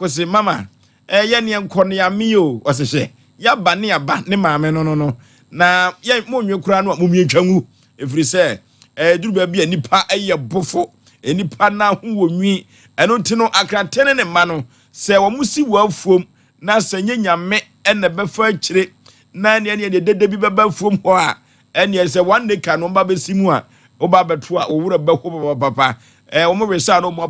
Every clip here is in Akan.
Kosi mama ye ne nkone ya mi o osehye ya ba ne aba ne maame no na ye monwe kura no mumyetwangu efiri se duru ba bia nipa eye bofo nipa na ho wonwi eno nti no akrantene ne ma no se wo musi wafuom na sanye nyame ene befa akire na ne dede bi beba fuom ho a ene se one day ka no ba besimu a oba beto a owura beho papa omo wesa no mo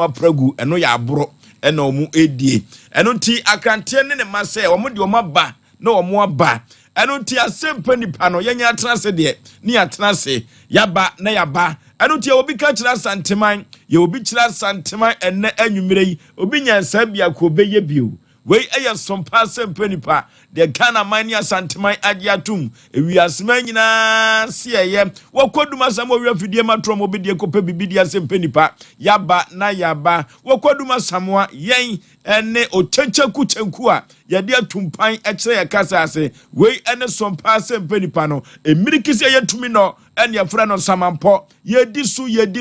pragu eno ya aboro ena omo edie eno nti akrante ne ma se omo de omo ba na omo aba eno nti Asem Mpe Nipa no yenya atrase de ni atrase yaba na yaba eno nti obi ka kira santeman ye obi kira santeman enne anwumire yi obi nyansa bia ko beye bio wei eya Sompa Asem Mpe Nipa de Ghana mani asanteman age atum ewiasema nyina se eye wokoduma sam wo wiafidie matrom obi de kopa bibidi Asem Mpe Nipa yaba na yaba wokoduma samwa yen ene ochecheku chenku a yade atumpan ekire yakasa ase wei ene Sompa Asem Mpe Nipa no emirikisi yetumi no ene yefra no samampo yedi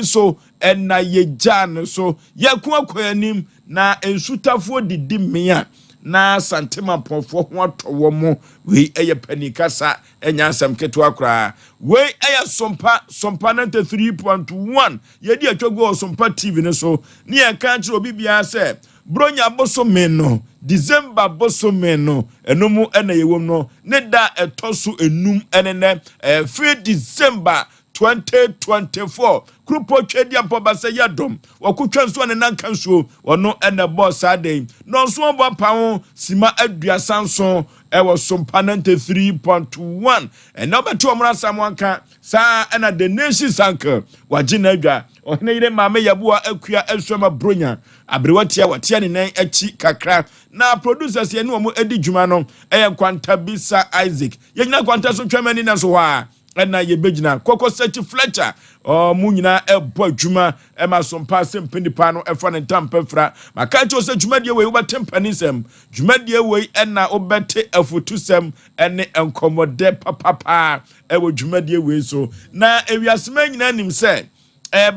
so ena yejan so yeku akoyanim na ensutafo didi mea na santema ponfo ho atowo mo wei eye panikasa enya asem keto akra wei eye Sompa 93.1 yedi atwago Sompa TV ne so ni e kan kire obi bia se bronya bosome no December bosome no enomu ena yewom no ne da etoso enum enene 3 December 2024 Krupo Chedia Pobasa Yadom, Wakutranso and Nankanso, or no and the boss Saday. No swamp pound, Sima Edria Sanson, was Sompa 93.1. And number 2 someone can sa and at the nation's anchor, Wajinaga, or Nade Mame Yabua Equia Elsoma Brunya, Abriwatia, Watiani Nang Echi Kakra. Now producers Yanuamu Eddie Jumano, Quanta Bisa Isaac, Yana Quanta so Germany Nasoa. Ena ye begina koko search Fletcher mu nyina ebo adwuma e ma Sompa Asem Mpe Nipa no efa ne tampafra maka cho se dwuma de we obatempanisem dwuma de we ena obete afutusem ene enkomode papa e wo dwuma de we so na ewiasema nyina nim se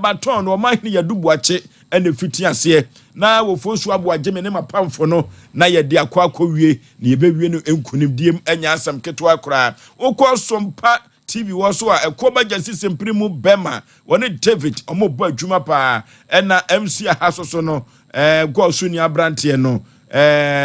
baton o mahne ya dubuache ene fiti ase na wo fosu Aboagye me ne mapamfo no na ye de akwakowie na ye bewie no enkunimdiem enya asam keto akra ukọ Sompa TV was so a Koba Justice Primo Bema, one David, a more boy Juma pa, and MC Hasso no, go Sunia Brantiano,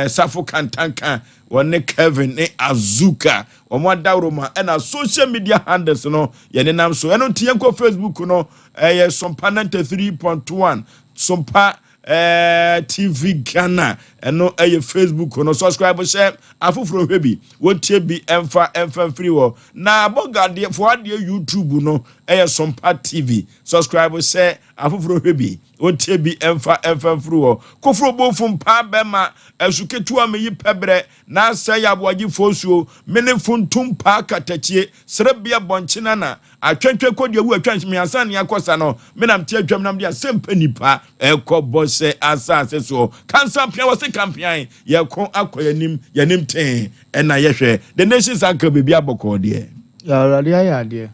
Safo Kantanka, one Kevin, Azuka, or one Dauroma, and a social media handles no, Yanam so, and on Tianko Facebook no, Sompa 93.1, Sompa. TV Ghana and no Facebook no subscribe share afufro hebi wotie bi emfa free wo na bogade for de YouTube no Sompa TV subscribe share afufro hebi wotie bi emfa free wo kofro bofum pa bema esuketu ameyi pebre na say Aboagye Oforisuo menefuntum pa katachie srebia bonchina na atwentwe kodi awu atwanchimi ansa ne akosa no menam tie atwam nam de Asem Mpe Nipa ekobose asase so kansa pia wose kampian ye kon akoyanim yanim ten ena yehwe the nations anka bebi aboko de ya rade ayade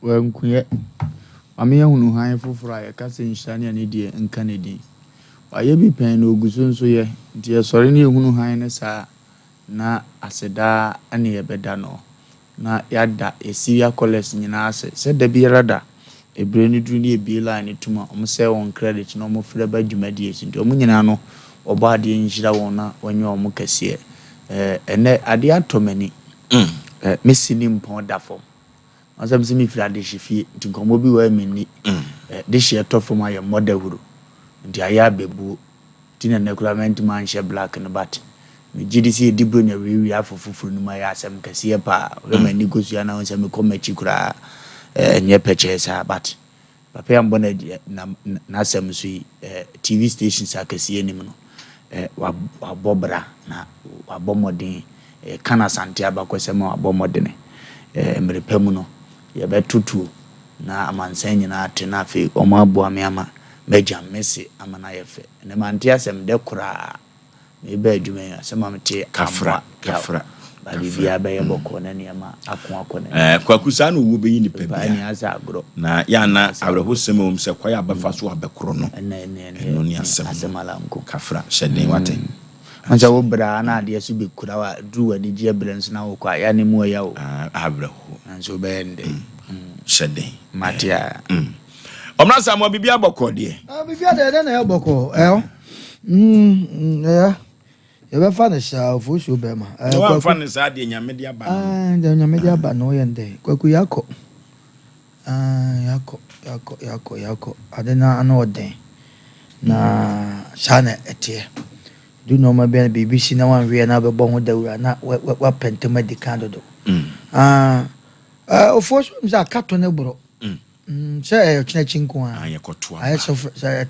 wa nkuye ame hunu han foforo ya kase nhyane ne die nka ne din waye bi pen no ogusonso ye die sori ne hunu han ne sa na aseda ane ye beda no na yada esiya college nyina ase se da bi rada ebre ni duru ni ebi line tuma omo se won credit no omo frɛ ba dwumadi esi nti omo nyina no oba de nhira won na wanwe omo kase ene ade atomani mesi ni mpon da fom asem se mi fira de hifie nti komo bi wa mini de hye to fom aye modahuru nti aya bebu tina necrament man hye black no bat me GDC dibro nya wiwi afofofuru no ma ya asem kase pa we mani gosua na won se me komachi kura nye purchase but papa yambo na asem so TV stations akasiye nim no wa bobra na wa bomodin kana sante abakwesem wa bomodin mrepemu no ye betutu na amansan nyina atena fe omo aboa me ama meja mesi amana yefe ne mantia asem de kura me ba adwuma asem amte kafra bibia be ye boko na niema ako na kwakusa no wo be yi ni pa ba ni asa agro na ya na abrahosem om se kwaya abafa so abekro no eno ni asem malanko kafra hyeden wate anza wo bra na ade so be kura wa du wani je brens na wo kwa ya ne mu ya wo abraho anzo be ende hyeden matia omna samo bibia boko de bibia de na ya boko ya be fa na sha Oforisuo be ma kwa fa ne sa de nyame de aba de nyame de aba no ye nde kwaku yakọ yakọ adena ana oden na shana etie do no ma be BBC na wan we na be bo ho dawura na wa pentema di kandodo Oforisuo mza kato ne bro se china chinko yekoto aba so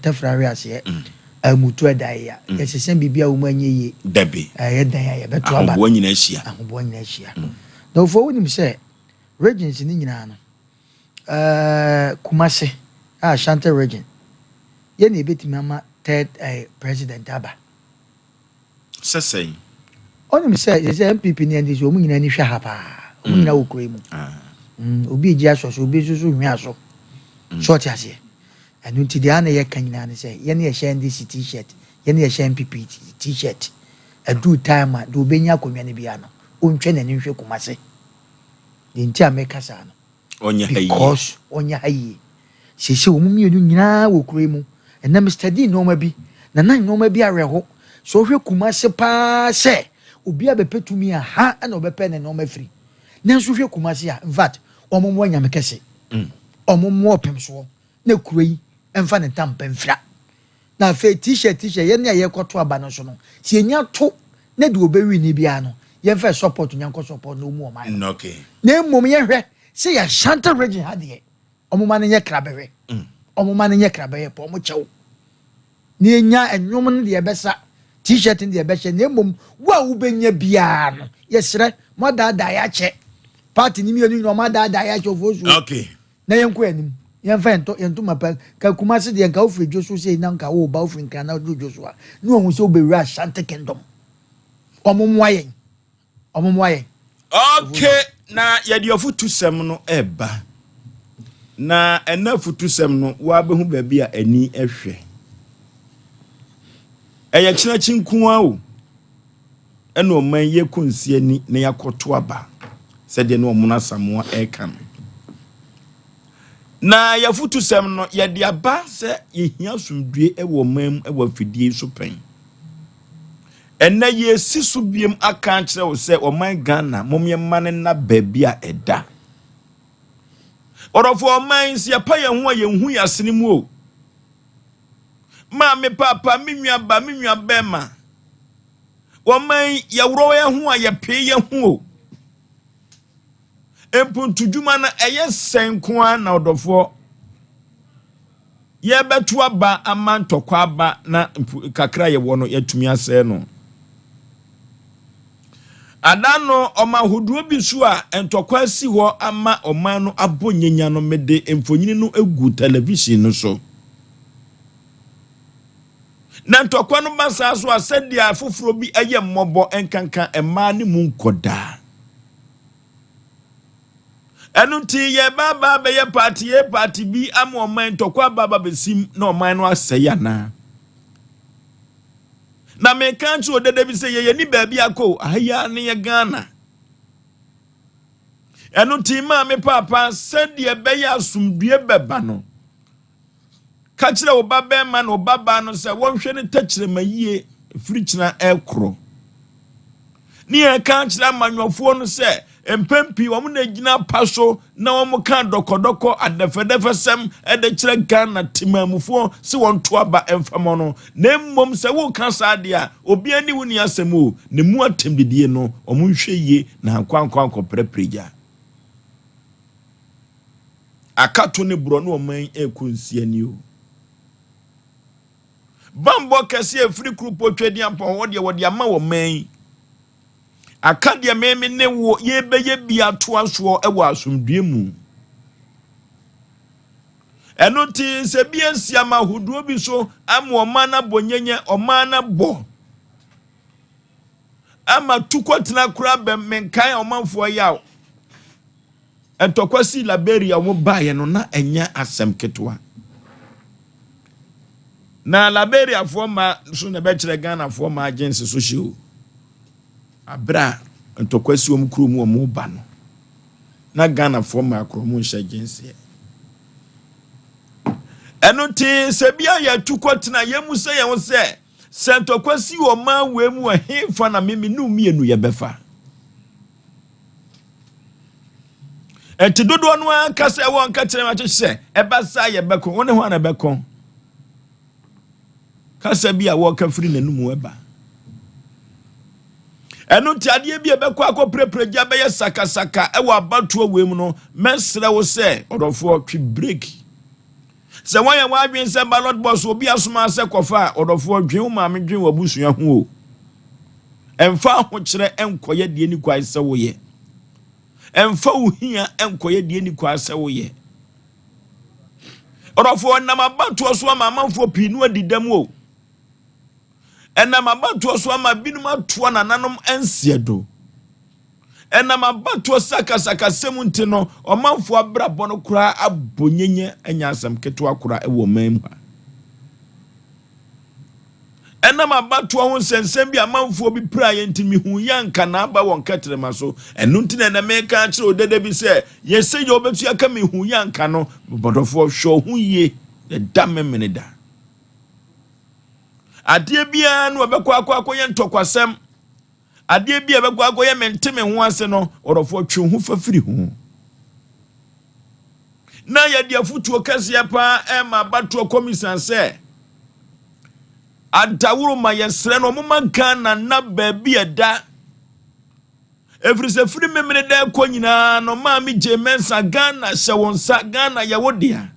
tefrare ase amutu edai ya yesese bibia wo manye ye dabe ye dan ya beto aba ahbo nyina hia na ofo wonim se regions ni nyina no Kumase Ashanti region ye na ebetimi ama third president aba sesei onim se ye MPP ni ndi so mu nyina ni hwa ha pa mu nyina wo kure mu obi eji aso obi susu hwe aso short ase anu ti dia na ye kan nyina ne se ye na ye share ndc t-shirt ye na ye share MPP t-shirt adu time do benya konwa ne bia no ontwe na ni hwe Kumase de nti ameka sa no onya hayi because onya hayi sese wo mienu nyina wo kure mu na Mr D no ma bi na nan no ma bi areho so hwe Kumase pa se obi abepetumi ha na obepe ne no ma free na so hwe Kumase a in fact omomo nyame kese omomo opem so na kure yi emfa ne tampa mfra na fe t-shirt ye na ye kwoto aba no so no si enya to na de obewi ni bia no ye fa support nyanko support no mu o man okay na mom ye hwe se ya Ashanti region ha de omoma ne ye krabewe omoma ne ye krabewe po mo chew ni enya enwom ne de besa t-shirt ne de besa na mom wa wo benya bia no ye sere mo da ya che party ni mienu no ma da ya che Oforisuo okay na yenko anim yenfa yento mapa ka Kumase de nka ofri Joshua sei na nka wo ba ofri nka na Joshua ni ohun se obewura Ashanti kingdom omomo ayen okay na ye de ofutu sem no eba na ena futu sem no wa behu ba bia ani ehwe eya kina chinkun a o ena o man ye kunsi ani na yakoto aba se de no omuna samoa ekan na ya futu sem no ye de aba se ye hia sumdue ewo mam ewo fidie so pen ena ye sisu biem aka kire wo se o man Ghana momye mane na babia eda orofo o man si apa ye ho ye hu yasene mu o ma me papa me nua bema o man ye woro ye ho a ye pe ye hu o empuntudwuma na eye senko na odofo ye betu aba amantokwa aba na kakra ye wono yatumi ase no adano oma hoduo bisu a entokwa si ho ama oman no abonyenya no mede emfonyini no egu television no so na ntokwa no basa so asedia foforo bi eye mmobo enkanka ema ne mu nkoda enunti ye baba be ye party bi ama oman ntokwa baba besim na oman no aseya na me kanchu odede bi se ye ni baabi akọ ahya ne ye Ghana enu tima me papa said ye be ya asumdue beba no ka kire wo baba ma no baba no se wonhwe ne takire mayie firichina ekro ni e kan kire amanwofo no se empempi wo na gina paso na wo kan dokodoko adefedefesem ede kire Ghana timamufo se won to aba emfamo no na mmom se wo kan saade a obi ani woni asem o ne mu atembidie no omunhwe ye na kwankwanko prepreja akato ne bro no man ekunsi ani o bambo kase afri krupo twedi ampon wode ama wo man akadia meme ne wo ye beye bia to aso ewo asomdue mu eno ti se bia nsia ma hoduo bi so ama omana bonyenye omana bo ama tukotena kura menkan omanfo yaw entokwasi Liberia wo baye no na enya asem ketwa na Liberia fo ma so na be kire Ghana fo ma agency so hye abra entokwasi om kuro mu ba no na Ghana fo ma akromu hye agency eno ti se bia ya tukotena yemu se ye wo se sentokwasi o ma we mu ahemfa na memi no mienu ye befa enti dodo no anka se won ka kire ma kyese eba sa ye beko woni ho na beko kasa bia wo ka firi nanumu eba eno ti ade bia beko akoprepreja be ye sakasaka e wo abatuo we mu no mesre wo se odofo twi break se won ye wa adwen se ballot box obi asoma se kofa odofo dwen ma me dwen wabusua ho o emfa ho kire enkoye de ni kwai se wo ye emfa uhia enkoye de ni kwai se wo ye odofo na mabatuo so ma manfo pinu adidam o ena mabatuo so ma binum atoa nananom ensiedo ena mabatuo sakasaka semunti no omanfo abrabo no kura abonyenye anya asem keto akura ewo mam ha ena mabatuo ho sensem bi amanfo bi pra ye ntimi hu yanka na aba won ketrema so enu ntine na meka akire odede bi se yese ye obetu aka me hu yanka no bodofo hwo hu ye da memene da ade bia no obekwa akwa ye ntokwasem ade bia obekwa akwa ye menteme ho ase no orofo twe ho fafiri ho na ye dia futuo kase pa ma batuo commission se adawuro ma yesre no moma Ghana na baabi eda every se firi memene da ko nyina no ma mi jemensa Ghana hye wonsa Ghana ye wodia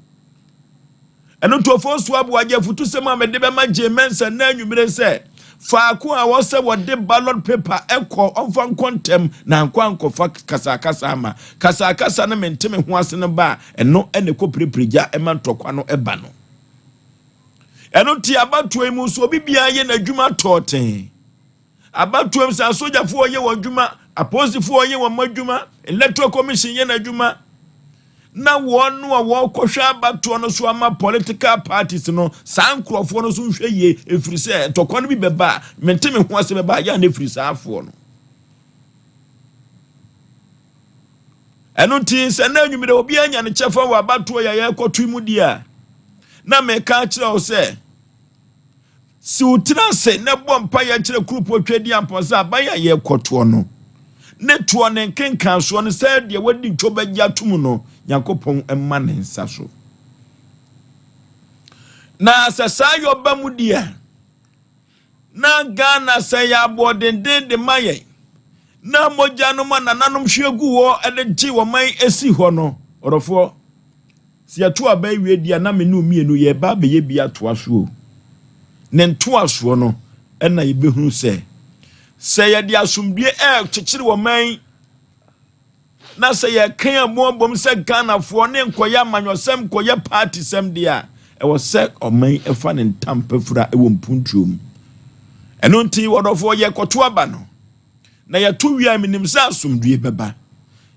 eno to Osei Aboagye futu se ma mede be ma jemensa na anwumire se faako a wo se wo de ballot paper ekọ onfan kontem na ankofa kasakasa ama kasakasa na menteme ho ase no ba eno ene ko prepreja e ma ntokwa no eba no eno ti abatuo mu so bibia ye na dwuma toten abatuo sa sojafo ye wo dwuma apostifo ye wo madwuma electoral commission ye na dwuma na wonu a wo kohwa abatuo no so ama political parties no sankrofo no so hwe ye efrise tokwa no bi beba menteme ho ase beba ya na efrise afo no eno ti se na anwumire obi anya ne chefa wa abatuo ya ye kotu mu dia na me ka kire o se si utra se ne bompa ya kire krupo twedi amposa abaya ye koto no ne tuo ne nkenkan so no se de wadi ntwoba gya tum no yakopon emma ne nsa so na asasa yo ba mu dia na Ghana se ya bodende de maye na moja no ma nananom hwegu wo ede gi wo man esi ho no orofo si atu aba ewie dia na me no mienu ye ba be ye bia to aso ne nto aso no ena ye behunu se ye dia asumdue kyekere wo man na se ye kan amobom se Ghana fo ne nkoye amanyosem koye party sem dia e wo se oman efa ne ntampafura e wo mpuntuom eno nti wodofo ye koto aba no na ye to wi aminim se asumdue beba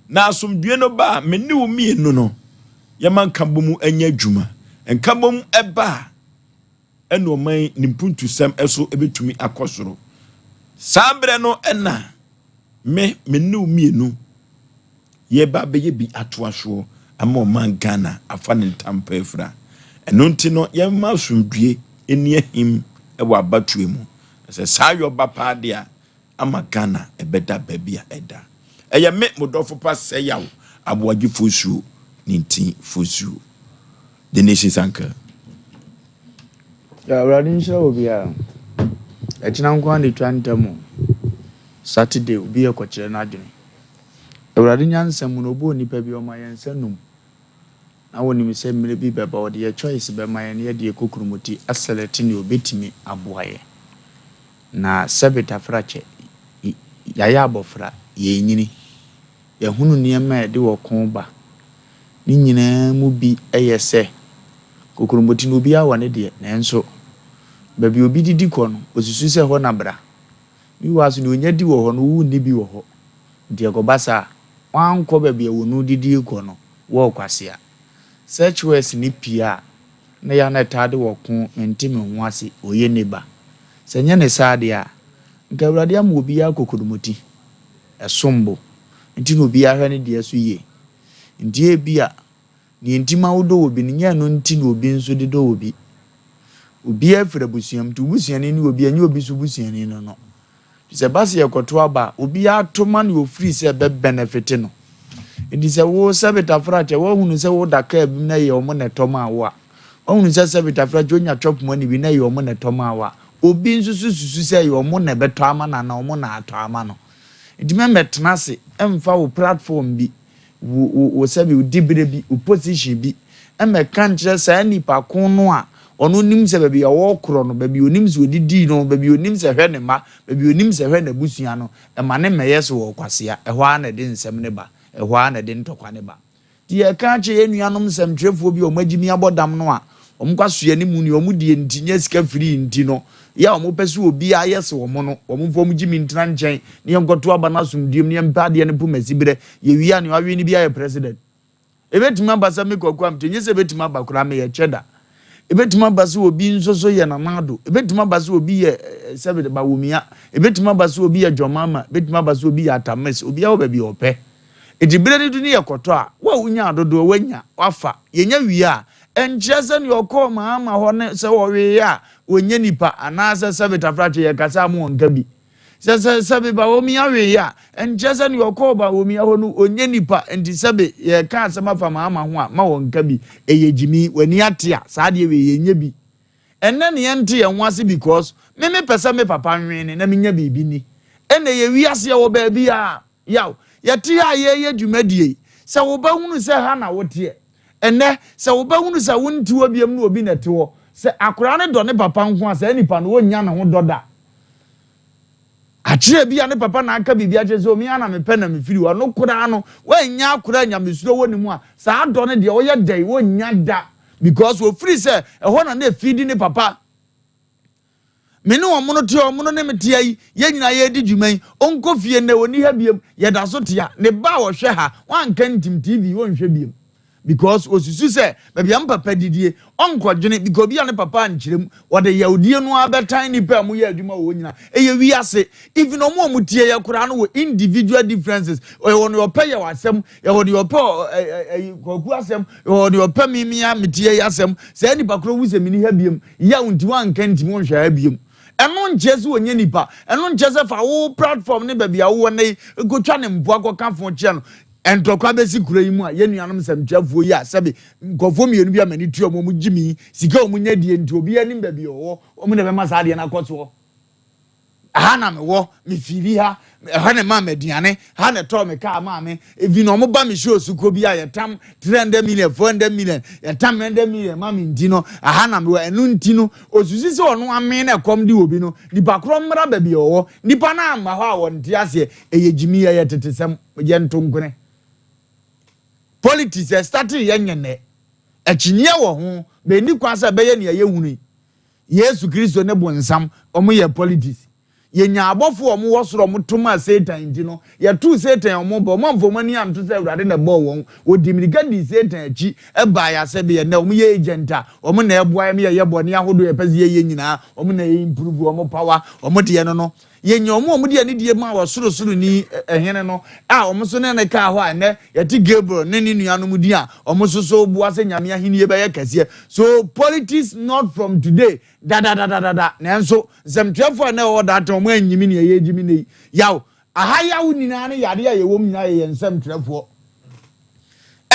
na asumdue no ba me ne wo mienu no ye man kambomu anya dwuma enkambom eba eno man nimpuntu sem eso ebetumi akosoro sabre no ena me ne wo mienu ye ba be ye bi atoaso ama man Ghana afa ne ntampafura eno nti no ye ma asumdue eni ahim e wa batue mu se sayo ba pa dia ama Ghana ebeda babia eda eye me modofo pa se Yaw Aboagye Oforisuo ninti Oforisuo the nation's anchor ya radin show bia e kina nkwa ne twantamo Saturday obi e kwakire na adwene radin nyansam no bo nipa bi o ma yensanum na woni mi se mmere bi beba o de choice be ma yen ye de kokurumuti aselect ne obetimi aboaye na sebita frache yaya abofra ye nyini ye hunu niema de wo kon ba ni nyina mu bi eyese kokurumuti no bi awane de na enso ba bi obi didi ko no osusu se ho na bra mi was no nya di wo ho no wu ni bi wo ho nti ekobasa wan ko ba bia wo no didi ko no wo kwase a search words ni pia na ya na tade wo ko ntimi ho ase oye neba senya ne sade a nka awurade am obi akokodumoti esombo nti no obi ahwe ne de so ye nti e bia ni ntima wodo obi nya no nti no obi nso de do obi afira busuam tu busuani ni obi anya obi su busuani no se base yekoto aba obi atoma ne ofiri se be benefit no ndi se wo sabita frache wo hunu se wo daka bi na ye omo ne toma awa ohunu se sabita frache onya chop money bi na ye omo ne toma awa obi nsusu se ye omo ne beto ama na omo na ato ama no ndi me metena se emfa wo platform bi wo sabi udibire bi opposition bi eme kan kire sa nipa kon no a ono nim se baby awo kro no baby onim se odidi no baby onim se hwe ne ma baby onim se hwe na busua no e ma ne meye so wo kwasea e hwa na de nsem ne ba e hwa na de ntokwa ne ba ti e kan che enuanom nsem twefo bi o magimi abodam no a omkwasua ne mu ni omudie ntinye sika free nti no ya omopese obi ayese wo mo no omfo mugimi ntra nchen ne nkoto aba na sumdiem ne mpade ne pumasibire ye wia ne awe ne bi aye president ebetima basa me kokwa mtenye se betima bakura me ye cheda ebetima basa obi nsoso ye namado ebetima basa obi ye sebede bawumia ebetima basa obi ye jomama ebetima basa obi ye atames obi ya obabi ope edibire ni duni ye koto a wa unya adodo wanya wafa yenya wia enchese ni okoma ama ho ne se wo we ya onye nipa anasa sebeta frache ye kasa mu onka bi sebe ba omi awe ya enchese ni okoba omi aho no onye nipa enti sebe ye ka asema fama ama ho a ma wonka bi eyejimi wani atia saade we yenye bi enne ne yente ye nwase because me pesa me papa nwene na menya bibi ni enne ye wiase ye wo ba bi a yaw yete ya ye dwumadie se wo ba hunu se ha na wote enne se wo ba hunu se wonti wo biem no obi nete wo se akora ne do ne papa nko a se nipa no wonya na ho doda achire bia ne papa na aka bibia che so mi ana me pe na me firi wa no kura no wanya akora nya mesuro woni mu a sa do ne de wo ye dai wonya da because wo free se ho na na feed ne papa me ne omo no te omo no ne mete ayi ye nyina ye di dwuman onko fie ne woni ha biem ye da so te a ne ba wo hwe ha wan kan tim tv won hwe biem because osusu se baby am papa didie onko dwene because bia ne papa nkyirem wode yaudie no abetan ni pa mu ye adwuma wo nyina eye wiase even omo mutie ye kura no individual differences won your pay your asem won your pay koku asem won your pay mimia metie asem se ni bakro wuse mini ha biem ya unti wan kan tim won hwa ha biem eno nchese onye nipa eno nchese fa wo platform ne baby awo ne gotwa ne mboa kokafo che no entokwa besi kura yi mu a ye nuanom samtwafuo yi a sebe nkofo mienu bi amani tuo mo gimi sika o munya die nti obi ani ba bi owo o mu ne be masa de na koto aha na me wo me firi ha ha ne ma mediane ha ne to me ka ma me evi no mo ba me show suko bi a ye tam 300 million 400 million ye tam 100 million ma me ndi no aha na me wo enu nti no osusi se ono ame na kom di obi no ni bakro mra ba bi owo nipa na ama ho a won ti ase eye gimi ye tetesem ye ntonkune politics started yenyene achinie wo ho be ni kwasa be ye ne ye hunu Yesu Kristo ne bonsam omo ye politics yenya abofo omo wosoro motoma Satan nti no ye tu Satan omo bo mo mfomani anto se awurade na bo won odimirika di Satan achi e ba ya se be ye na omo ye agenta omo na eboa me ye bone ahodo ye pese ye nyina omo na ye improve omo power omo de ye no yenya omo de ne die ma wosoro ni ehene no a omo so ne ka ho a ne yeti Gabriel ne ni nuanom di a omo so bua se nyame ahini ye be ye kase so politics not from today da nanso zemtwefo na wo da to mo anyimi ne ye jimi ne yaw ahayawo nyina ne yade ye wom nyina ye nsemtwefo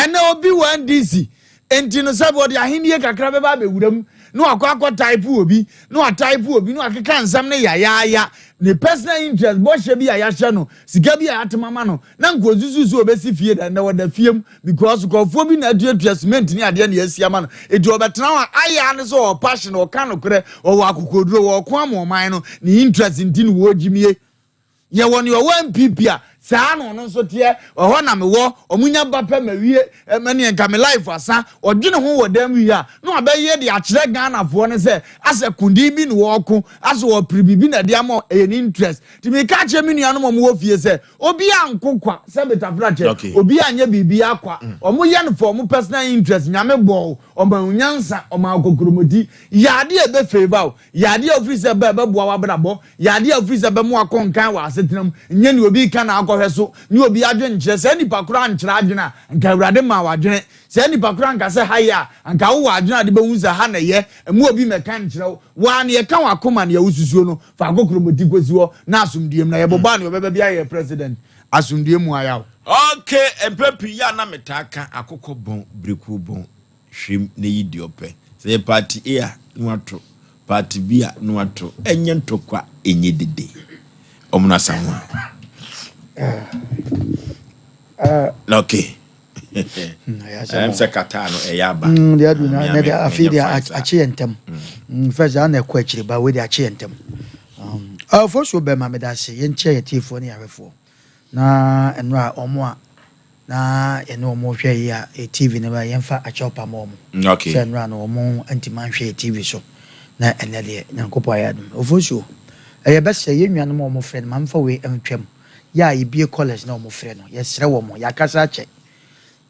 ene obi wan DC enti no sabo de ahini ye kakra be ba be wuram no akwa type obi no type obi no akeka nsam ne ya ne personal interest bo hye bi ya hye no siga bi ya atemama no na nkozuzu obesi fie da na wada fiem because kofo bi na advertisement ni ade na yasiama no edi obetena wa aya ne so passion o kan kore o wa kokoduro wo ko amoman no ni interest nti ni wo jimie ye won yo 1 pp a saa no so tie ho na me wo omunya ba pa mawie mane enka me life asa odwene ho wodam wi a no abaye de akire Ghana fo ne se ase kundi bi no wo ase wo pribibi na de am any interest ti me ka che me nuanom mo wo fie se obi ankokwa se betafra che obi anya bibi akwa omo ye no for mo personal interest nyame bo oba unyansa oma akokromodi yade e be favor yade ofri se be boa wa brabo yade ofri se be mo akonkan wa asetenam nye ni obi ka na akohwe so ni obi adwe nkyere se nipa kura nkyere adwena nka awrade ma wadwene se nipa kura nka se haya nka wo wadwena de be hunza ha na ye mu obi meka nkyere wa na ye ka wakoma na ye ususuo no fa akokromodi gosi wo na asumdiem na ye boba na obebe bia ye president asumdiem mu ayaw okay empepi ya na metaka akokọ bon breku bon hwem na yidi ope se party A nuato party B nuato enye ntokwa enye dede omuna samwa okay I'm sekatano eyaba they are doing na they afid achi entem first an e kwachiri ba we dey achi entem for so be ma me da se ye nche ye tifo ne yawefo na enra omo a na ene omo hwe ya TV ne ba yemfa achopa mo okay se enra no omo antiman hwe TV so na ene de nyankopo ayadum ofo eye be se ye nnuanom omo frɛ no mamfa we entwam ya ibie college na omo frɛ no ye srɛ wo mo ya kasa che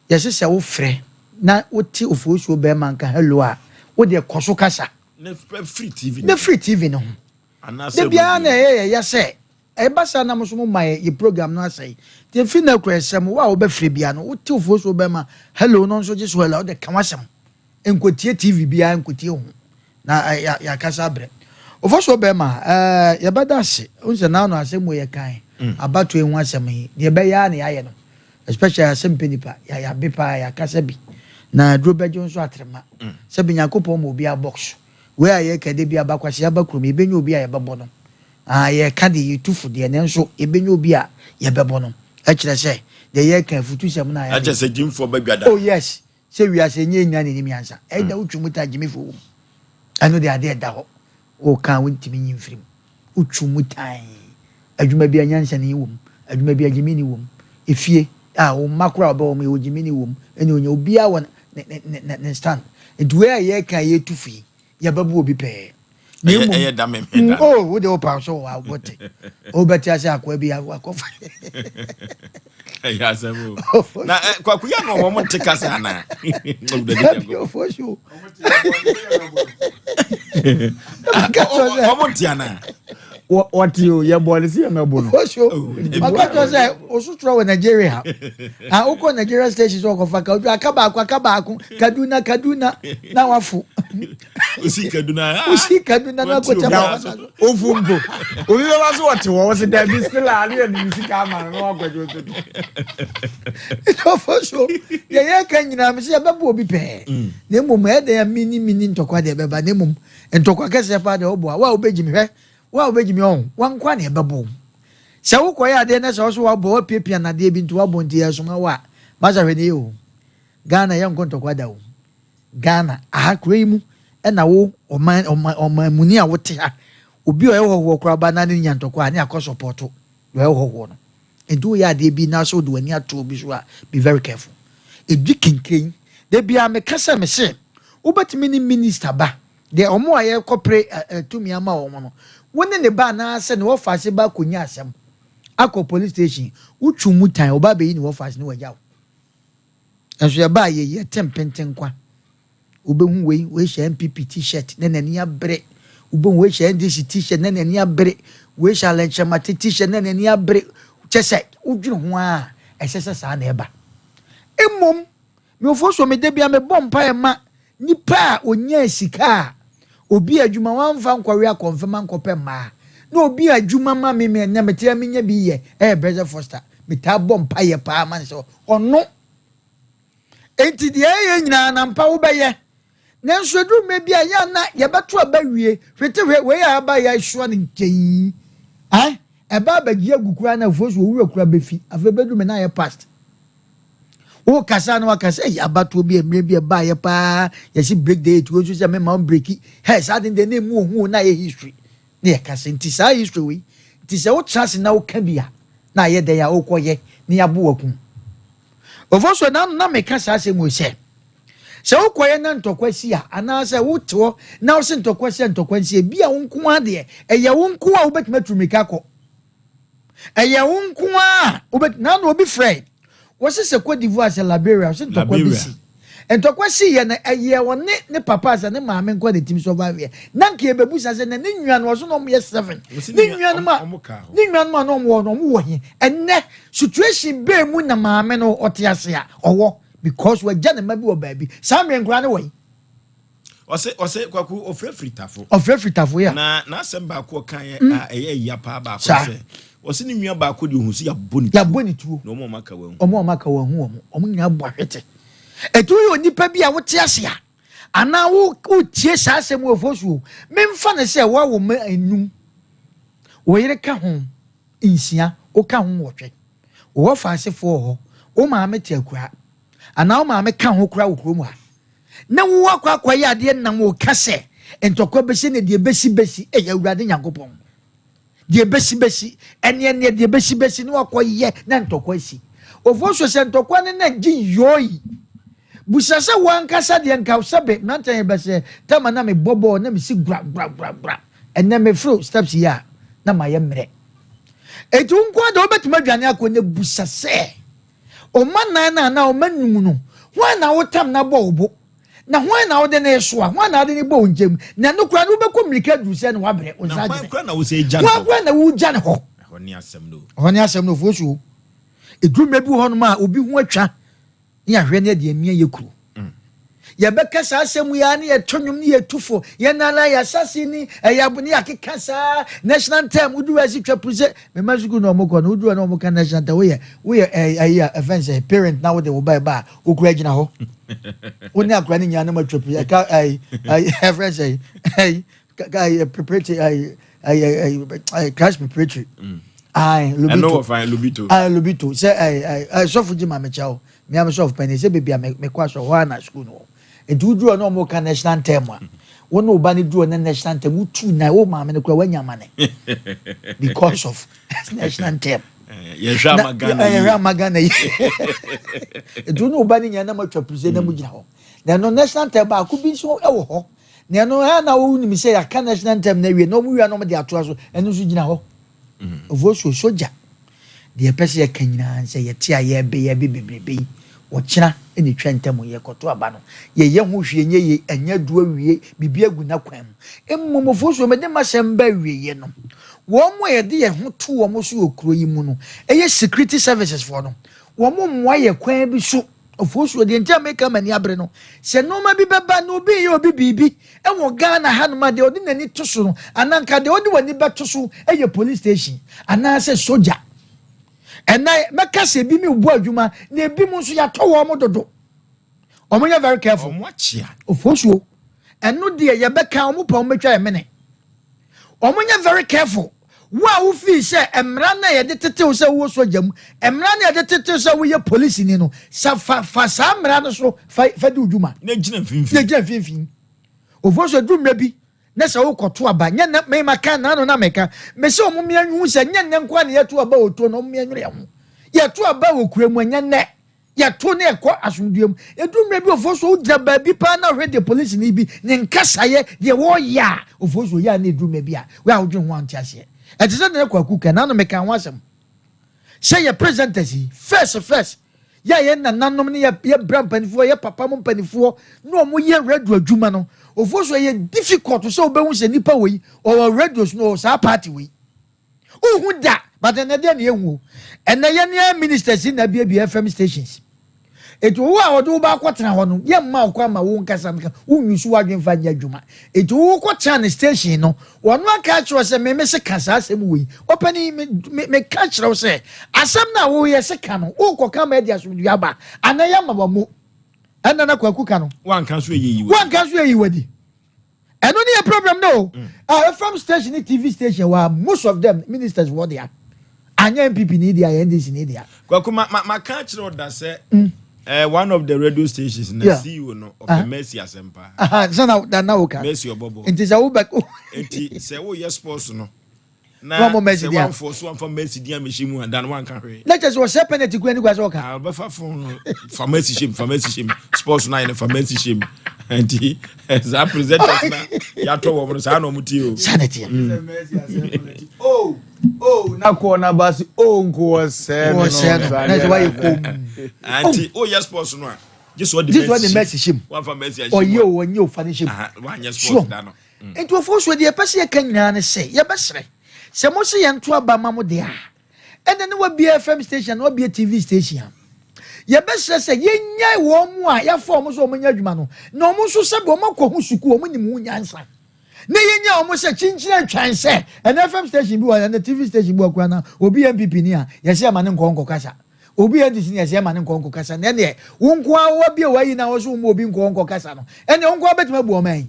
ye se wo frɛ na woti ofo so be man ka hello a wo de koso kasa na free TV no de bia na ye se e basa na mo so mo mai ye program no asai de fi na kwesem wa wo be frɛ bia no woti ofo so be ma hello no so just hello de kawasem enkotie TV bia enkotie ho na ya kasa bre ofo so be ma ye badase unse na no asem mo ye kan abato enhu asem yi de be ya na ya no especially Asem Mpe Nipa ya bepa ya kasa bi na drobejo nso atrema se bi Yakobon mo bi a box we aye kade bi abakwase abakrom ebenyo obi a ye bebo no ye ka de yutufu de ne nso ebenyo obi a ye bebo no e kire se de ye kan futu sem na ya aje se jimfo bagwada oh yes se wi ase nye nya ne nim yansa e da utwumuta jimifo anu de ade da ho o kan wontimi nyimfrim utwumutan adwuma bi anyansa ne wom adwuma bi agimini wom efie o makura ba o me ojimini wom ene onya obi a won ne stand edwe a ye kan ye tufi ya babu obi pe na ye da me oh wo de o pa so wa bote o beti ase akwa bi akofa ya sabu na kwa kuya no mo tika sana o for sure o mo tiana what you your boy see me bono for sure makato say osutro we Nigeria uko Nigeria station so kofaka oju akaba Kaduna na wafu usi Kaduna na ko chama ofumbo obi be ba so what wo se da bi still ali and music ama no agwajo to for sure ye kan nyina me se bebo obi pe na mum e da mini ntokwa de beba na mum ntokwa kese fa de obo wa obegimi hwe wa obegimi on wankwa na ebebo se wo koya de na se so wa bo piepia na de bi nto wa bo ntia so ma wa ma sa hwe ne yo Ghana ye nko ntokwa da wo Ghana aha kure mu e na wo oman muni a wote ha obi o ye wo kura ba na ne nya ntokwa ne akọ support wo ye wo no edu ya de bi na so do ani ato bi so a be very careful edu kinkin de bia me kasa me se ubetimi ni minister ba de omo aye kopre tumi ama omo no woni ne ba na se ne wo fase ba konya asem akọ police station utwu mutan oba be yi ne wo fase ne wajaw enso ya ba ye tempenten kwa ubehu we hye MPP t-shirt ne nani abre ubehu we hye NDC t-shirt ne nani abre we hye Alenchema t-shirt ne nani abre chese udwunu ho a esese sa na eba emom me ofo so me de bia me bompa e ma nipa onya sika obi adwuma wanfa nkwawe akonfema nkopɛ ma na obi adwuma ma me na metia menya bi ye Brother Foster meta bompa ye pa man so ono enti de ye nyina na mpa wo bɛyɛ nanso du me bia ya na ye beto abawie hwete we ya ba ya hwo ne nkyɛn eba bagia gukura na fosu owura kura befi afebedu me na ye past o kasa na wakasa abato bi emre bi ba ye pa ye si break day to so say me ma break he sa den de mu ohun na ye history na ye kasa nti sa history we nti se wo chance na wo ka bia na ye de ya okoye ni abu wakum Oforisuo na meka sa asem wo se ukoye na ntokwasi a ana se woto na wo se ntokwasi bia wo nko ade eye wo nko a wobetuma tumika kɔ eye wo nko a wobet na no obi frɛ wo se Cote d'Ivoire se Liberia wo se ntokwasi entokwasi ye na eye wo ne papa sa ne maame nko de tim survive na nka ebebusa se na ne nwua no so no mo ye 7 ne nwua no no mo wo he enne situation be mu na maame no otiase a owo because we jana mabi wo baabi samre nkura ne wo ose kwaku ofrefritafo ya na semba ko kan ye a eye ya pa ba ko se ose ni nwua ba ko de hu si ya boni tuo no mo maka wa hu omo nyina bo ahwete etu yo nipa bi a wote ase a ana wo tie sa asem Oforisuo memfa ne se wa wo ma anum wo yire ka ho insia o ka ho wotwe wo fa asefo ho o ma amete akura ana wo ma me ka ho kura wo kromu ha na wo akwa ya de na wo ka se entokwa besi ne de besi ya Awurade Nyankopɔn de besi ene de besi ne wakoye na ntokwa si Oforisuo se ntokwa ne na gi yoyi busasa wankasa de nka sabe nantan be se tama na me bobo na me si gra ene me fro steps ya na ma ye mre etu nko da obetuma dwane akone busase o man na o manum no ho na wotam na bo obo na ho na wo de na eso a ho na de ni bo njem na no kura no be mirika du se na wabre o sa je kura na wo se jan ho kura na wo jan ho honi asem no Oforisuo edwuma bi ho no ma obi ho atwa ni ahwe na de amia yekuru ya beka sa asem ya na ye tonwum ni ye tufo ye na la ya sasi ni ya bu ni akeka sa national time udu asi twa pruse me mazugu no moko no udu na moko national time we events parent na wo de wo ba okura gina ho woni akura ni nya na ma twa pruse ka friends preparatory crash preparatory lobito say so fuji ma me chao me am so of penny say baby me kwa so ho na school no edudu no mo ka national term a wono oba ne duo na national term utu na wo ma me ne kwa wanya mane because of national term ye hwa magana edu no oba ne nya na matwa present na mu gina ho na no national term ba ku bi so e wo ho na no ha na wo ni mi say ya ka national term na wie no mu wi no mo de ato aso enu so gina ho Oforisuo soja de pese ye kanyina say ye tia ye be wokyena eni twentamo ye koto aba no ye ho hwie nye ye anya du awie bibia gu na kwan mu Oforisuo me de masem ba wie ye no wo mo ye de ye ho to wo mo so okuro yi mu no eye security services for no wo mo mwa ye kwan bi so Oforisuo de ntia make mani abre no se no ma bi beba no bi ye obi bibi e wo Ghana ha no ma de odi nani to so no ananka de odi wani beto so eye police station ana se soja ena meka se bi mi bu adwuma na bi mu so ya to wo mo dodo omonya very careful Oforisuo eno de ye beka omo pa omo twa emene omonya very careful wa wo fi se emra na ye de tete se wo soja mu emra na ye de tete se wo ye police ni no sa fa sa emra no so fa de adwuma na gina finfin Oforisuo dwuma bi na se wo koto aba nya na me maka na no na meka me se omo mianwu se nya ne nko na ye to aba oto no mianwere ho ye to aba wo kura mu nya ne ye to ne ekọ asomduem edumre bi Oforisuo ugya ba bi pa na hwe de police ni bi ne nkasaye de wo ya Oforisuo ya na edumre bi a we a wodwen ho antiase etise ne kwaku ka na no meka ho asem say ye presentation first ye na nanom ne ye brampanifo ye papa mo mpanifo no mo ye radio adwuma no Oforisuo ye difficult so obehu se nipa we or radios no sa party we ohu da but na de na ehu ena ye ne ministers na bia FM stations etu wo a wodo ba kwotena ho no ye mma okwa ma wo nkasa mka unwisu wadwen fa nya adwuma etu wo kwotena ne station no wono aka kiro se me se kasa asem we opani me ka kiro se asem na wo ye se ka no wo koka ma dia so duaba anaya ma ba mu ena na kwaku ka no wan kan so yi wadi eno ne a problem no FM station ni TV station wa most of them ministers for there anya MPP ni dia NDC ni dia kwaku ma ka kiro da se one of the radio stations na CEO no of the Mercy Asempa so na woka Mercy Obobo enti za wo back enti se wo yes sports no na mo Messi dia one for so one for Messi dia me shimu and dan one can re let us was penalty ku ani kwaso ka be fa for Messi shim sports 9 for Messi shim anti as a presenters na ya to wo no sa na omuti o sanity na ko na basi nko se no na why you come anti yes sports no this what the Messi shim one for Messi oh you fani shim one yes sports da no enti ofo de pese ye kan nyina ne se ye besere se mo se ye nto aba ma mo de a ene ne wa BFM station no be TV station ye besere se ye nya wo mu a ya fo mo so mo nya adwuma no na mo so se bo mo ko hu suku o mo ni mu nyansa ne ye nya o mo se chinchina twan se ene FM station bi wa na TV station bi wa kwa na obi MPP ni a ye se ama ne nkonko kasa obi ndisi ni ye se ama ne nkonko kasa ne ne wo nko a wo bi wa yi na wo so mo obi nkonko kasa no ene wo nko betima bu o man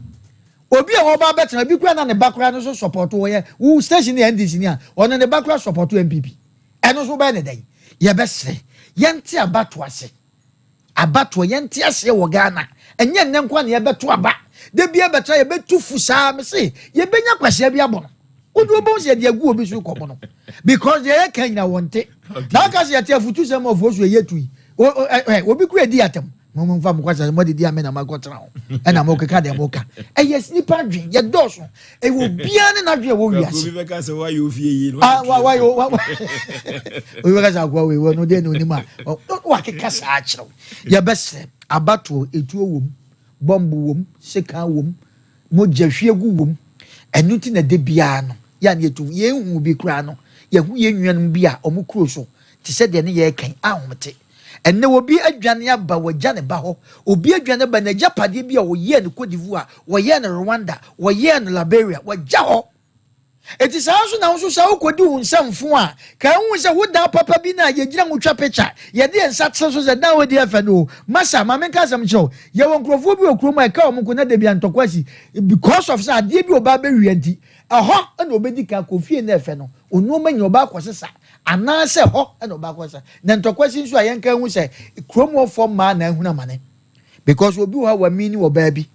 obi a oba betena bi kura na ne bakura no so support wo ye wo station ni NDC ni a ono ne bakura support MPP eno so ba ne dai ye besre yente abato ase abato yente ase wo Ghana enye nne nkwa ne ye beto aba de bia betra ye betu fusa me se ye benya kwase bia bono odu obo se de agu obi so kobo no because ye kan na wonte na ka se ye te afutu se mo fo so ye tui obi kura di atem mo mfa mo kwasa mo de di amena ma kotra ho e na mo keka de mo ka e yes nipa dwen ye doso e wo bia ne na dwen wo wiase obi be ka se why you fie yi why we be ka sa kwa we no de no ni ma wa keka sa a kire ye bese abato etuo wom bombu wom seka wom mo jahwie gu wom enu ti na de bia no ya na etu ye hu bi kura no ye hu ye nwanum bi a omo kuro so ti se de ne ye kan ahomte enne obi adwane aba wagya ne ba ho obi adwane ba na japade bi a woye ne Cote d'Ivoire woye ne Rwanda woye ne Liberia wagya ho eti saa so na so sa okodi hu nsamfo a ka hu se woda papa bi na ye gira nwotwa picture ye de nsa tse so se dan wodi afa no masa ma men ka sam chew ye won krofo bi okuro ma ka omko na de bi antokwasi because of sa de bi oba be wianti ɛhɔ na obedi ka kofie na efe no onu manyi oba kwosesa ana se ho na oba kwosesa na ntokwasi nso ayenka hu se kromo form ma na ehuna mane because obi wa wa mini oba bi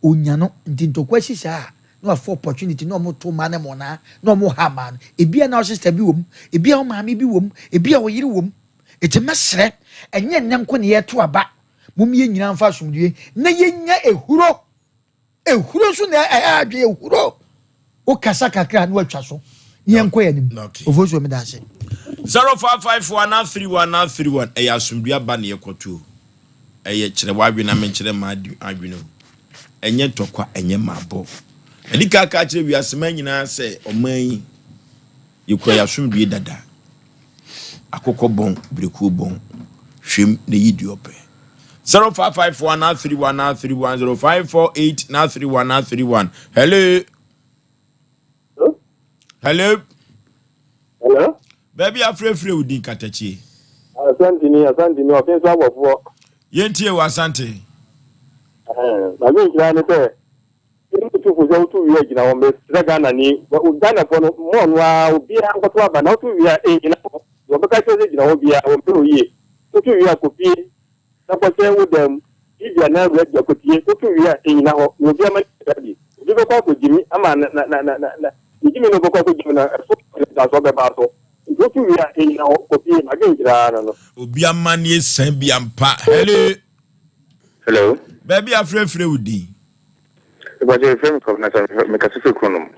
onya no nti ntokwasi sa no for opportunity no mo to ma na mo na no mo ha man ebia na sister bi wom ebia o maami bi wom ebia o yiri wom eti mesre enye nnenko ne ye to aba mum ye nyina mfa somdue na ye nya ehuro so na adwe ehuro o kasa kakra na watwa so ye nko ya nim ofoso me da se 05513131 eya asomdua ba ne yekoto eye kire wadwe na me kire ma adwe no enye tokwa enye mabo edika ka kire wi asema nyina se oman yekwa ya asomdue dada akokɔ bon breku bon hwem ne yidi ope 05513131 05483131 hello hello baby afrefre udi katachi asante ni ofenso abofo yentie wa asante na me kira ne pe ni tu fu zo tu wi gina won be Ghana ni Ghana ko no mo nwa obi an ko to aba na tu wi e gina wo be ka se gina obi a won pe oye tu wi akopi na ko se wo dem ibia na wi akopi tu wi e gina ho obi ama bi obi ko ko jimi ama na jimi no ko ko jimi na da so be ba so tu wi e gina ho kopi ma ge kira no obi amani esan bi ampa hello baby afrefre udi Aboagye FM ko na me ka se kono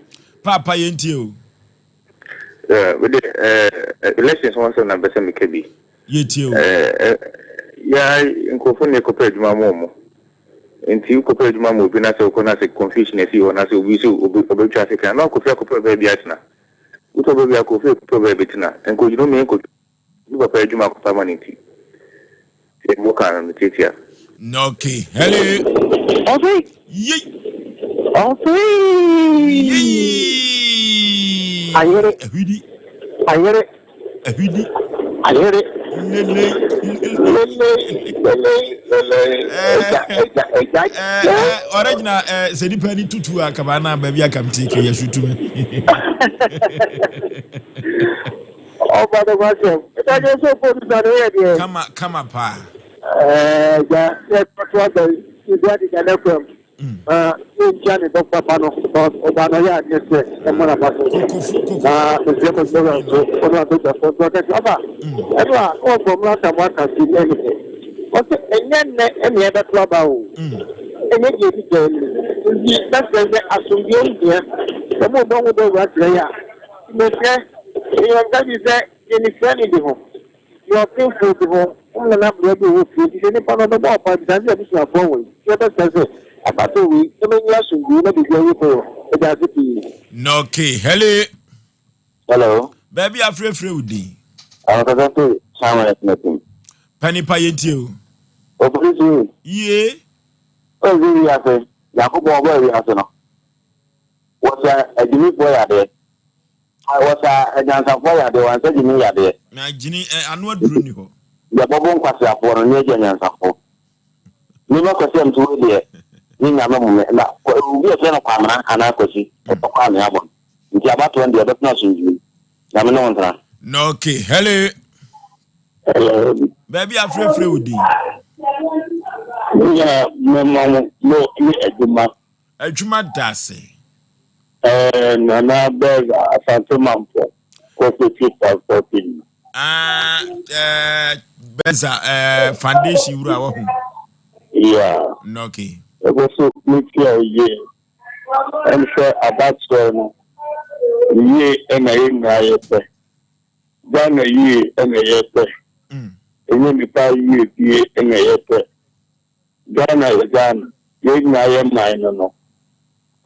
papa yentie o with the elections one so na be se me kebi yentie o ya nkofo ne ko pe djuma mo enti ko pe djuma mo bi na se ko na se confusion e si na se obi so obi twa se kan na ko fi ko pe bi atina uto be ya ko fi ko pe bi tina enko jino me ko bi ko pe djuma ko permanent e mo kan na titia okay hello Osei ayere original sedi pani tutu akabana baby akamti ke yashutu me Oba the question ita je so po da re kama pa ja se patwa da idadi kana from Johnny Doctor Pano, Obana, yes, and one of us. All from last time, what can see anything. And then any other club out. And then that's the assumption here. The more don't go back there. You have done is that in the friend in the home. You are painful to home. All the number of you who is any part of the ball, but that's the additional forward. You understand? About 2 weeks, I mean, yes, you will not be going for it. No, okay. Hello. Hello. Baby, I'm free with thee. I was going to sound nothing. Penny Payetio. Oforisuo. Yeah. Oh, really, I say, Yakubu Oboy, I say, no. Was a Jimmy boy at it. I was a dancer boy at the one, said Jimmy at it. My Ginny, and what drew you? The Bobon Quasia for a major dancer. Never question to it. Nina, we are friend of Pamela and I could see a Papa Yabon. It's about 20 other nothing. Yamanontra. No, okay. Hello. Hello. Baby, I'm free with thee. Yeah, no, A Juma Dassy. Nana Beg, a Phantom Mampo, cooperative for 14. Beza, foundation, you are home. Yeah. No, okay. It was so good year. And so about so, ye and a year, then a year and a year. And when you ye and a year. Ghana is Ghana. You know, I am mine. No.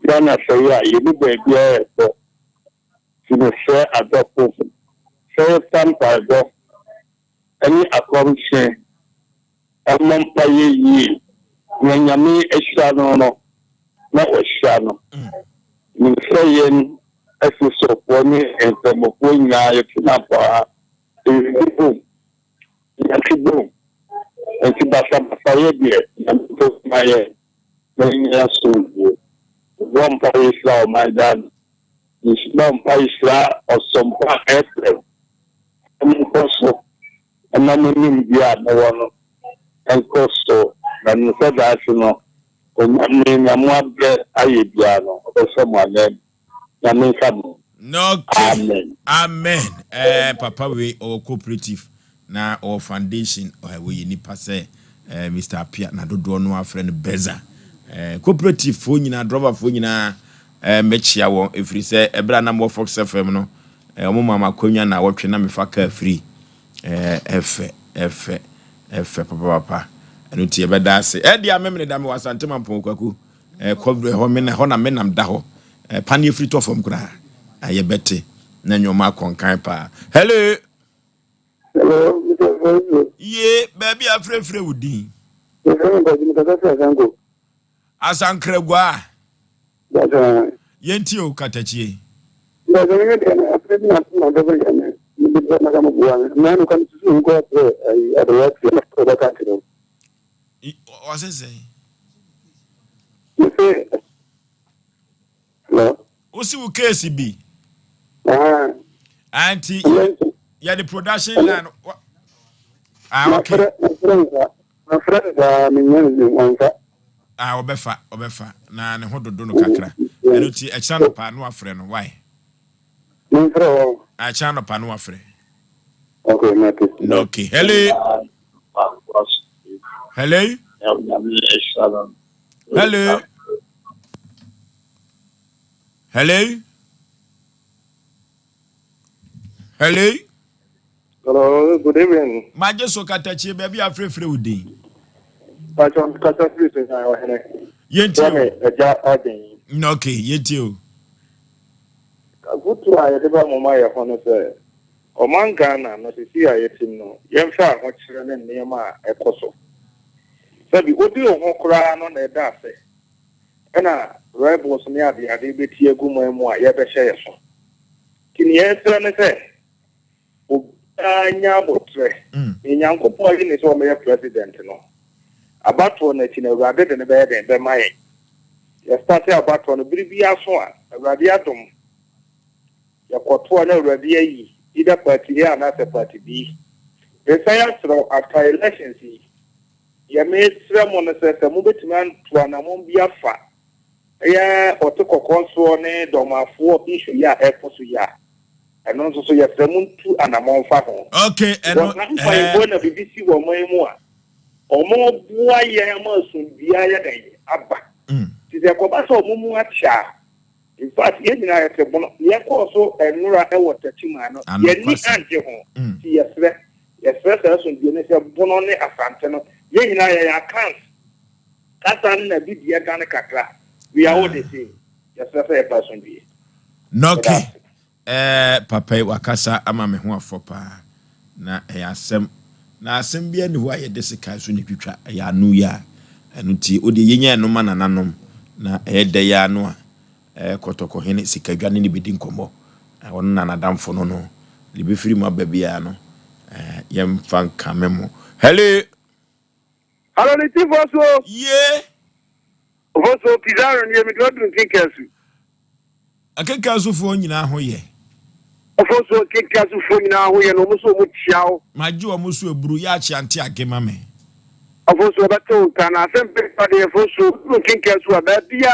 Ghana say, yeah, you do baby. You share a dog person. So, Sompa go. Any accomplishment. I'm not paying ye. When you mean a shadow, no, not a shadow. You say, as you so for me, and the Mokuina, you cannot boom. You boom. And to Basam Fire, and to my soon. One Paris law, my dad. Is non Paris law or Sompa April. And also, and I'm in the no one. And also, and said that you know, when I mean, I'm not there, I piano or someone then. I mean, come. No, Amen. Amen. Papa, we or cooperative. Na or foundation or we nipa say Mr. Apia na do no friend Beza cooperative phone na driver phone na mechia won efri say ebra na mo Fox FM no omo mama konwa na wotwe na mefa ka free efe papa enu tie beda ase e dia memne da me wasante mampon kwaku kobre ho me na ho na menam da ho pani free to from kura aye bete na nyoma konkan pa hello. Hello, Mr. Yeah, baby, I'm free with thee. Asankregwa. Yenti o katachi. What's it say? Osi u KCB. Auntie, yeah, the production line. Okay. Obefa. Na ne hodo do no kakra. Eno ti e chano pa no afre no why? A chano pa no afre. Okay. Hello. Hello. Hello. Hello. Hello. Hello, good evening. Maje so katachi baby afrefre udi. Kata please na wa hene. Yenti. Eja odin. Okay, yenti o. Agutu aye de ba mama ye hono se. O man Ghana no se si aye tim no. Yemfa ho kire ne nema ekoso. Sabi odi o ho kura no na eda ase. Ena rebels ne ade beti agu mu a ye be hye ye so. Kini ye sra ne se anya botre nyankopo ali ne so me president no abato na chi na urade de ne be mai ya start abato no biribi aso a urade adom ya kwoto na urade yi either party A na party B they say after elections ye me sra mo no se mo betuma to anamon bia fa ya otokoko so ne domafo issue ya efo so ya eno nso so ye sra mo ntu anamon fa ho okay eno na BBC wo mo emu a omo bua ye ma sun bia ya dan aba ti se ko ba so mo mu acha in fact ye nyina ye se bono ye ko so enura e wo tachima no ye ni anje ho ti ye sra se sun bia ne se bono ne asante no ye nyina ye account kata na bibia kan kakra we are all the same ye sra se person bia okay papa wakasa ama me ho afopa na asem na asem bia ne ho aye desika so ne twitwa ya anu ya enu ti odi yenya no manananom na de ya anu a kotoko hene sikadwane ne bedi nkomo won na nadamfo no no libe firi mu ababia no yem fan kamemo hello ni tifoso ye foso pizarro ni mi do dun kinkasu akeka fo nyina ho ye foso kinkasu fo nyina ho ye no muso mu chiao maji o muso eburu ya chi ante agema me foso bato kana sempre pa de foso dun kinkasu ababia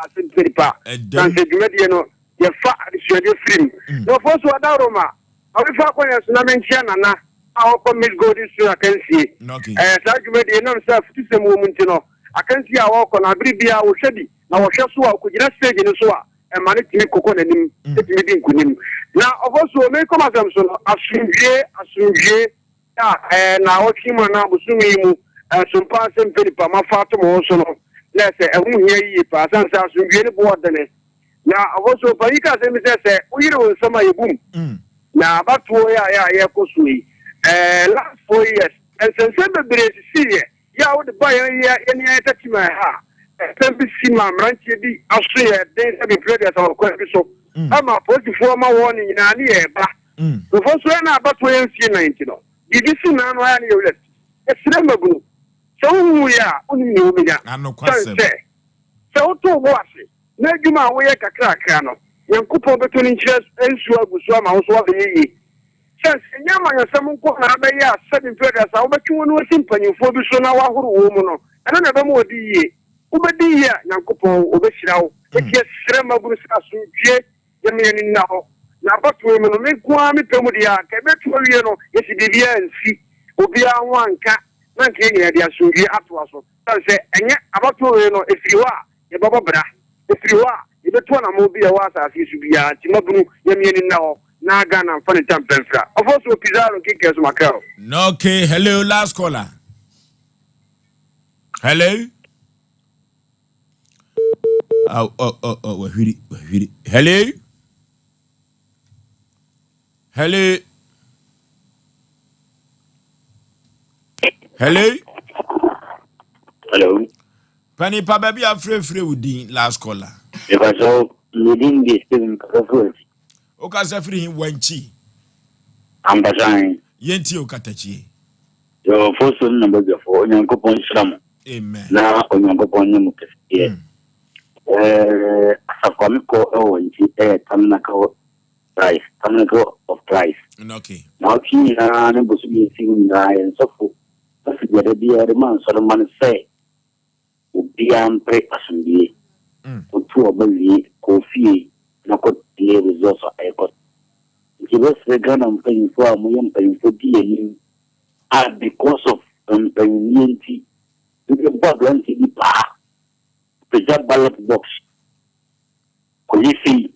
Asem Mpe Nipa dan se dwumade no ye fa asuade film no foso adaroma awi fa ko yesu na menchia nana a ko miss golden so akansie sa dwumade no sa futisem wo munti no akansie a wo ko na bribia wo hwedi na wo hwe so a ko gina stage ni so a mane timi kokko nanim timi din kunim na ofoso me ko masam so no asunje na o kima na busumi mu Sompa Asem Mpe Nipa ma fato mo so no na se ehu hia yi pa san sa asunje ni bo dene na ofoso pa yi ka se mi se uyire wo sama yebum na abatuo ya ko sui last 4 years sense bebre siye ya wo de ba ya ni ya tatima ha SMBC ma branche di asoye den se be play so ko so ama positive ma warning na ni e ba so foso na abatuo ya nsie 90 no BBC na no ya ni yewlet esire magunu so wu ya oni ni obiga so to wo ase na adwuma wo ye kakra no yankupo beto ni nkyere ensu agusu ama wo so wa yi sense nyama yasem nko na ba ya 7 traders a wo betwu no simpanyefo bi so na wa horo wo mu no ena na ba mu odi yi ubedi ya yankupo obeshira wo eti esire magunu sa sunjie yemi ni na ho na batu mu no me kwa me pemu dia ka betu wie no yesi bibia nsi obi anwanka na nke nyina dia sunjie ato aso sense enye abatu we no efiriwa ye baba bra efiriwa betu na mo bia wa sa afi su bia ti mabunu yemi ni na ho na ga na mfa ne tampemfra ofoso pizarro kike so makao okay hello last caller hello wahiri hello Pani pa baby afre wudi last caller because leading this thing conference o ka se free him wanchi ambasan yenti o katachi yo foso number before onyankopon shram amen na onyankopon nyemu kese asakwamiko wanchi tamnako of price okay now kini na ne bosu bi sin na ensofu asi gede bi ere man so man say obi ampre asumbi otu obawi kofi na ko tie resource ayko kibese gana mpanyinfo a moye mpanyinfo bi eni because of mpanyinti the board anti di pa the ballot box police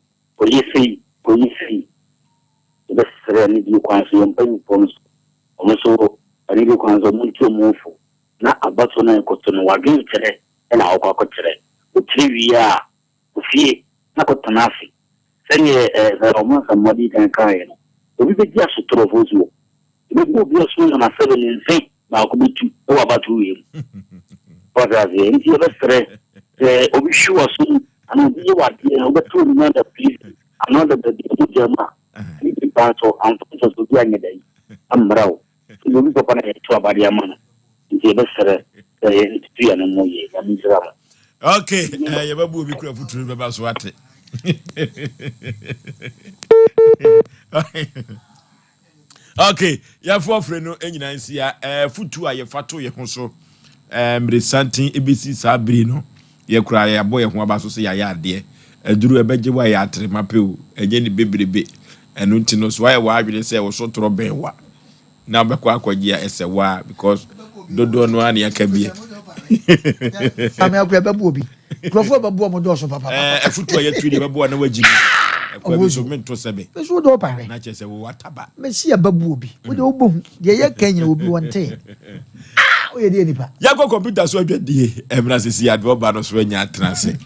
the sereni di kwanso mpanyinfo omoso ani di kwanso muntu mufu na abato na ekoto no wage kire na akwa kire utriwia ufie na kotanasi sanye romansa modi kan kai no obi be dia so trofozo be go bi so na 7 nse na ko bitu o abatu yem odaze nti be sere obi shuwa so ana bi wa die o be to na da please another the jama ni pa so am so bi anya dai amrao obi ko na to abari amana nti be sere nti ya no moye ya mizra okay ya babu obi kura futuru be ba so ate okay ya for free no enyina nsia futu a ye fato ye ho so resanting ebisi sabri no ye kura ya boy ho aba so se ya ya ade aduru ebeje wa ya atrema pe o enye ni bebrebe enu nti no so wa wa adwene se wo so toro ben wa na be kwa akwaji ya ese wa because dodo no an ya kabie ame akwa babu obi krofo babu o mo do so papa efutu ya turi babu na wajini kwa bi so mento sebe so do pare na chese wo wataba me si ya babu obi wo de obo de ye kanyina obi wonte o ye de nipa ya go computer so adwade emra sisi adwo ba no so anya transe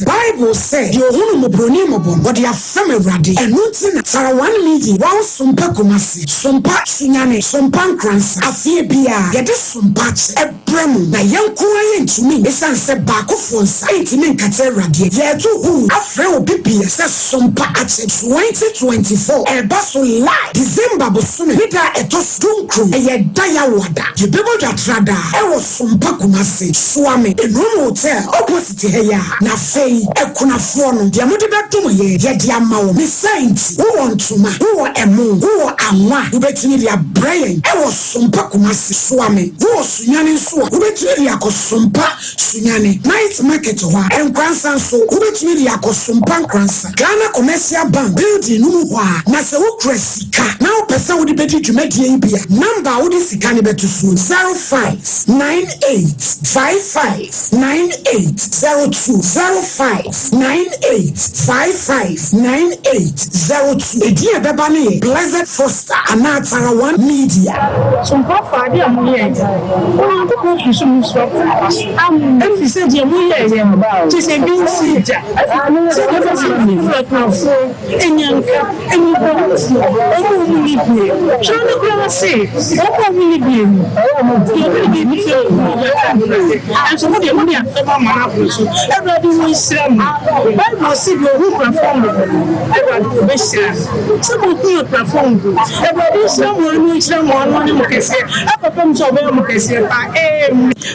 Bible said, "You who no broni mo bon, but ya fame radi." And nothing Sarah 1 million. Wow, Sompa kumasi, Sompa sunyane, Sompa kransa. Afie bia, yede Sompa e bremu. Na yankuwa yentumi. Esan se bako fonsa. Entimi nkate radi. Yedu hu. Afre obibi se Sompa ache 2024. Baso live. December bosume. Nida etos dunkru. Eye daya wada. Yebebo jatrada. Ewo Sompa kumasi. Swame. Enroom hotel. Opposite heya. Na fei ekunafo no dia mode betom ye de amawo me saint wo wontuma wo emu wo anwa wo betini dia brain e wo Sompa kumasi soame wo sunyane so wo betini dia akosompa sunyane night market ho enkwansa so wo betini dia akosompa nkwansa Ghana Commercial Bank building no ho na se wo krasika na wo pesa wo de bedi dwumadie bia number wo de sika ne beto so 0598559802 0598559802 Edia Bebani Blessed Foster Anatara 1 Media. Sompa fadi amuye. O nko ko fisu muso. If you say je muye je to say bin sija. So the first thing for for enyanka eni bonus. O mu ni bi. So no go say. O ko ni bi. You be me say. And so the money after mama so. Everybody will say Bible say you who perform. Everybody will say. Some who perform. Everybody someone who is someone who can say. Papa so be mo kese pa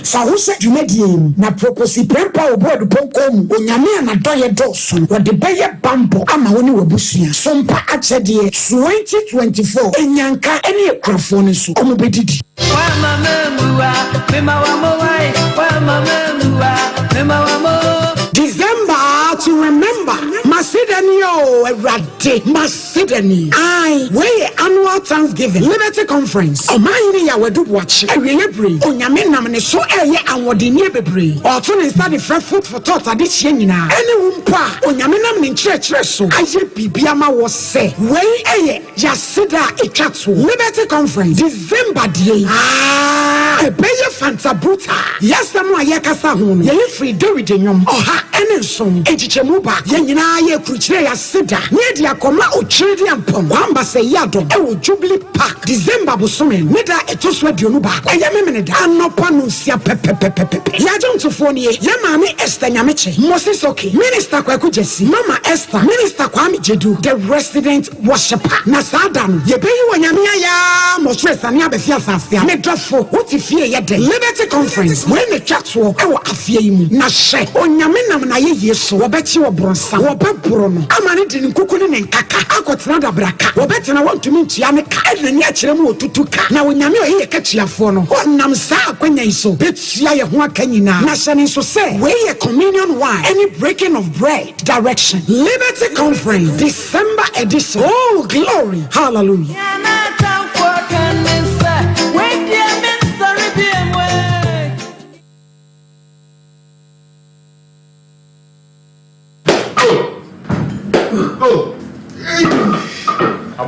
fa wo se dwumadie na propose prempa obodu ponkom onyame na doye dosu wo de beye bambo ama woni wabusua Sompa achede 2024 enyanka ene ekrafo ne so omo bedidi wa mamemua mema wa mowai wa mamemua mema wa mo December to remember Masidani Erade Masidani we annual Thanksgiving Liberty Conference Omayini ya wedu watch Ewelebre onyame nam ne so eye anwode ne bebre oto ne study fresh food for thought adihye nyina ene wumpa onyame nam ne nkyerɛkyerɛ so aye bibia ma wo se we eye yasida etwato Liberty Conference December die ebeye fanta bruta yasam a yakasa ho no ye free David enyom oha ene so echichemu ba ye nyina ye kurukyire ya sida ne dia koma ochiri ampom wamba se yadom e wo Jubilee Park December bosome ne da etoso aduonu ba eye memene da anopa no sia pepepepepe ya jonto ne ye maame Esther Nyameche Moses Oki Minister Kwaku Jesi Mama Esther Minister Kwame Jedu the resident worshiper na sada no ye beyi wonyame ya mo stress ane abefia safia me dofo wotifie ye de Liberty Conference when the chatwo e wo afie yi mu na hye onyame nam na ye yeso wo bechi wo bronsa wo bebro no amane de nkukuni ne nkaka akotena da braka wo betena wontumi ntua ne ka edani akire mu otutu ka na onyame o ye kachiafo no wonam sa akwanya iso betua ye ho akanyina na hye so say we ye communion wine any breaking of bread direction Liberty Conference December edition oh glory hallelujah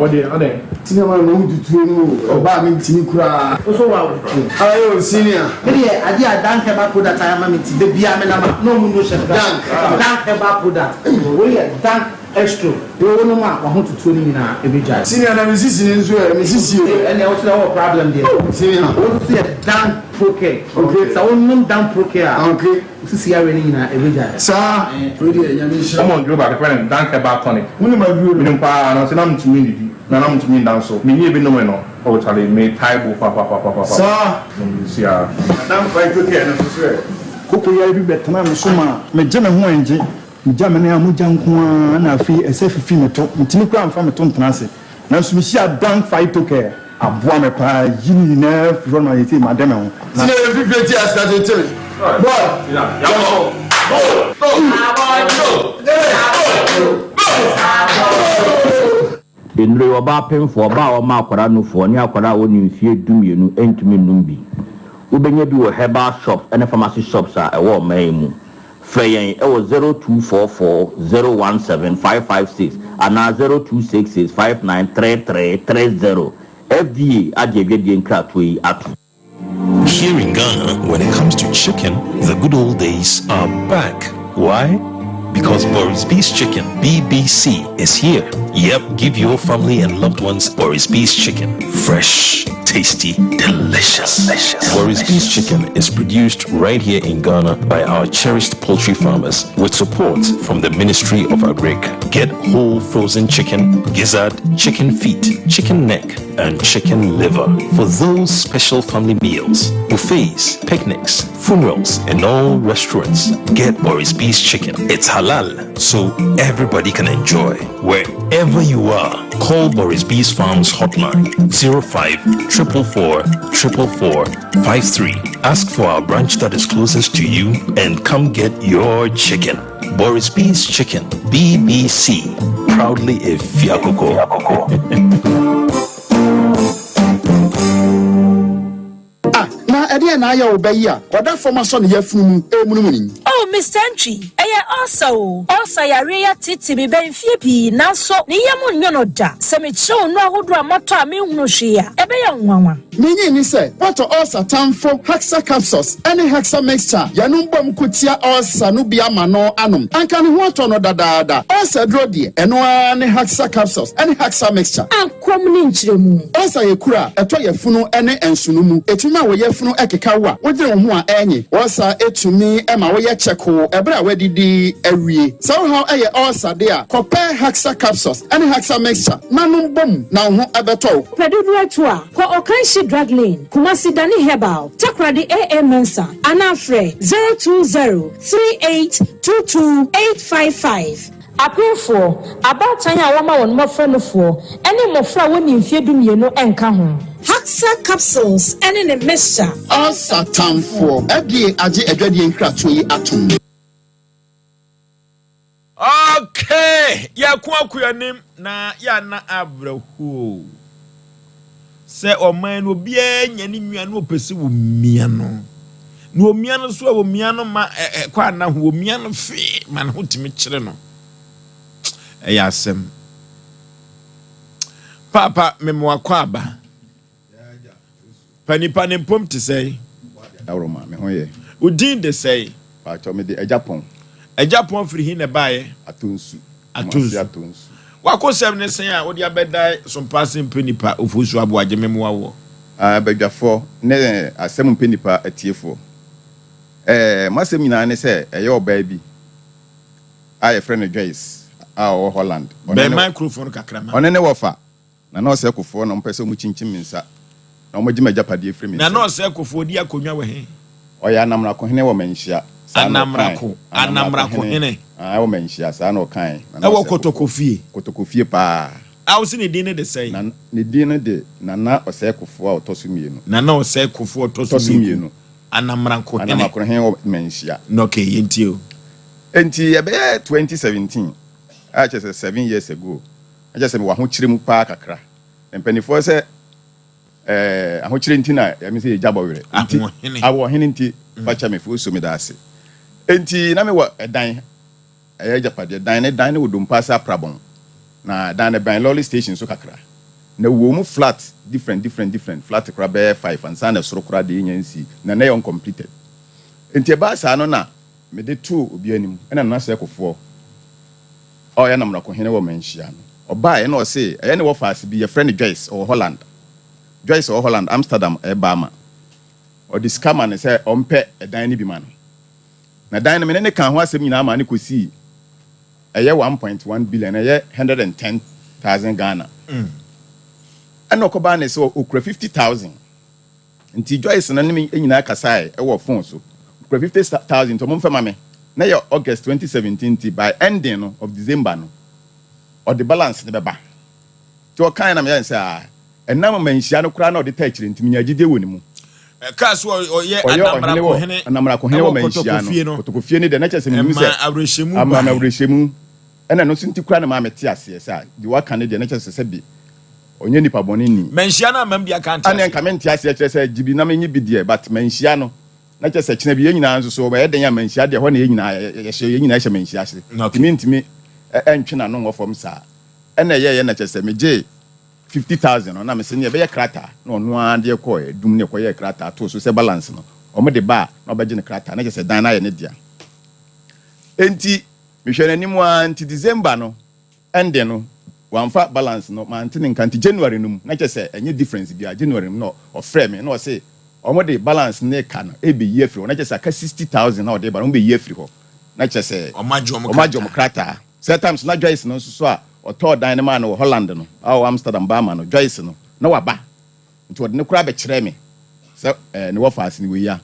Ade. Cinema no tutu no. Oba mi ntimi kura. so wa Ayo senior. Ade ade adanke ba product ayama mi ti de bia me na ma no mu no chef danke ba product we ye dank extra yo no ma wa ho tutu ni na ebeja Senior na mi sisi ni nso e mi sisi o. and there was no problem there Senior. what say dank proke Okay. so no dank proke Okay. sisi ya we ni na ebeja Sa. We dey nyame shira. Come on, do about the friend dank about tonic. Muni ma biwo. Minum pa na se nam tumi ni na nam tumi dan so. Me ni e bi no no. O chale me taibo pa. Sa. Sia. Dan fa ito ke na so e. Koko ya bi betena no so ma me je me ho enje. Me ja me na mo ja nko na afi ese fifi me to. Ntimi kura amfa me to ntena se. na so mi a dank fight to care aboa me pa yini na from my team madam ho na every day as that tell boy yeah Indre oba pemfo oba o ma akwara no fo ne akwara woni mfie dumienu entumi num bi ubenya bi wo herbal shops and pharmacy shops a ewo man mu freyen ewo 0244017556 ana 0266593330 FDA ajebedie nkratoi atu. Here in Ghana, when it comes to chicken, the good old days are back. Why? Because Boris Beef's Chicken, BBC, is here. Yep, give your family and loved ones Boris Beef's Chicken. Fresh, tasty, delicious. Boris Beef's Chicken is produced right here in Ghana by our cherished poultry farmers with support from the Ministry of Agric. Get whole frozen chicken, gizzard, chicken feet, chicken neck, and chicken liver for those special family meals, buffets, picnics, funerals, and all restaurants. Get Boris Beef's Chicken. It's halal, so everybody can enjoy. Wherever you are, call Boris Beef's Farms hotline 05-444-444-53. Ask for our branch that is closest to you and come get your chicken. Boris Beef's Chicken, BBC, proudly a Fiakoko. Na ya obeya oda former son ye funu emunumuni. Oh Mr. Entry also yare ya titi bi ben fie pi nanso ne yemu nyono da se me chew no ahodo amato a me hunu hwea ebe ya nwanwa Ninyi ni se what also tamfo hexa capsules any hexa mixture yanu bom kutia also no bia mano anom anka ne ho to no dadaada also dro de eno ne hexa capsules any hexa mixture akom ni nchiremu also yekura eto yefunu ene ensunumu etuma wo yefunu ekeka wa wogire wo ho a enye also etumi ema wo ye cheko ebra wadidi awie so how eye also there compare hexa capsules any hexa mixture nanu bom na ho abeto pedudu to a ko okanshi drug lane Kumasi Dani Herbal Takradi AA Mensa Anafre 02038228855 Apefo abatanya wama won mofrenofo ene mofra woni mfie dumienu enka ho Haxa capsules ene ne mixture all satamfo FDA age adwadie nkrato yi atom. Okay, ya kwakuyanim na ya na abrahu. Se oman no bia nya ni nua no pese wo mia no. No mia no so wo mia no ma kwa na wo mia no fe man ho timi kire no. Ya asem. Papa memwa kwa aba. Panipa ne mpom te sei. Awroma me ho ye. Udin de sei. Pa cho me de Ejapon. Ejapon firi hin ne bae. Atonsu. Wakosem ne sen a odi abedai Sompa Asem Mpe Nipa Oforisuo Aboagye memwa wo. Badwafo ne Asem Mpe Nipa atiefo. Masem nyina ne se eye oba bi. Aye friend Joyce a Holland. Be microphone kakrama. One ne wofa. Na no se kofo no mpese mu chinchim minsa. Na mo gima japade free minsa. Na no se kofo di akonwa we he. Oya anamra ko hene wo manhia. Anamra ko hene. Wo manhia sa na o kan. Na wo kotokofie. Kotokofie pa. Awsi ne din ne de sei. Na ne din ne de na Osei kofo a otoso mienu. Na Osei kofo otoso mienu. Anamra ko hene. Anamra ko hene wo manhia. No ke yentio. Enti ebe 2017. I just 7 years ago. I just said wa ho chire mu pa kakra. Empanifo se aho chire ntina ya mi se jabawere. Awo hene nti facha me fu so me da ase. Enti na me wa edan japade dan ne wodum pasa prabon. Na dan ne ban lolly station so kakra. Na wo mu flat different flat kra be 5 and sana soro kra de nyansi na yon completed. Enti ba sa no na me de two obi anim na na se kofo. Oh ya namra ko hene wo manhia no. Oba ye na o se ye ne wo fast bi ye friend Joyce or Holland. Joyce or Holland Amsterdam Bama. O di scammer ne se ompe edan ni bi man. Na dan ne me ne kan ho asem nyina ma ne kosi. Eye 1.1 billion eye 110,000 Ghana. Ana ko ba ne se okura 50,000. Nti Joyce na ne nyina kasai e wo phone so. Okura 50,000 to mo mfa ma me. Na ye August 2017 by ending of December no. Or the balance ne beba. to kan na me yan say enam manhia no kura na odi ta akire ntimi nyagide woni mu kaso oye anamra ko hene wo manhia no kotokofie ne de na kyese me say ama na awrehemu ena no sinti kura na ma mete ase say di waka ne de na kyese bi onye nipa boni ni manhia na mam bia kan ane nka menti ase kyese say jibi na menyi bi de but manhia no na kyese kyena bi yenyina nso so ba yeden ya manhia de ho na yenyina yenyina hye manhia ase ntimi entwena no ngofom sa ena ye na kyese meje 50,000 na me se ne be ye krata na ono ande ko dum ne ko ye krata to so se balance no o me de ba na obaje ne krata na kyese dan na ye ne dia enti me hwe nanim anti December no ende no wanfa balance no ma anti nkanti January no na kyese enye difference bia January no o frame me no say o mo de balance ne ka no e be ye free na kyese ka 60,000 na o de ba no be ye free ho na kyese o majom krata sometimes na Joyce no so a oto dan man no Holland no Amsterdam ba man no Joyce no na waba nti wode ne kura be kire me se ne wo fast ni we ya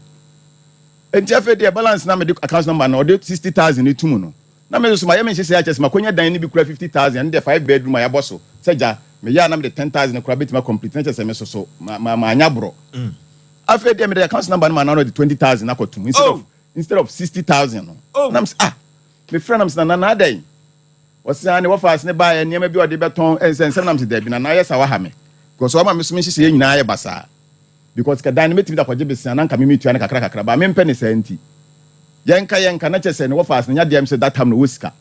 enti afa de balance na me de account number na ode 60,000 ni tumu no na me so ma ye me hye se ma konya dan ni bi kura 50,000 de 5 bedroom ya boso seja me ya na me de 10,000 kura betima complete na se me so ma anya bro afa de me de account number na ode 20,000 akotum instead of 60,000 no na me friend am na dan wasane wo fast ne ba enema bi ode beton ensensem nam se da bi na yes awa ha me because o ma me so me hye nyina ye basa because ka dan metimi da kwaje besia na nka me metua ne kakra ba me mpe ne santi yenka na chese ne wo fast nya dem se that time no wosika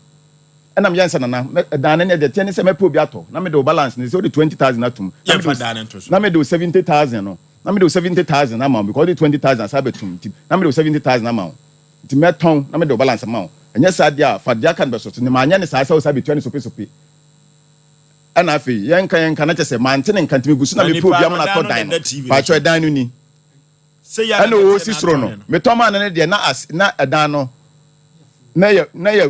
enam yensa na dan ne de tene se me po bi ato na me do balance ne so de 20,000 atum na me do 70,000 no na me do 70,000 amount because the 20,000 sabetum na me do 70,000 amount ti meton na me do balance amount enya sadia fadia kan beso ne manya ne saa sa betua ne sope ana afi yenka na chese mantene nkantime gusu na me pro bia na to dan pa cho dan no ni se ya ana o sisro no me to man ne de na dan no na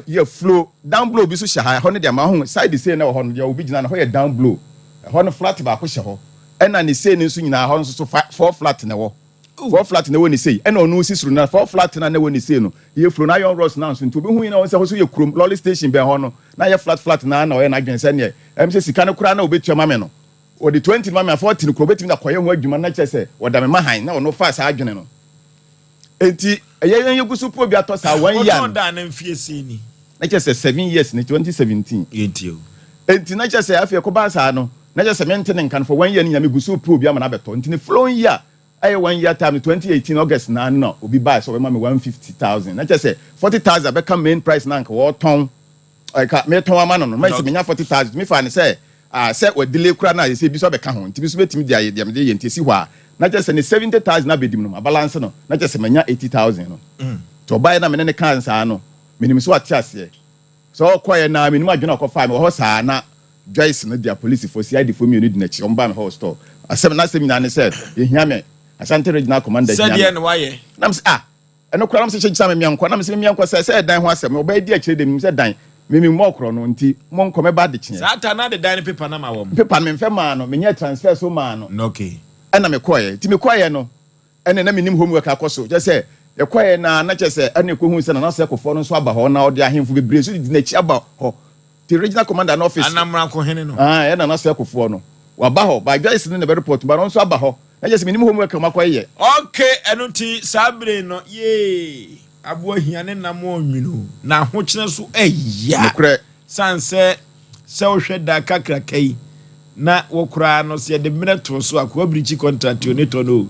ya flow down blow bi so hye ha ho ne de ma ho side say na ho no de obi gina na ho ya down blow ho no flat ba ko hye ho ena ne say ne nso nyina ho nso so 4 flat ne wo 4 flat na woni sei ena onu sisru na 4 flat na woni sei no ye flo na yon ross na so nto be hu ina won se ho so ye krom lolly station be ho no na ye flat na o ye na dwen se ne em se sika ne kura na obetua mame no o de 20 mame 40 kro betimi na koye ho adwuma na chese o da me mahan na ono fa sa adwene no enti ye gusu po bi ato sa 1 year o da na mfie sei ni na chese 7 years ni 2017 enti na chese afie ko ba sa no na chese mentene nkan for 1 year ni nyame gusu po bi ama na beto enti ne flowing year I 1 year time 2018 August na no obi buy so we ma me 150,000 na just say 40,000 become main price na nka wo ton like me ton ama no no me say me nya 40,000 me fa ne say say we delay kura na say bi so be ka ho nti bi so betimi dia de me yenti si hwa na just say 70,000 na bedim no balance no na just say me nya 80,000 no to buy na me ne kan sa no minimum so atiase so koye na minimum adwena ko fa me ho sa na Joyce no dia police for CID for me no di na chi on ba me ho store asem na seminar ne said ye hia me Asante regional commander said ye no waye nam se eno kura nam se chegisa me mianko nam se mianko se dan ho asem oba di akire de mi se dan me mo kro no nti mo nko me ba de kye sata na de dan paper na ma wo paper me mfe ma no me nya transfer so ma no okay ena me koye ti me koye no ena na menim homework akoso je se ye koye na chese ena ko hu se na se kofo no so aba ho na ode ahemfo bebre so di na chi aba ho the regional commander no office anamra ko hene no ena na se kofo no wa ba ho ba Joyce ne be report ba no so aba ho na just minimum homework makoye okay enunti sabre no ye aboahia ne nam onwinu na ho kyene so eya sanse se wo hweda kakra kai na wo kura no se de mineto so akwa brichi contract oneto no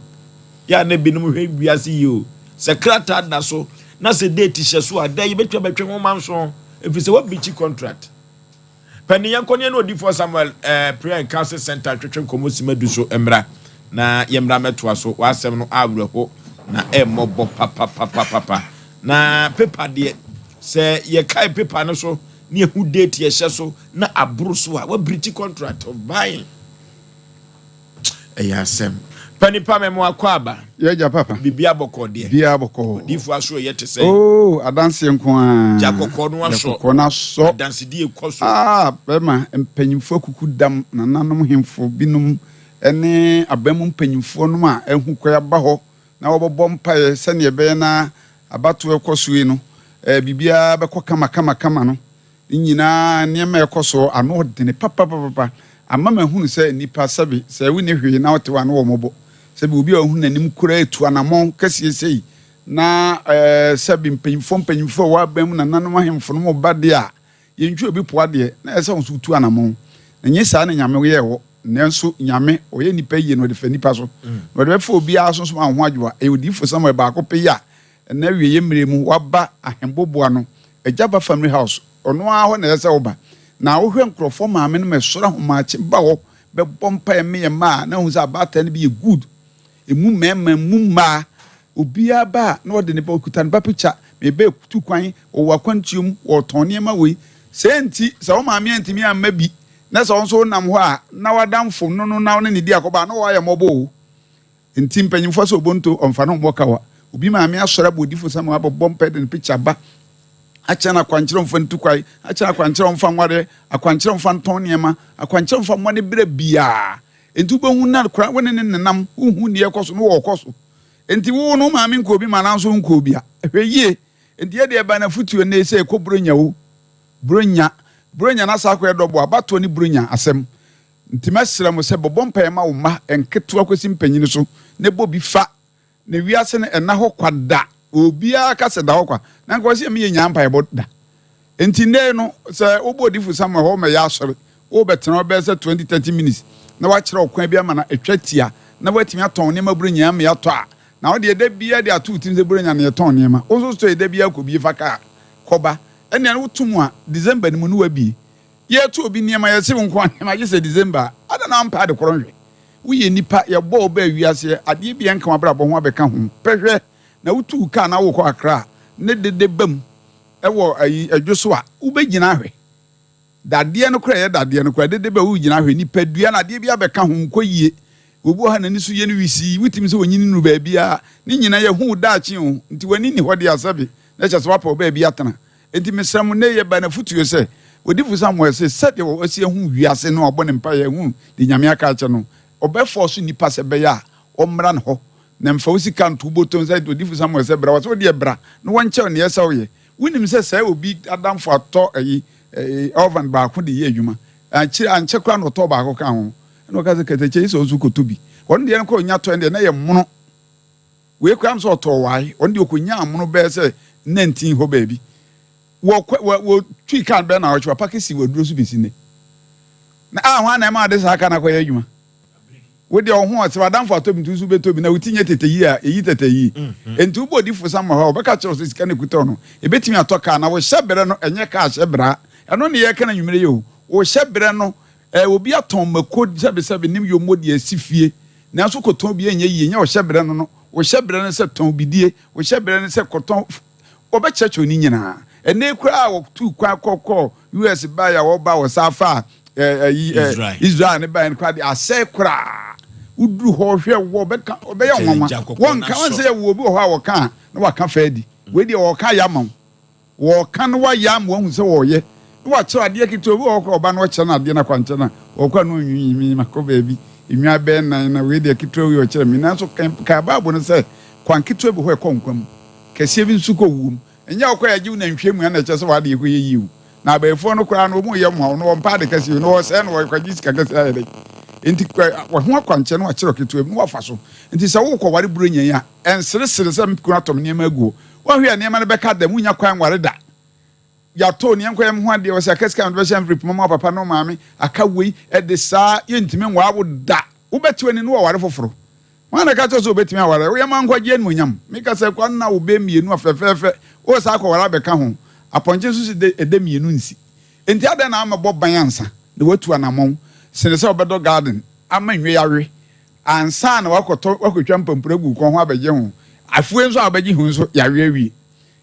ya na binum hwe biase yo secretary da so na se date hye so ada ye betwa betwe ho manso efise wo brichi contract pani yankonye no odi for Samuel prayer and council center twetwe komosima so emra na yemra meto so wasem no awreho na emobo papa na paper de se ye kai paper no so na ehu date ye hye so na abro so a wa breach contract of buying Asem pani pa memo akwaba ye ja papa bibia boko de bia boko difu aso ye te say adanse nko a jakoko no aso jakoko na so adanse die ekoso bema mpanyimfo akuku dam na nanom hemfo binum ene abamu mpanyimfo no ma ehu koya ba ho na wobobɔ mpae se ne be na abato ekoso no bibia beko kama no nyina niema ekoso ano de ne papa ama ma hunu sɛ nipa sabi sɛ we ne hwe na wote wa no wo mobo sabi obi a hunu nanim kura etu anamon kɛse sei na sabi mpanyimfo wa bam na nanom ahemfo no mo ba de a yɛntwi obi poa de na ɛsɛ wo so tu anamon na nye saa na nyame wo yɛ wo nanso nyame oyɛ nipa yie no de fa nipa so no de fa obi a so so ho adwoa e odifo Samuel ba ko pe ya na wie ye mremu waba ahemboboa no Ejaba family house ono a ho na ɛsɛ wo ba na wo hwɛ nkrofo maame no mesora ho maachi ba wo be bompa eme ma na hu sɛ abata no bi yɛ good emu mema mu ma obi aba na wo de ne ba okuta ne ba picture me be kutu kwan o wakwantium wo tɔne ma wei senti sɛ wo maame antimi amma bi na sɛ onso nam ho a na wadamfo no na wo ne di akoba na wo ayɛ mɔbɔ enti mpanyimfo sɛ obonto ɔmfa no mbɔ kawa obi maame asɔre bodifo sɛ mo abɔ bompa de ne picture ba achana kwankyerɛ mfa ntukwai achana kwankyerɛ mfa nware akwankyerɛ mfa ntɔne ma akwankyerɛ mfa mmɔne bere bia enti wobɛhu na kora wone ne nenam wohu ne yɛkɔ no wɔ kɔ so enti wo no maame nkɔ obi ma nanso nkɔ obi a hwɛ yie enti yɛ de ba na futuo ne sɛ kɔ bronya wo bronya na sa akɔ dɔbɔ abato ne bronya asɛm enti masrɛ mo sɛ bɔbɔ mpae ma wo ma enketo akosi mpanyini so ne bɔ bi fa ne wiase ne ɛna hɔ kwada obia ka se da hɔ kwa na nko se me nya mpa ebo da enti ne no se obodifu Samuel ho me ya asɔre wo betena be se 20-30 minutes na wa kyerɛ okwan bi ama na atwatia na watimi atɔn ne maburu nya me atɔ a na wo de da bia de ato tim se buru nya ne yɛtɔn ne ma wo so so da bia ko bi fa ka kɔba ɛne no wotum a December ni mu no wa bi ye to obi ne ma yɛ se nko an ma je se December ada na mpa de koronhwe wo ye nipa ye bɔ oba wiase ade bia nka wabra bɔ ho abɛka ho pɛhwɛ na wutu ka na wo kɔ akra ne dede bam ɛwɔ ayi adwoso a wobɛgyina ahwɛ dadeɛ no kora yɛ dadeɛ no kora dede ba wo gyina ahwɛ nipa dua na deɛ bi abɛka ho nkɔ yie obi ha nani so yɛ no wisi wutimi sɛ wonyini no baabi a ne nyina yɛ hu daakye ho nti wani ni hɔ de asabe na kyɛ sɛ wapa baabi atena enti mesram ne yɛ ba na futuo sɛ odifu Samuel sɛ sɛdeɛ wɔ asi hu wiase no ɔbɔ ne mpa yɛ hu de nyame aka kyɛ no ɔbɛfɔ so nipa sɛ bɛyɛ a ɔmmra ne hɔ na mfa wosi kan to boton sɛ odifu Samuel sɛ bra wo de bra no wɔnkyɛw ne yɛsɛ wo yɛ wonim sɛ sɛ obi adamfo atɔ ayi oven ba ko de yɛ adwuma ankyɛ kra no tɔ ba ko kan ho na ɔka sɛ kɛtɛkyɛ iso so koto bi wɔn de ko nya tɔ ende na yɛ mono we kram so tɔ wai wɔn de ko nya mono bɛ sɛ 19 hɔ baabi wo twi kan bɛ na ɔchwa pakisi wo duro so bi sine na ho na ma de sa aka na ko yɛ adwuma we de ho ɔse adamfo atɔ bi ntusu beto bi na wutinye teteyi a eyi teteyi enti wo bodi fo Samuel ha obɛka kyerɛ so sika ne kuta no ebetimi atɔ ka na wo hyɛbere no enye ka hyɛbra ɛno ne yɛ ka na nwumere yo wo hyɛbere no obi atɔn mako sɛbesɛbe nim yo modi asifie na so kɔtɔn bi enye yie nya wo hyɛbere no wo hyɛbere no sɛ tɔn bidie wo hyɛbere no sɛ kɔtɔn obɛkyɛkyɛ ni nyina ene kura wo tu kwa kɔkɔ US ba ya wo ba wo safa Israel ne ba en kwa de asɛ kura udru ho hwɛ wo bɛka obɛyɛ nwoma wonka wonse yɛ wo bi ho a wɔka na waka faadi we de wɔka yamam wɔka no wa yam wo hu sɛ wɔyɛ na wa kyerɛ adeɛ kito bi wɔkɔ ɔba na wɔkyerɛ na adeɛ na kwankyɛ na wɔkɔ no nwunyi mi makɔ baabi enwa bɛ nan na we de kito wi ɔkyerɛ mi nanso ka baabo no sɛ kwankito bi ho ɛkɔ nkwam kɛseɛ bi nsu kɔ wuom ɛnyɛ wɔkɔ yɛgye na nhwɛ mu na kyerɛ sɛ wade yɛkɔ yɛ yiw na abaefo no koraa no mo yɛ mo no wɔmpa de kɛseɛ no wɔsɛ no wɔkɔgye sika kɛseɛ ayɛ dɛ enti wa ho akwankyɛ no akyerɛ ketewa mu wafa so enti sɛ wo kɔ ware buro nyan a ɛnseresere sɛ mkura atom nneɛma aguo wo hwɛ nneɛma no bɛka da munya kwan ware da ya to ne enko yem ho ade wo sɛ kasika no bɛhyɛ mfiri poma papa no maame aka wei ɛde saa yɛntimi nwa wo da wo bɛtewa ni no ware foforo wana ka to so betimi aware wo yɛma nkɔgye no nyam meka sɛ kwa na wo be mienu afɛfɛfɛ wo sa akɔ ware bɛka ho apɔnkye so de mienu nsi enti ada na amabɔ ban ansa na watu anamon sene sɛ obedo garden ama nwe yawe ansa na wakotwa mpampura gu ko ho abegye ho afue nso abegye ho nso yawe awie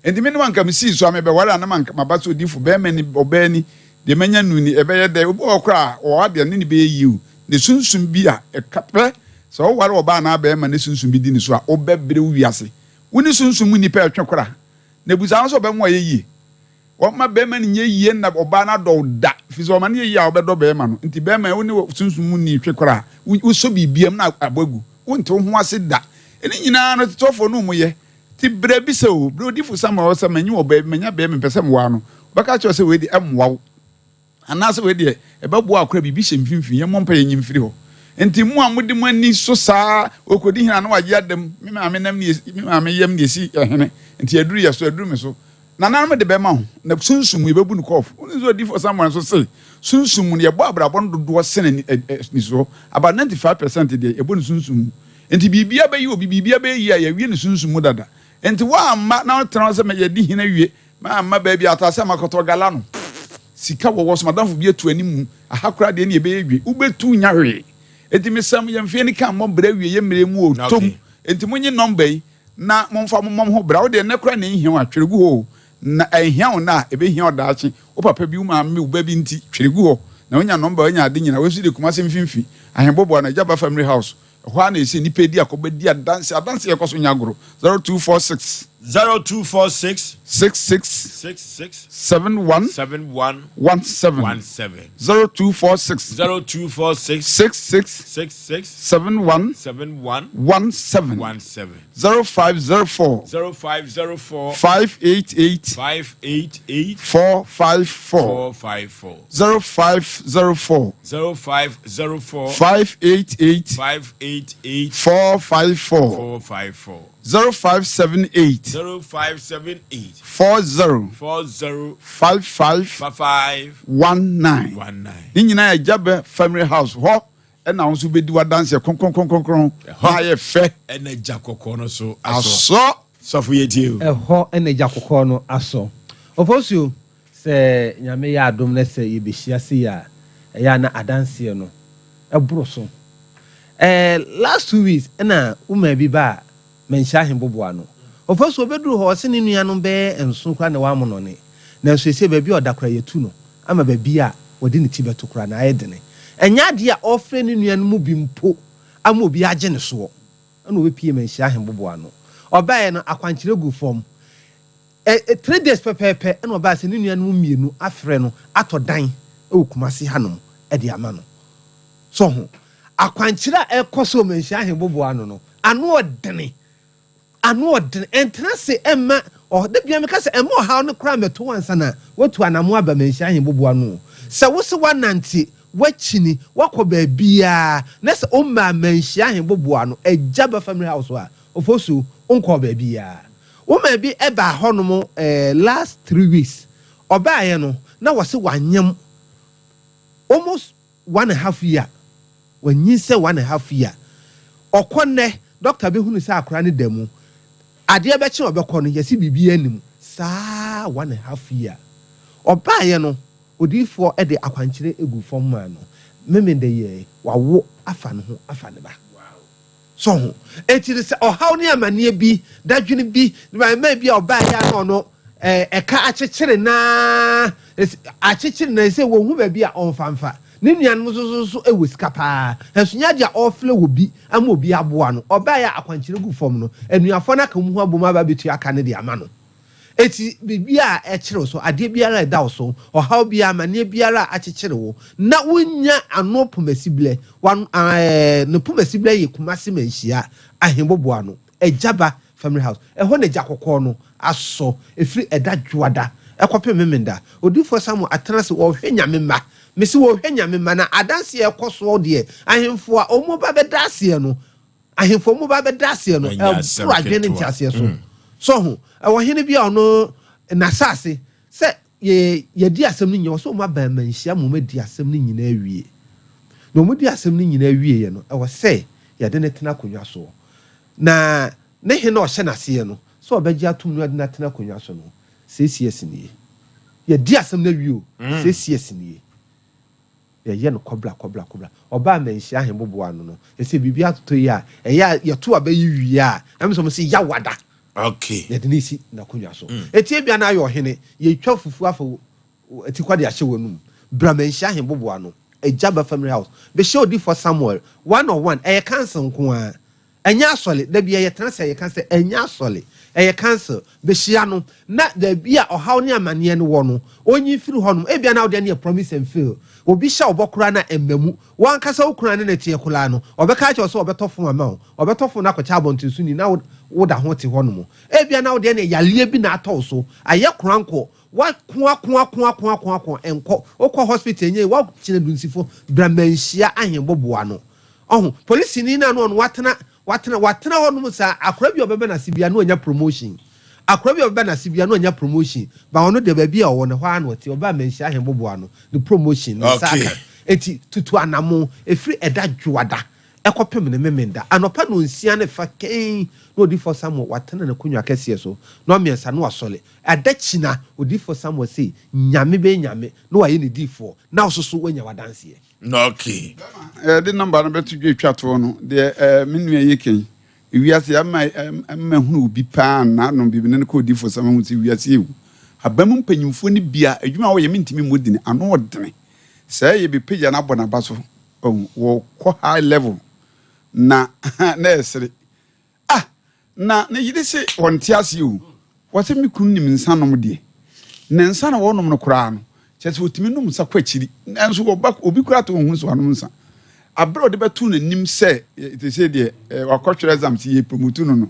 enti me no anka msi so amebe ware anama anka mabaso difu be mani obani de manya nuni ebeye de okra o ade ne be yiu ne sunsun bi a ekapɛ sɛ o ware oba na be ma ne sunsun bi di ni so a obebere wiase woni sunsun mu nipa atwe kora na busa nso be mo ayeye o ma be ma ne yeye na oba na do da fi so ma ne yeye a obedo be ma no nti be ma woni sunsun mu ni twe kora wo so bibiam na abagu wonte ho ase da eni nyina no tofo no mu ye ti bre bi se o bro di fu sama o se manyi oba manya be me pese mwa no baka cho se we di emwa anaasɛ we de e ba bo akora bibi hye mfimfini ye mompa ye nyimfiri ho enti mu a mode mani so saa okodi hina na wagye adam me maame nam ne me maame yam ne si hene enti aduru ye so aduru me so na nanam de be ma ho na sunsum ye bebu ne kof oni so di for someone so say sunsum ne ye bo abrabon dodo sene ni so about 95% de ye bo ne sunsum enti bibia be yi obi bibia be yi a ye wie ne sunsum dada enti wa amma na tran se me ye di hina wie ma amma ba bi atase makoto gala no sika wo so madamfo bi etu animu ahakura de ne ye be yedwe ubetu nya hwe enti mesam ye mfie ni kan mo bra wie ye mere mu otom enti munyi number yi na momfa momom ho bra wo de ne kura ne hia atweregu ho na ehia wo na ebe hia odaachi wo papa bi uma me wo ba bi nti tweregu ho na wonya number wonya ade nyina wo su de kuma se mfimfi ahembobo na Jaba family house ho na ese ni pedi akobedi adanse yekoso nyagoro 0246 66 71 17 0246 66 71 17 0504 588 454 0504 588 454 0578 40 55 19 Ninyina ya Jaba family house ho na wonso bedi wadanse konkronkronkron ha ye fe na jakokko no so aso sofo ye tie ho na jakokko no aso Oforisuo se nyame ya adom na se ye behia se ya na adanse no ebro so last 2 weeks na uma bi ba menhia hemboboa no Oforisuo beduru ho se ne nuanom be enso kra na wamono ne na so ese ba bi odakra yetu no ama ba bi a wodi ne tibeto kra na ayedene enya de a ofre ne nuanom mu bi mpo ama obi age ne so na obepie menhia hemboboa no obaye no akwankyere gu fom 3 days pepepe na oba se ne nuanom mienu afre no atodan okumase hanom e de ama no so ho akwankyere ekoso menhia hemboboa no ano odene entra se emma o de bia me ka se emma o ha no kra meto ansa na watu anamo aba menhia hemboboa no se wo se wananti wachini wakoba bia na se o ma menhia hemboboa no Jaba family house wa Oforisuo onko ba bia wo ma bi eba honom last 3 weeks oba ye no na wo se wanyem almost 1.5 year wanyin se 1.5 year okonne doctor be hunu se akora ne damu ade be che obekọ no yesi bibia anim saa 1.5 year oba ye no odifo e de akwankyere egu fom ma no memende ye wawo afa ne ho afa ne ba so ho etiri se ohaw ne amane bi dadwene bi ma bi oba ya no eka akyekere na se wo hu ba bi a onfamfa ne nuanom so ewusika pa ensunya dia ofle wo bi ama obi aboa no oba ya akwankyere gu fom no enuafo na ka mu aboma ba betu aka ne de ama no eti bibia ekere so ade biara da so ohaw bia amane biara akyekere wo na wonya anopomasible no pomasible ye kumase manhia ahemboboa no Jaba family house ho na jakokko no aso efiri edadwoada ekope memenda odifo samu atrase wo hwenya memma mesi wo hwenya memma na adanse ekoso de ahemfo a omo ba bedase no ahemfo omo ba bedase no pro adwene ntiase so ho wo hene bia ono na sase se ye di asem ni nyo so mo ba manhia mo ma di asem ni nyina awie no mo di asem ni nyina awie ye no wo se ye de ne tena konwa so na ne hene o hye na se no so obegya tum no de na tena konwa so no CCS ni ye di asem na awie o CCS ni ye no kobla oba manhia hemboboa no ese bibia to ya ye to abayi wie a am so mo se ya wada okay ye de nisi na konwa so etie bia na ayo hene ye twa fufu afo etikwa de ahye wonum bra manhia hemboboa no Jaba family house be show di for Samuel 101 cancel nko a enya asole da bia ye tena se ye cancel enya asole cancel be hia no na da bia ohaw ne amane ne wo no onyi firi ho no e bia na wo de ne promise and fail obi sha obokura na emamu wan kasa okura ne na tie kula no obeka cha so obetofo ama o obetofo na kwacha abontu su ni na wo da ho te ho no e bia na wo de ne yale bi na atọ so aye kranko wa kwa enko okọ hospital nye wa chine dunsifo bramanhia ahemboboa no police ni na no watena honum sa akora bi obebe na sibia no anya promotion akora bi obebe na sibia no anya promotion ba ono de ba bi a wo ne ho ano te oba manhia ahemboboa no the promotion no saka eti tutu anamo efiri eda dwada ekopem ne memenda anopa no nsia ne fa ken no odi for some watena na kunwa kese so no amiensa no asole adachina odi for some say nyame be nyame no waye ne di for na ososo wanya wadanse okay the number no betu dwa to no de menu yeken wiase ama hunu obi pa na no bi ne ko odi for some hu si wiase ewu abam mpanyimfo ne bia adwuma wo ye mentimi modine ano odene say ye be page na bona baso wo ko high level na esere na yide se wonte ase o wose mi kunu nim nsanom de na nsa na wonom no kura no chese otimi num sa kwachiri nanso obi kura to hu so anom nsa abro de betu na nim se te se de wakotwere exam ti ye promote no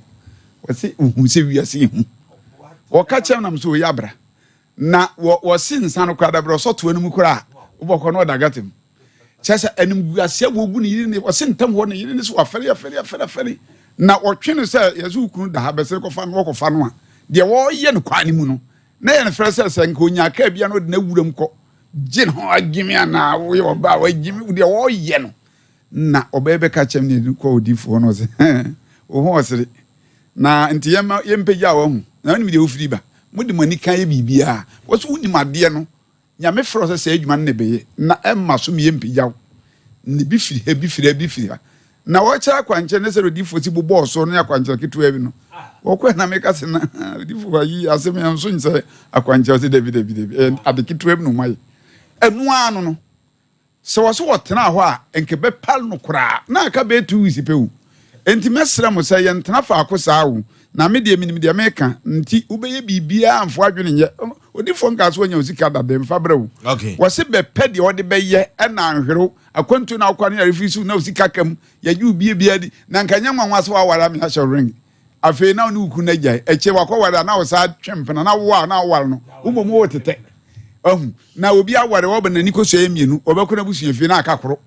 wose hu se wiase hu woka chem nam so yabra na wo si nsa no kura da bro so to anum kura uboko no dagatem chese anim wiase wogu ne yiri ne wose ntam ho ne yiri ne so afere na otwene se yesu kunu da ha bese ko fa no ko fa no a de wo ye no kwani mu no na ye no frese se nka onya ka bia no de na wuram ko gin ho agimi ana wo ye oba wa gimi de wo ye no na obebe ka chem ne ko odifo no se o ho osere na nti ye mpegya wo hu na ni de ofiri ba mudi mani kan ye bibia wo so uni made no nyame frose se adwuma ne beye na emma so me ye mpegya ni bi firi na wacha kwanche ne se odifo si bobo so na kwanche kitu bi no wokwe na meka se na odifo wa yi asem ya nso nse akwanche se David adekitu bi no mai enu anu no se wo so wotena ho a enke be pal no kura na aka be 2 weeks pewu enti mesra mo se ye ntena fa akosa awu na me de minim de meka nti ubeye bibia amfo adwene nye odifo nka so nya osika dade mfa brewu wo se be pede o de be ye na anhwero akwantu na akwa na refisu na osika kam ya ju bia di na nkanya nwanwa so awara me ha ring afi na onu ku na gya eche wakowara na wo sa twempena na wo na awar no umomo wotete na obi aware wo banani ko so emienu obekona busuafi na akakoro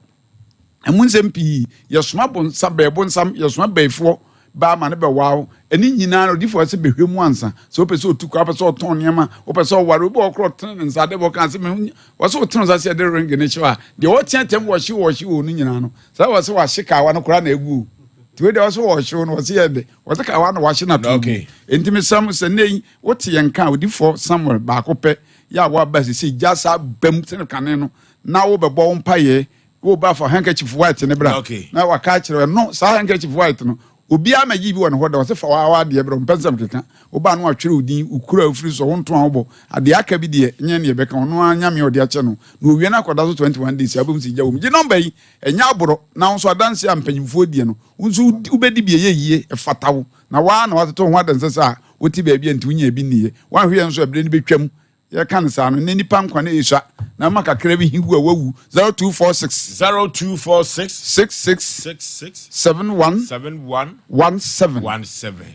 emunsem pi yesoma bonsa bebonsam yesoma beifo ba ma ne be wawo eni nyina no difo se behwemu ansa so pese otuku apese oton niam opese oware obi okro ten nsa de bo kan se me wo se oton nsa se de ring ne chiwa de wo tiantem wo hye wo nu nyina no sa wo se wa hyeka wa no kora na egu ti we de wo se wo hye no wo se ye de wo se ka wa no wa hye na to entimi sam se nei wo te yenka odifo Samuel ba kope ya wa ba se jasa bam se kane no na wo bebo mpaye wo ba for handkerchief white ne bra na wa ka kire no sa handkerchief white no obi amaji bi won ho da wo se fa wa de bra mpensam keka wo ba no atwere odin ukura ofiri so wonto an wo ade aka bi de nye ne beka no anya me ode ache no na owie na akoda so 21 days abum si jawo mji number yi enya aboro na nso adanse ampanyimfo die no nso ubedi bi yeye efatawo na wa na wato ho adanse sa woti ba bi anti unya bi niye wa hwe nso ebre ni betwam ya kan sa no ne nipa nkwa na esha na maka kra bi higu awu 0246 66 71 17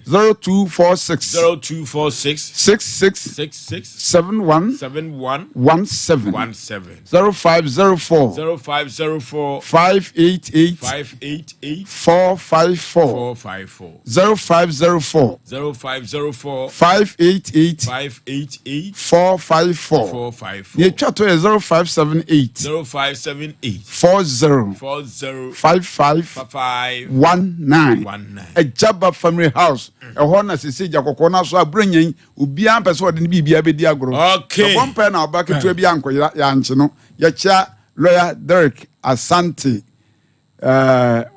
0246 66 71 17 0504 588 454 0504 588 454 ye chato 0578 40 55 19 Ejaba family house ho na sisi jakoko na so abranyan obi an pese ode ne bibia bedi agoro so bompa na obaketu bi anko ya nche no ya cha lawyer Derek Asante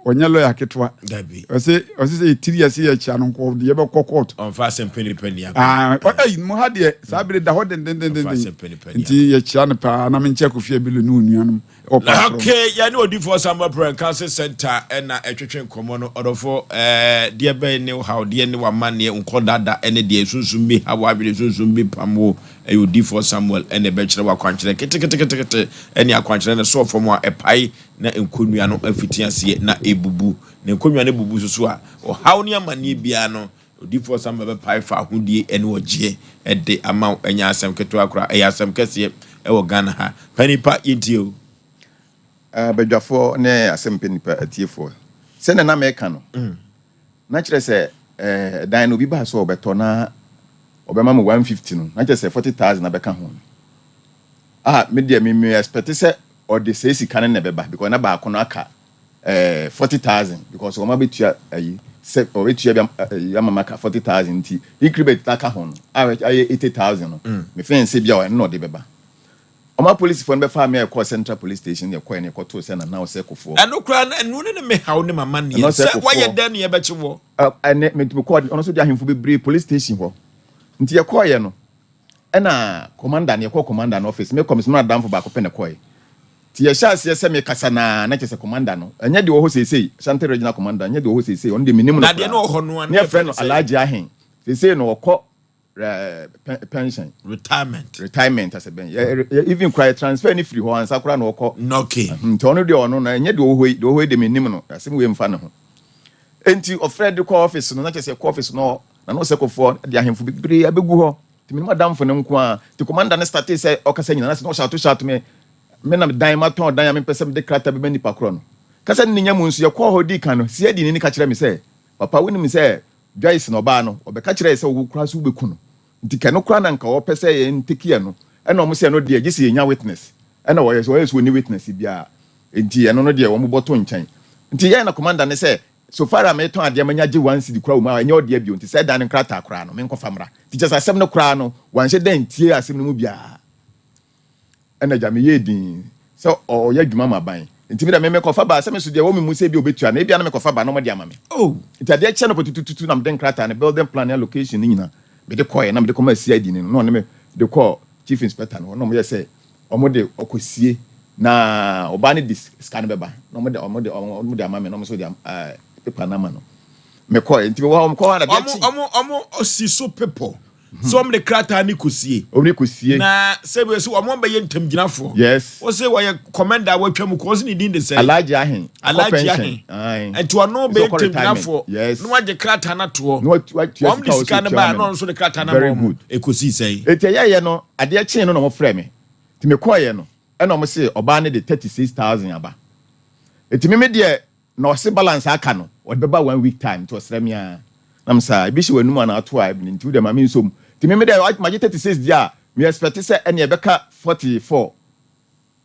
onye lawyer ketwa dabi ose say 3 years ya cha no ko de be court on fa Asem Mpe Nipa ni mo ha de sabire da ho den nti ya cha no pa na me nche kofia bi lu nuanum okay ya ni odi for Sompa Prayer Cancer Center na etwetwe nkomo no odofo de be ni how de ni wa mane nkodada ene de sunsun bi hawa bi sunsun bi pamo odi for Samuel ene be kire wa kwankire kete ene akwankire ne so fom a epai na nkonua no afitiase na ebubu na nkonua ne bubu susu a o how ni amane bia no odi for Samuel be pai fa hodie ene ogie ɛde ama enya asɛm ketewa akora ɛyɛ asɛm kɛseɛ ɛwɔ Ghana ha panipa yɛntio badwafo ne Asem Mpe Nipa atiefo sɛ na meka no na kyerɛ sɛ dan no bi ba so obeto na obema mo 150 no na kyerɛ sɛ 40,000 na bɛka ho me dia me expect sɛ or the say sika ne beba because na ba kono aka 40,000 because o ma betua ayi se o betua ya mama ka 40,000 nti increment taka ho no aye 80,000 no me fen se bia o no de beba o ma police phone be fa me call central police station ye call ne ko to se na na o se kofo eno kra na enu ne me hawo ne mama ne se why dan ye be chewo ene me to call ono so dia hemfo bebre police station ho nti ye call ye no ena commander ne call commander no office me commissioner damfo ba ko pe ne call ti ye sha se se me kasa na chese commander no enye de wo ho sesei Sante regional commander enye de wo ho sesei on de minim na de no ho no ne friend no Alhaji Ahen sesei no okọ pension retirement as ben even cry transfer ni free ho ansa kura no okọ okay nti ono de ono na enye de wo ho de minim no asem we mfa ne ho enti ofred call office no na chese call office no na no sekofo de ahemfo bebre abegu ho ti minim adamfo ne nko a ti commander ne start say okasa nyina na se no shout me na dan ma ton dan ya me pese me de krata be nipa kro no kasa ni nya mu nso ye call ho di kan no sie di ni ka kire me say papa woni me say Joyce no ba no obeka kire say wo kura so beku no nti ke no kura na nka wo pese ye ntekia no e na o mo say no de gisi ye nya witness e na wo yes wo ni witness bia nti e no de wo mo boto nchen nti ye na commander ne say so far am e ton ade ma nya gi 1 cedi kura wo ma nya ode bio nti say dan krata kura no me nko famra ti just asem no kura no wan hye dan tie asem no mu bia ena jame yedin so o ya dwuma maban nti mi da me kofa ba se me so de wo me mu se bi obetua na e bia na me kofa ba no mo de ama me nti ade che no potututu na me den krata na building plan allocation nyina me de call na me de koma CID ni no me de call chief inspector no mo ye say omo de okosie na oba ne dis scan beba no mo de ama me no mo so de paper na ma no me call nti me wa call na de omo osiso people so om de krata ni kosie na sebe so om be yentam ginafo yes o say why commander watwam ko so ni din de say Alhaji Ahen ento no be yentam ginafo no waje krata na to om de sika na ba no so de krata na mo ekosi say eteye no ade chen no mo frɛ me ti me koye no e no mo say oba ne de 36,000 aba eti me de na o se balance aka no o de ba 1 week time to srɛ me a nam sa bi shi wanum ana ato a bi nti de ma me nsom ti me de ma 36 dia me expect say ene e beka 44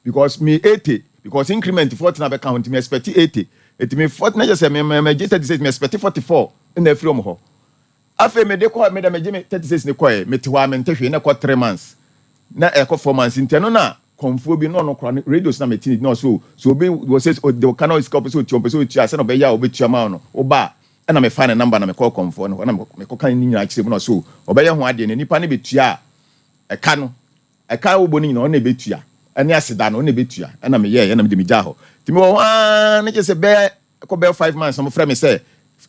because me 80 because increment 40 na beka ho me expect 80 eti me 40 na just say me 36 me expect 44 in the from ho afa me de ko me de me 36 ne koye me tiwa me ntehwe na ko 3 months na e ko 4 months nteno na konfo bi no kra radios na me tin no so obi go say the canal is copy so tiompe so tia say no be ya obi tia ma no oba na me find a number na me call comfort no na me ko kan ni nyina kire no so obeye ho ade ne nipa ne betua e ka no e ka wo boni nyina o na betua ene aseda no o na betua na me ye na me de me gya ho ti me wo ne je se be ko be 5 months no frɛ me say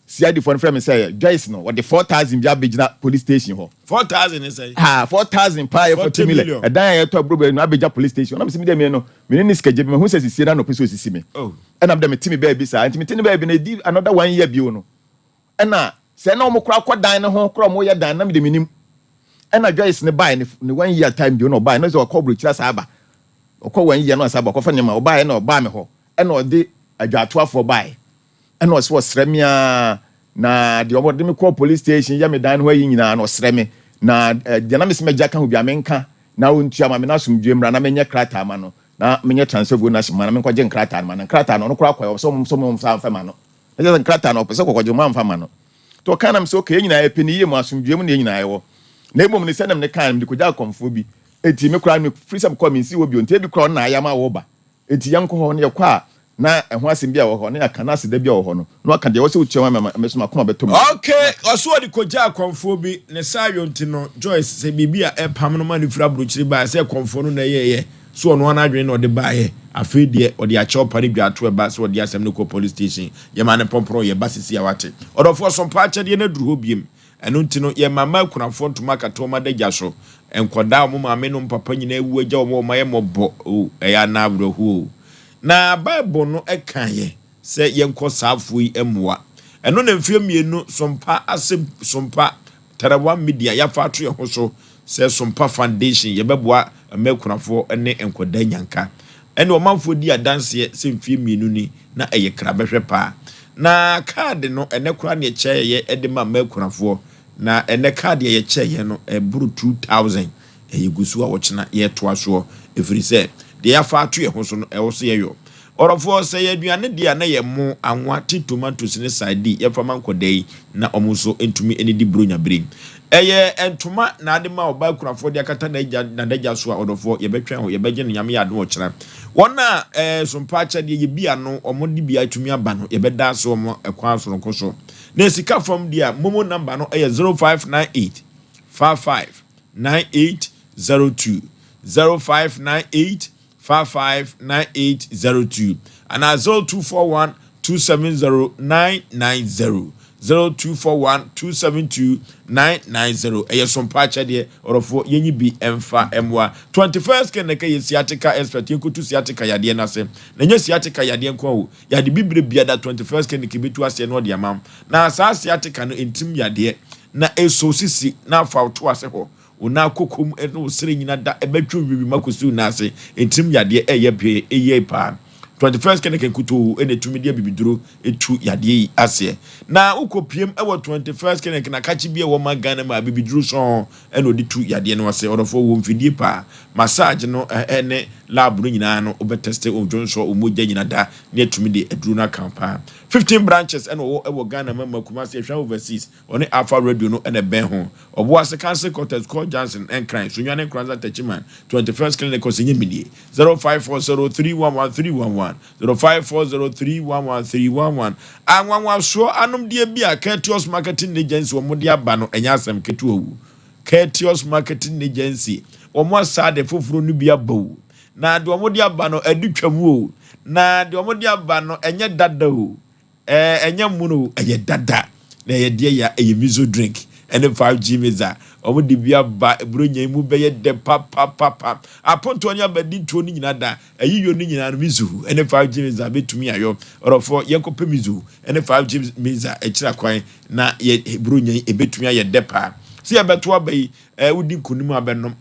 CID phone frɛ me say Joyce no what the 4,000 bia begina police station ho 4,000 is say 4,000 pa 40 million e dan ye to bro no abegya police station na me se me de me no me ni sikaje me hu se sisi na no peso sisi me na me de me timi ba bi sa anti me timi ba bi na di another 1 year bi no ena se na omukura kodan ne ho kro mo ye dan na me de minim ena Joyce ne buy ne 1 year time bi no buy no so okobro kira sa aba okọ 1 year no sa aba okọ fa nyama buy na oba me ho ena odi adwato afọ buy ena oso sremia na de obo de me call police station ya me dan ho yi nyina na osreme na de na me se meja ka ho bia menka na ontua ma me na sumdwe mra na menye krata ma no na menye transfer go na shima na me kwaje krata ma na krata no kura kwa so mo fa ma no eje krata no pese kokwaje mo amfa ma no to kana me so okay nyina e peni ye mo asumdwe mu ne nyina ye wo na emom ne senam ne kan me de koja komfo bi eti me kura me free some come si wo bi onte bi kura na ayama wo ba eti yanko ho ne ye kwa na eho asem bia wo ho ne aka na aseda bia wo ho no no aka de wo se utua me so makoma betom okay oso odi koja komfo bi ne sa yonti no Joyce se bibia e pam no ma ne fira brochiri ba se komfo no na ye so ono na adwen no de baaye afi de odi a chopa ne dwato e ba so odi asem ne ko police station ye ma ne pompro ye basisi awate odofo Sompa achede na duru ho biem eno ntino ye mama kunafo ntuma katoma de gyaso enkoda mo maame no papa nyina ewu agya o mo ye mobo eya na abrohu na bible no ekaye se yenko saafo yi emwa eno na mfie mienu Sompa Asem Sompa Tarawa media ya fa ato ye ho so se Sompa Foundation yebeboa mekunafo ene enkoda nyanka ene omanfo di adanse se mfie mienu ni na eye krabehwe pa na card no ene kura ne cheye ede ma mekunafo na ene card ye cheye no buru 2000 eye gusu a wochena ye toa so efiri se de ya fa ato ye ho so no e wo so ye yo orofo se ye aduane dia na ye mo anwa ti tomatoes ne side ye fama nkodai na omuso entumi ene di bronya brim eye entuma na ade ma oba kurafo dia kata na eja na daja so a odofo ye betwen ho ye beje no nyame ya do ochira wona Sompa cha de ye bia no omodi bia tumi aba no ye beda so omo ekwa so nkoso na sika fam dia momo number no eye 0598 55 9802 0598 559802 and 0241 270 990 0241 272 990 eye Sompa cha de orofo yenyi bi emfa emwa 21st keneke ye siatica expert yenkutu siatica yade na se na nya siatica yade nko o yade bibre bia da 21st keneke betu ase no de amam na sa siatica no entim yade na eso sisi na fa to ase ho una kokom eno sere nyina da ebetwe bibi makosu na ase entim yade eye pe eye pa 21st keneke kutu ene tumi dia bibiduro etu yade ase na ukopiem ewo 21st keneke na kachi bia wo magana ma bibiduro so ene odi tu yade no ase orofo wo mfidie pa massage no ene lab no nyina no obeteste onjonso omogya nyina da ne tumi de eduru na kampa 15 branches ene wo ewo Ghana mama Kumasi ehwa overseas one Alpha Radio no ene ben ho obo ase cancer quarters call Johnson and Crime so nwane Kranza Techiman 21st clinic osinye midi 0540311311 0540311311 anwanwa so anum die bia Courteous Marketing Agency wo mode aba no enya asem ketu owu Courteous Marketing Agency wo mo sade foforo no bia bawu na de wo mode aba no adutwamu o na de wo mode aba no enye dada o enye muno eye dada na ye de ya eye mizo drink ene 5G meza omo de bia ba bronya mu beye de papa aponto anya badi tuo ni nyina da ayiyo ni nyina no mizu ene 5G meza betumi ayo orofo yekope mizu ene 5G meza ekira kwan na ye bronya ebetumi aye depa si abeto abai udi kunim abenom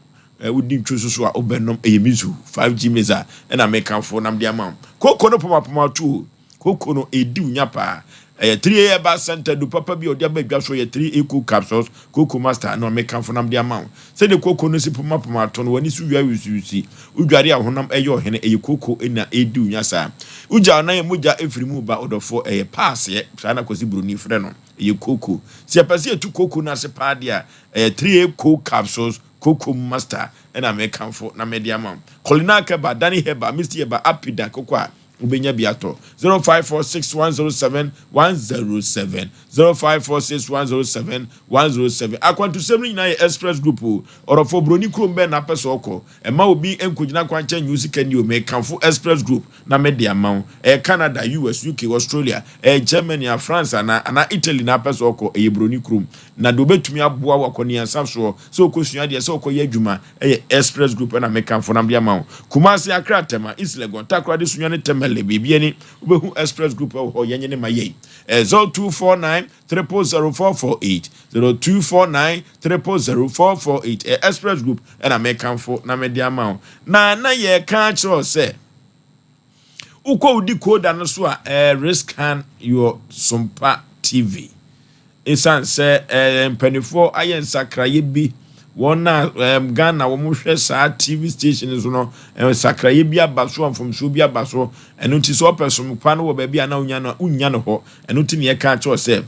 udi ntwososo a obenom eye mizu 5G meza ena mekanfo nam de amam koko no poma tu koko no edi unyapa 3 aba center do papa bi odi abadwa so ye 3 eco capsules koko master no mekanfo nam de amam se de koko no si poma to no wani su wia wisusi udware ahonam eyo hene eye koko ena edi unyasa uja na ye moja efrimu ba odofo pass ye sana kosi bruni frɛ no eye koko si apase etu koko na se paade a 3 eco capsules koko master ena mekanfo na mediamam kolinaka ba dani heba misti heba apida koko a ubenya biato 0546107107 0546107107 akwantu semni na express group orofo broni krombe na peso oko ema obi enkojina kwanche news kani o mekanfo express group na media man Canada US UK Australia Germany France na Italy na peso oko broni krom na do betumi aboa wakoni ansafso so okosua de so okoye adwuma express group na mekanfo na media man Kumasi Accra tema Islegon takra de sunya ne tema lebibieni ubehu express group ho yenye ne maye 0249 000448 0249 000448 express group and American na media amount na ye kan cho se uko udi code no so a risk can your Sompa TV insan se mpanifo ayen sakraye bi wona Ghana wo hwe sa TV station so no sakraye bia baso amfomso bia baso eno ti so person kwa no wo ba bia na unya no ho eno ti ne ye ka cho se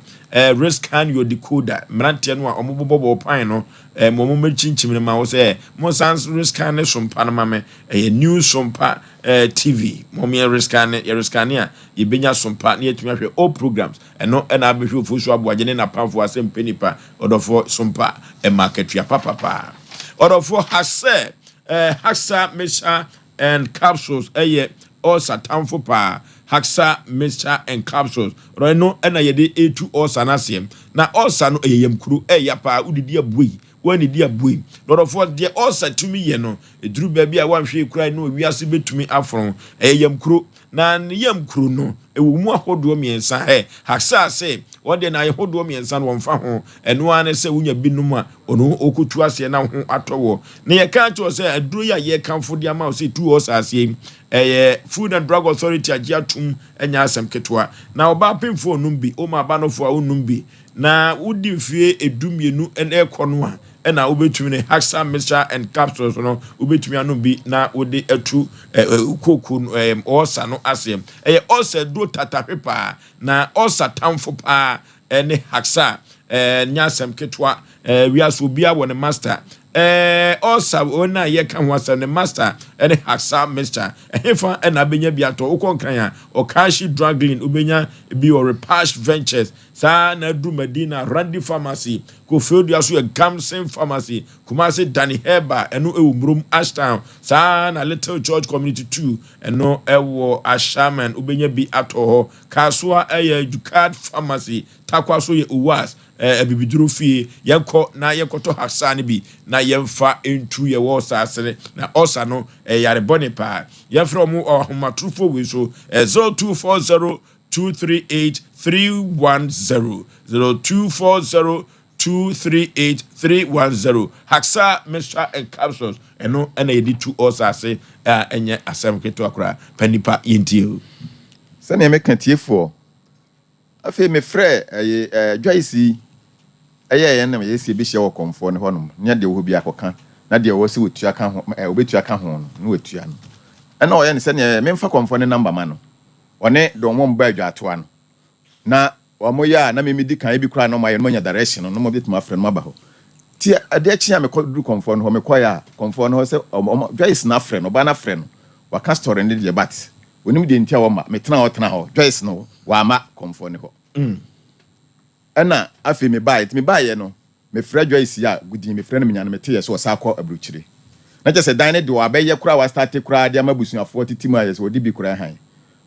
risk can your decoder mrantie no a omobobo pan no momo mechinchim ma wo se mo sans risk can Sompa na mame new Sompa TV momo risk can a ye benya Sompa na yetumi ahwe all programs eno na abehwe Oforisuo Aboagye na pamfo Asem Mpe Nipa odofo Sompa market ya papa odofo hase Haksa Mixture and capsules Osa tamfo pa Haksa Mixture and capsules no na yede etu Osa nasem na Osa no yemkuru ya pa udidi abuyi wani di abuyi odofo de Osa tumi ye no eduru ba bia wanhwe kura no wiase betumi afron yemkuru na yemkuru no ewu mu ahodoɔ miɛnsa haksa se wɔde na ahodoɔ miɛnsa no wɔmfa ho ɛno ane sɛ wonya binum a ɔno okutu ase na ho atɔwɔ ne yɛ kan kyerɛ sɛ aduro ya yɛ kanfo de ama sɛ tu ɔsase Food and Drug Authority agiatum enya asem ketwa na oba pemfo onum bi o ma ba no fo onum bi na wudi mfie edumienu ene ekono a ena obetumi ne Haxa mixture and capsules no obetumi anum bi na wode atu koku osa no asem osa do tata pepa na osa tamfo pa ene Haxa nya asem ketwa wiaso bia won master Osa ona ye kan wasa ne master ene Haxa mixture efa ena benya biato ukonkan ya Okashi Drugling ubenya bi or Repash Ventures sa na du Medina Randy Pharmacy ko field yaso Gamsen Pharmacy Kumasi Danny Heba eno ewumrum Ashtown sa na Little George Community 2 eno ewo Ashaman ubenya bi ato ho Kasua Jukad Pharmacy takwaso ye Uwas ebibiduro fie yenko na yekoto Haxa ne bi na yemfa entu ye wo sasere na osa no yare bone pa yefro mu ahomatrufo we so 0240 238 310 0240 238 310 Haxa mixture and capsules eno ena yedi tu osase enye asem keto akra panipa yentio se ne meka tiefo afi me frɛ Joyce ye na me sie bi hye wo komfo ne honom ne de wo bi akoka na de wo se wotua ka ho obetua ka ho no na wotua no ɛna ɔyɛ ne sɛ ne memfa komfo ne number ma no ɔne do mo mba adwato no na ɔmo ya na me di kan bi kura no ma ye no manya direction no mo bituma frɛ no ma ba ho ti ade akyi a me kɔ du komfo no ho me kɔ ya komfo no ho sɛ Joyce na frɛ no ba na frɛ no waka story ne de bat onim de ntia wo ma me tena ho Joyce no wa ma komfo ne ho ɛna afi me bae no me frɛ Joyce ya gudi me frɛ no nya no me te so osa akɔ abrukyire na kyɛ sɛ dan ne de wa bɛyɛ kura wa start kura de amabusuafo titimu ayɛ sɛ odi bi kura han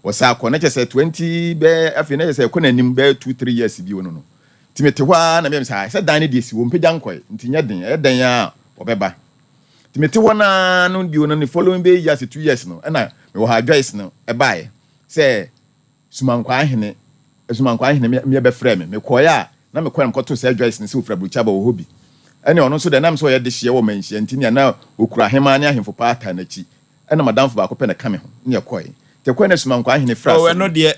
osa akɔ na kyɛ sɛ 20 bɛ afi na kyɛ sɛ kɔ nanim bɛ 2-3 years bi wono no ti me te hɔ na me sɛ dan ne de si wo mpagya nkɔe nti nya den ɛdan a obɛba ti me te hɔ na no bi wono ne following bɛ years 2 years no ɛna me wɔ ha Joyce no ɛbae sɛ sumankwa ahene me be frɛ me koya na me kwam koto sɛ Joyce ne se ofra brucha ba wo hobi ɛne ɔno so de nam so yɛ de hye wɔ manhye ntini na okura hema ne ahemfo pa ata na chi ɛna madamfo ba ko pɛ na ka me ho ne yɛ te kwa na sumankwa ahene fra o ɛno de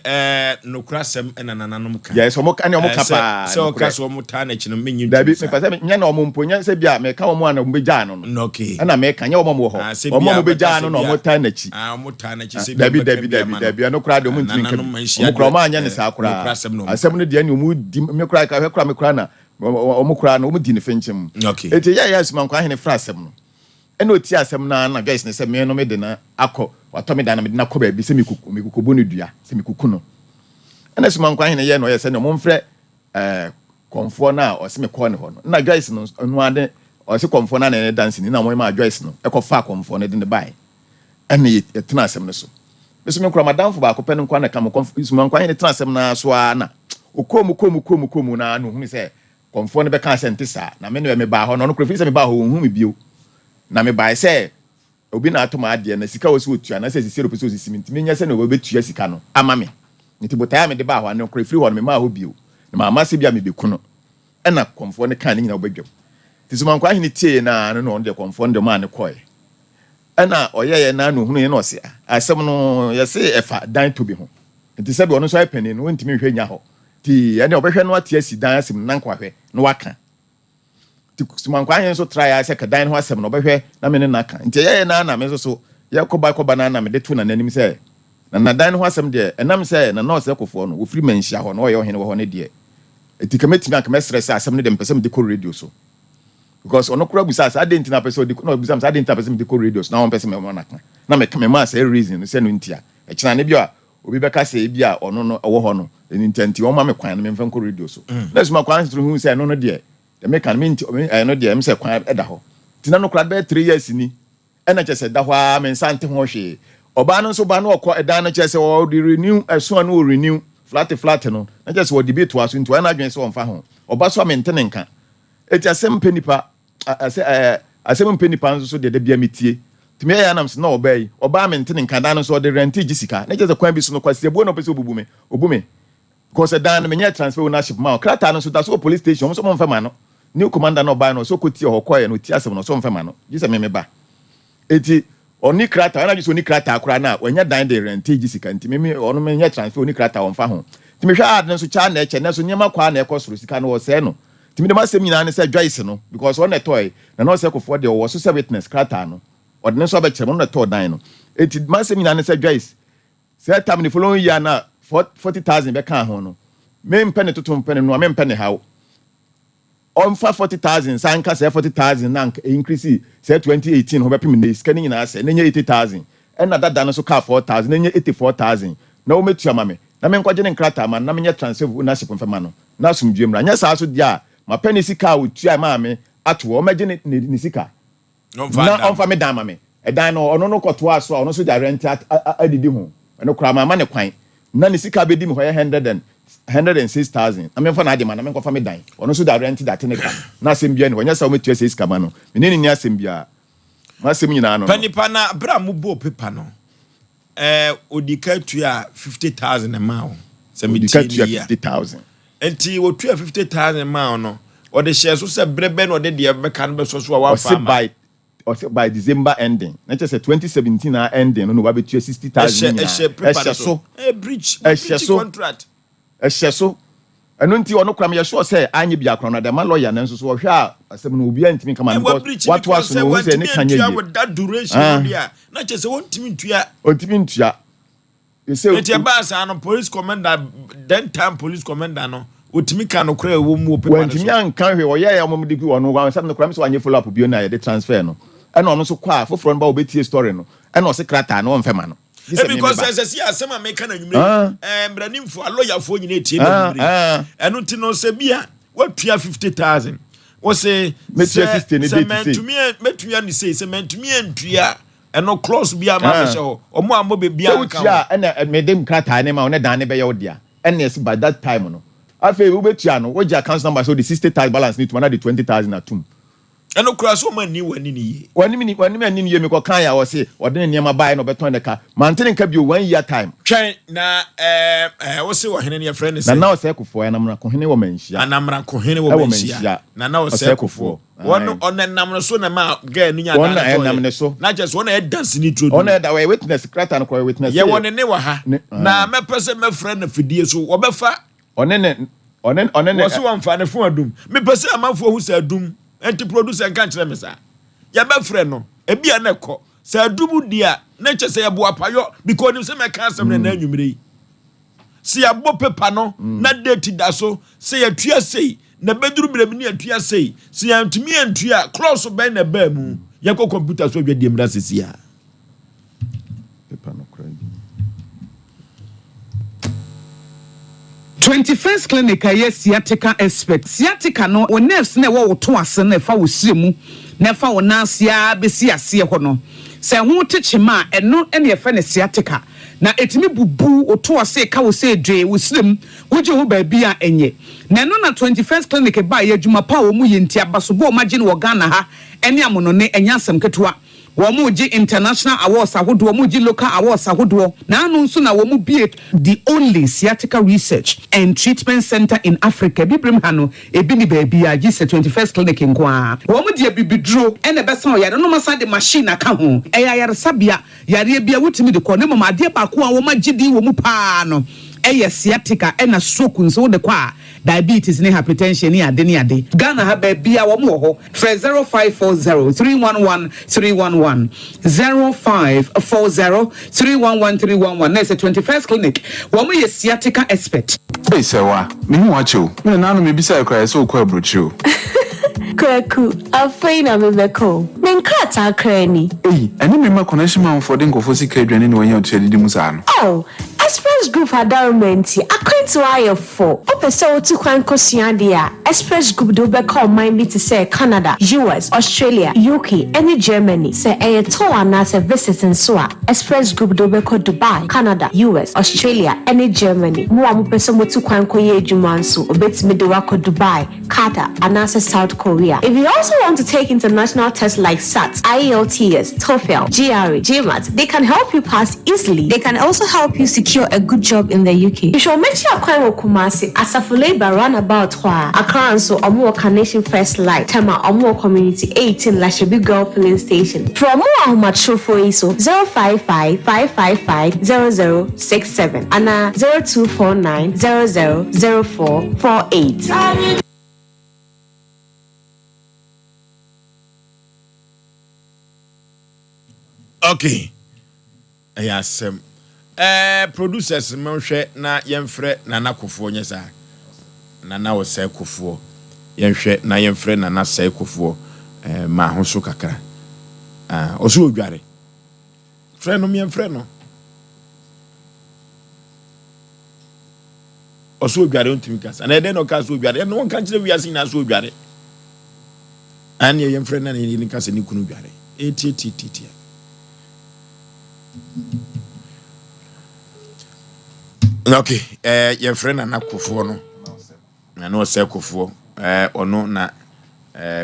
nokura sɛm ɛna nananom ka yes ɔmo ka ne ɔmo ka pa sɛ o ka so ɔmo ta na chi no menyi dabi me pɛ sɛ nya na ɔmo mponya sɛ bia me ka ɔmo ana ɔmo begya no no okay ɛna me ka nya ɔmo wɔ hɔ ɔmo begya no na ɔmo ta na chi ɔmo ta na chi sɛ dabi no kura de ɔmo ntini ka ɔmo kura ɔmo anya ne sa kura asɛm no de ne ɔmo di me kura ka kura me kura na ɔmo kura na ɔmo di ne fenkyem okay eti ya sumankwa ahene fra asɛm no ɛna oti asɛm na Joyce ne sɛ me no me de na akɔ watɔ me da na me de na kɔ ba bi sɛ me kukubo no dua sɛ me kuku no ɛna sumankwa ahene yɛ no yɛ sɛ ne ɔmo mfrɛ komfo na ɔse me kɔ ne hɔ no na Joyce no ɔno ade ɔse komfo na ne dance ni na mo ma Joyce no ɛkɔ fa komfo no de ne bae ɛna yɛtena asɛm no so me so me kura madamfo ba akɔ pɛ no kwa na ka mo sumankwa ahene tena asɛm na so ana okomu na no hu sɛ komfo no bɛka asɛnte saa na me no me ba hɔ no kura fi sɛ me ba hɔ hu me bio na me bae sɛ obi na atoma ade na sika wo so otua na sɛ sisi ropɛ so sisi ntimi nya sɛ na obetua sika no ama me nti botaa me de ba hɔ no kura firi hɔ no me ma hɔ bio na mama se bia me beku no ɛna komfo no kan ne nyina obadwam ti sumankwa ahene tie na no de komfo no de ma ne kɔe ɛna ɔyɛ na no hunu ye na ɔse asɛm no yɛ se ɛfa dan to bi ho nti sɛ bi ɔno so aypani no ntimi hwɛ nya hɔ ti ɛne ɔbɛhwɛ no atia si dan asɛm na nkwa hwɛ no waka sumankwa ahene so try asɛ ka dan ho asɛm no ɔbɛhwɛ na me ne naka nti yɛ na me so yɛ kɔba na me de to na nanim sɛ na dan ho asɛm de ɛnam sɛ na nɔɔse kɔfoɔ no ofiri manhyia hɔ no ɔyɛ ɔhene wɔ hɔ ne de eti kametimi akama stress asɛm ne de mpɛsɛm de kɔ radio so because ɔno kura busa sɛ adenti na pɛsɛ ɔde no busa sɛ adenti na pɛsɛ de kɔ radio so na wɔn pɛsɛ me wɔn naka na me ma sɛ reason sɛ no ntia ɛkyina ne bi a obi bɛka sɛ bi a ɔno no ɛwɔ hɔ no nti wɔn ma me kwan no me mfa kɔ radio so na sumankwa ahene so hu sɛ no de the make me no de am say kwan eda ho tina no kra be 3 years ni ena che se da ho a me nsante ho hwe oba no so ba no okọ eda no che se o di renew eso no renew flat no na che se o debate aso nti wa na adwen se o mfa ho oba so mentene nka eti Asem Mpe Nipa Asem Mpe Nipa nso so de bia metie timi ya nam se na obey oba maintain nkada no so de rent gisika na just kwan bi so no kwase ebu no pese obume because dan me nya transfer ownership ma krata no so da so police station so mo mfa no new commander no buy no so koti hokoye no ti asem no so mfa no gise me ba eti oni krata na gise oni krata akura na wanya dan de rent gisika nti me ono me nya transfer oni krata won fa ho timi hwa ad no so cha na eche na so nyema kwa na ekosoro sika no wo se no timi de masem nyina ne se Joyce no because on the toy na no se kofo de wo so se witness krata no ordinary so be chere no to dan no eti masem nyina ne se Joyce se time the following year na 40,000 be kan ho no me mpene totom mpene no me mpene hawo on 40,000 sanka say 40,000 na increase say 2018 ho be pim na scanning na say na 80,000 and that dan so ka 4,000 na 84,000 na wo metua ma me na me nkwaje ne nkrata ma na me nya transfer ownership mfema no na sumdwe mra nya saa so dia ma penny sika wo tua ma me ato o meje ne sika na on fa me dan ma me e dan no ono no koto aso ono so dia rent adidi ho eno kra ma ne kwan na ne sika be di me ho 106,000 amemfa na ade ma na me nkofa me dan ono so da rent that tenika na asem bia ne ho nya sa o metua se sika ma no me ni asem bia ma asem nyina no panipa na bra mu bo pepa no odika tua 50,000 amount se me tua 50,000 enti wo tua 50,000 amount no o de share so se brebe no de de be kan be so so wa fa by December ending. Not just 2017 ending. No, we tua 60,000. So breach contract. So. And until ono kram ye sure say anye bia kron na the man lawyer na nso so hwa asem no obi antimi kama what was no we say ne kanye ye with that duration there na just wontimi ntua you say it about an police commander then time police commander no otimi kan no kra wo mu paper no wantimi ankan hwe wo ye ya mo digi wono wan sam no kram so anye follow up bio na ye de transfer no e na ono so kwa foforo no ba obetie story no e na o se krata na o mfema no because as see asem America na nwumre branimfo lawyer fo nyina etie na nwumre eno ti no se bia watua 50,000 wo se metua 60 ne date metua ni say se mentumi antua eno close bia ma be ho omo amo be bia nka wo ena medem krata ne ma one dan ne be ye wo dia ena yes by that time no afi wo betua no wo ja account number so the 60,000 balance need to na the 20,000 atum eno kura so mani wani ni wani ni ye me ko kan ya wo se ode ne niam buy no beton de ka mantene ka bi 1 year time twen na wo se wo hene ne friend ne se na wo se kofo ya namra ko hene wo manhia anamra ko hene wo manhia na wo se kofo won onenam so na ma ga nu nya da na enam ne so na just won e dance ni true on da we witness krata no ko witness ye won ne wa ha na me pese me friend na fidie so wo befa onen wo so won fa ne fo adum me pese amanfo hu sa adum enti producer kan kire me sa ya be frɛ no ebia na kɔ sa adubu dia na che se ya bo apayo because nim se me kan asem na anwumire yi se ya bo pepa no na date da so se ya tua sei na beduru brem ni atua sei se ya ntumi antua close ben na ba mu ya ko computer so dwadie mra sesia pepa no cry 21st clinic aye sciatica expert sciatica no o nerves na wo to ase na fa wo siremu na fa wo nansia besi ase ho no se ho techema eno ene fa ne sciatica na etimi bubu o to ase ka wo se dwe wo sirem wo je ho ba bia enye na no na 21st clinic ba ye adwuma pa wo mu yenti abaso bo ma gine wo Ghana ha ene amono ne enya asem ketewa womu ji international awards ahodo womu ji local awards ahodo na anu nso na womu be the only sciatica research and treatment center in Africa bibrim hano ebi ni baby a ji 21st clinic nkwa womu di bibidro ene besa oyare no masa de machine aka ho eyayare sabia yare bia wutimi de ko ne mama de ba ko a womu gidi womu pa no sciatica ena stroke nso de kwa diabetes ne hypertension ne ade ne ade Ghana ha ba bia wo mo ho 0540311311 0540311311 na 21st clinic wo mo sciatica expert hey sewa me hu acho me na no me bisa ekra so kwa brochu Kwaku, afraid I'm a cool. Menkata cranny. Hey, and me ma connection man for den go for secret and when you tell the musano. Oh, express Express Group Adarumenti, according to IF4, Opesa to Kwan Kosiadia, Express Group do be call mind me to say Canada, US, Australia, UK, any Germany, say a tour and as a visit in Swa. Express Group do be call Dubai, Canada, US, Australia, any Germany. Muamu person to Kwan Koye Jumansu, Obets Midwako Dubai, Qatar, and as South Korea. If you also want to take international tests like SAT, IELTS, TOEFL, GRE, GMAT, they can help you pass easily. They can also help you secure a good job in the UK. You should make sure Akwa Kumasi, Asafule Baran about Accra and so Omo Carnation First Light, Tema Omo Community 18 Lashabi Girl Filling Station. For more Ahumacho for ISO 055-555-0067 and 0249-000448. Okay. Asem. Producers menhwe na yemfre Nana Kofo nyesa. Nana Osei Kofo. Yemhwe na yemfre Nana Osei Kofo. Ma hoso kakra. Oso odware. Frɛ no yemfre no. Oso odware ontimi kasa. Na eden no kasa odware. No won kan kire wiase na so odware. Ani yemfre na ni kasa ni kunu odware. Eti. Okay, your friend and Akufo no. I know Osei Kofo ono na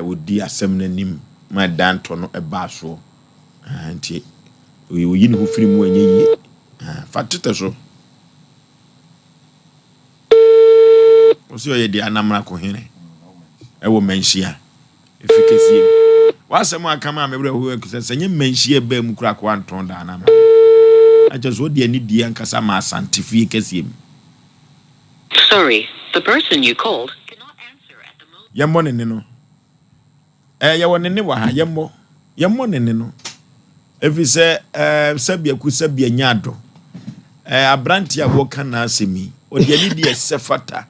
would di Asem nim my dan to no eba so. Nti we yin ho firi mu enye fatete so. Osi oye di anamra ko hene. Ewo menhia. Efikesie. Wasem aka ma mebre ho ekuse senye menhia ba mu kura ko anton da anamra. I just want the idea and Kasama scientific as him. Sorry, the person you called cannot answer at the moment. Yamon no. Yawanene Yamon no. If you say, Sabia Kusabia Nyado, Abrantia Wokana semi, or the idea Sefata,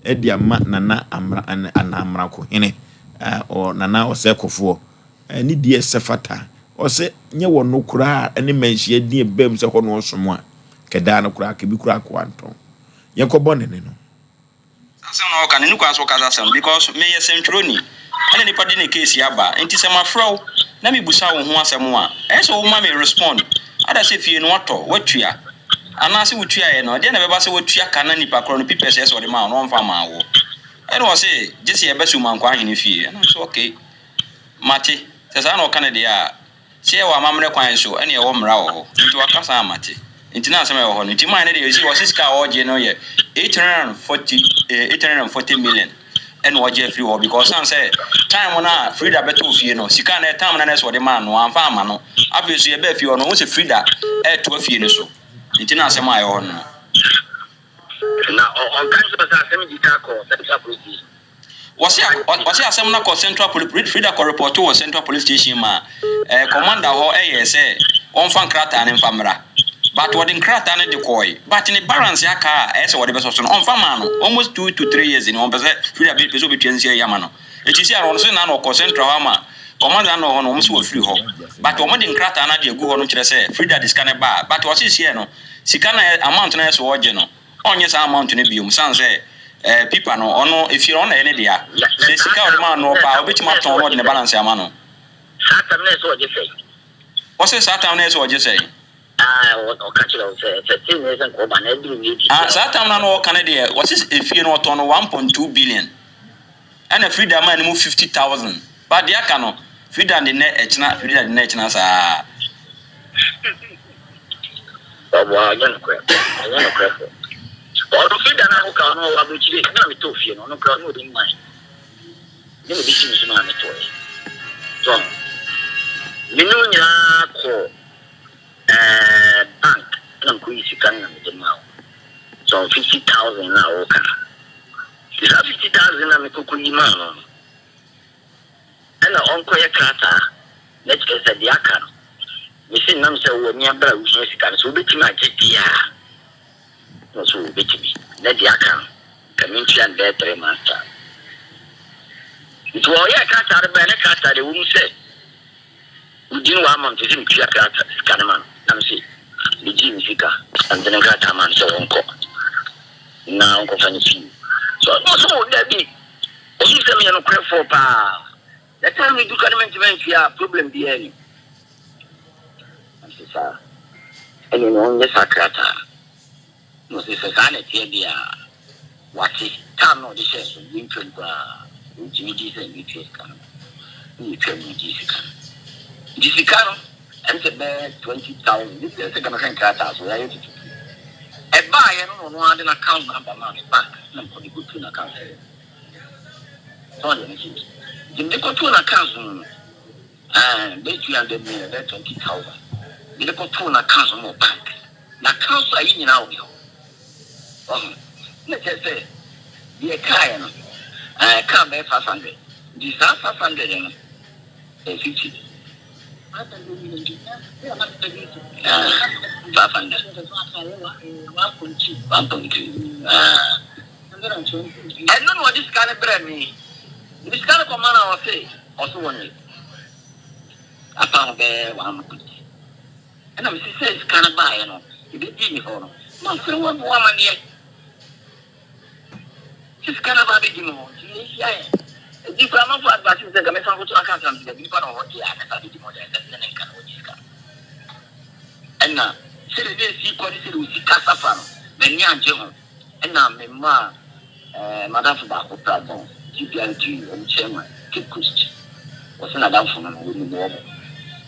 Edia Nana Amra and Amrako Hene, or Nana Osei Kofo, and Nidia Sefata. Ose nye wono kura ene menhie die bem se hono somo a keda no kura ke bi kura kwanton ye ko bonene no asem no ka ne kwa so kaza asem because me ye sentwroni ene nipa de ne case aba enti se mafraw na me busa wo ho asem a so wo ma me respond ada se fie no wato watua ana se wotua ye no de na beba se wotua kana nipa kro no pipes ye so de ma no mfa ma wo ene wo se jisi ye besu man kwa hene fie na so okay mate se sa no kana de a se wa mamre kwan so ene wo mra wo nti wakasa amate nti na asem e wo ho nti man ne de yesi wo siska oje no ye 840 million and oje free wo because am say time na Frida beto fie no sika na time na so de man no amfa ama no abesu ye be fie no wo se Frida e to fie no so nti na asem ayo no na on kan so sa asem di ka ko central police wasi asem na ko central police Frida ko report to central police station ma commander ho say on fan krata ne famra but what in krata ne decoy but in balance aka say what be so on fama no almost 2 to 3 years in on be Frida be so between say yama no e ti see around so na no ko central ha ma commander no ho no so free ho but o mo de krata na de gu ho no kire say Frida disca ne ba but what is here no sika na amount na so oje no onye sa amount ne biom san say people no ono if you on any dia say sika o ma no pa obitima ton no de balance ama no Satam na so oje say o say Satam na so oje say o catch it say 15 years and ko ba na duru ni Satam na no kan de what is if you no ton 1.2 billion and a Frida man mu 50,000 but dia ka no Frida de na echina Frida de na echina sa obo ayan ko All the Frida na ko ka no abuchire na me to fie no no kra no de mai ni me bisi mi na me to so minu nya ko bank na ko isi kan na me de ma so 50,000 na o ka is 50,000 na me ko ko ni ma no ana on ko ya krata let's get the aka me sin nam se wo ni abra wo so sika so beti ma jetia no so beti bi na di aka community and better master it was ya krata re ba na krata de wo mu se udin wa am to sim kia krata sika man am se di ji mi sika and then I got a man so uncle. Now, Uncle Fanny. So, no, that be. Also, tell me, I'm crap for pa. That time we do government, we have problem the end. Sir. And you know, yes, I can't. No, this is sanity. What is time of the session? You can go. You can be can. You can be this can. And the bed 20,000. This is a kind of cat. So I have to. A buyer, no one an account number, man, back. I'm going to go to an account. They go to an account. And they 300 million, 20,000. They go to an account on bank. The accounts are in now. Let's just say, the client, I can't pay 500. This is 500 and 50. 500. I don't know what this kind of bread me. This kind of command I will say, also one day. I found there one. And I'm saying, it's kind of buy, you know. You did give me for no. No, so one woman yet. It's kind of a big more. Yeah. If I'm not for advertisement, I'm going to account of the people of what they are. And now, say the day see quality with the Casafano, the Nyan and now, Mamma, Madame Fabako Pradon, GPLG, and Chairman, Kip Christ, was another from a woman.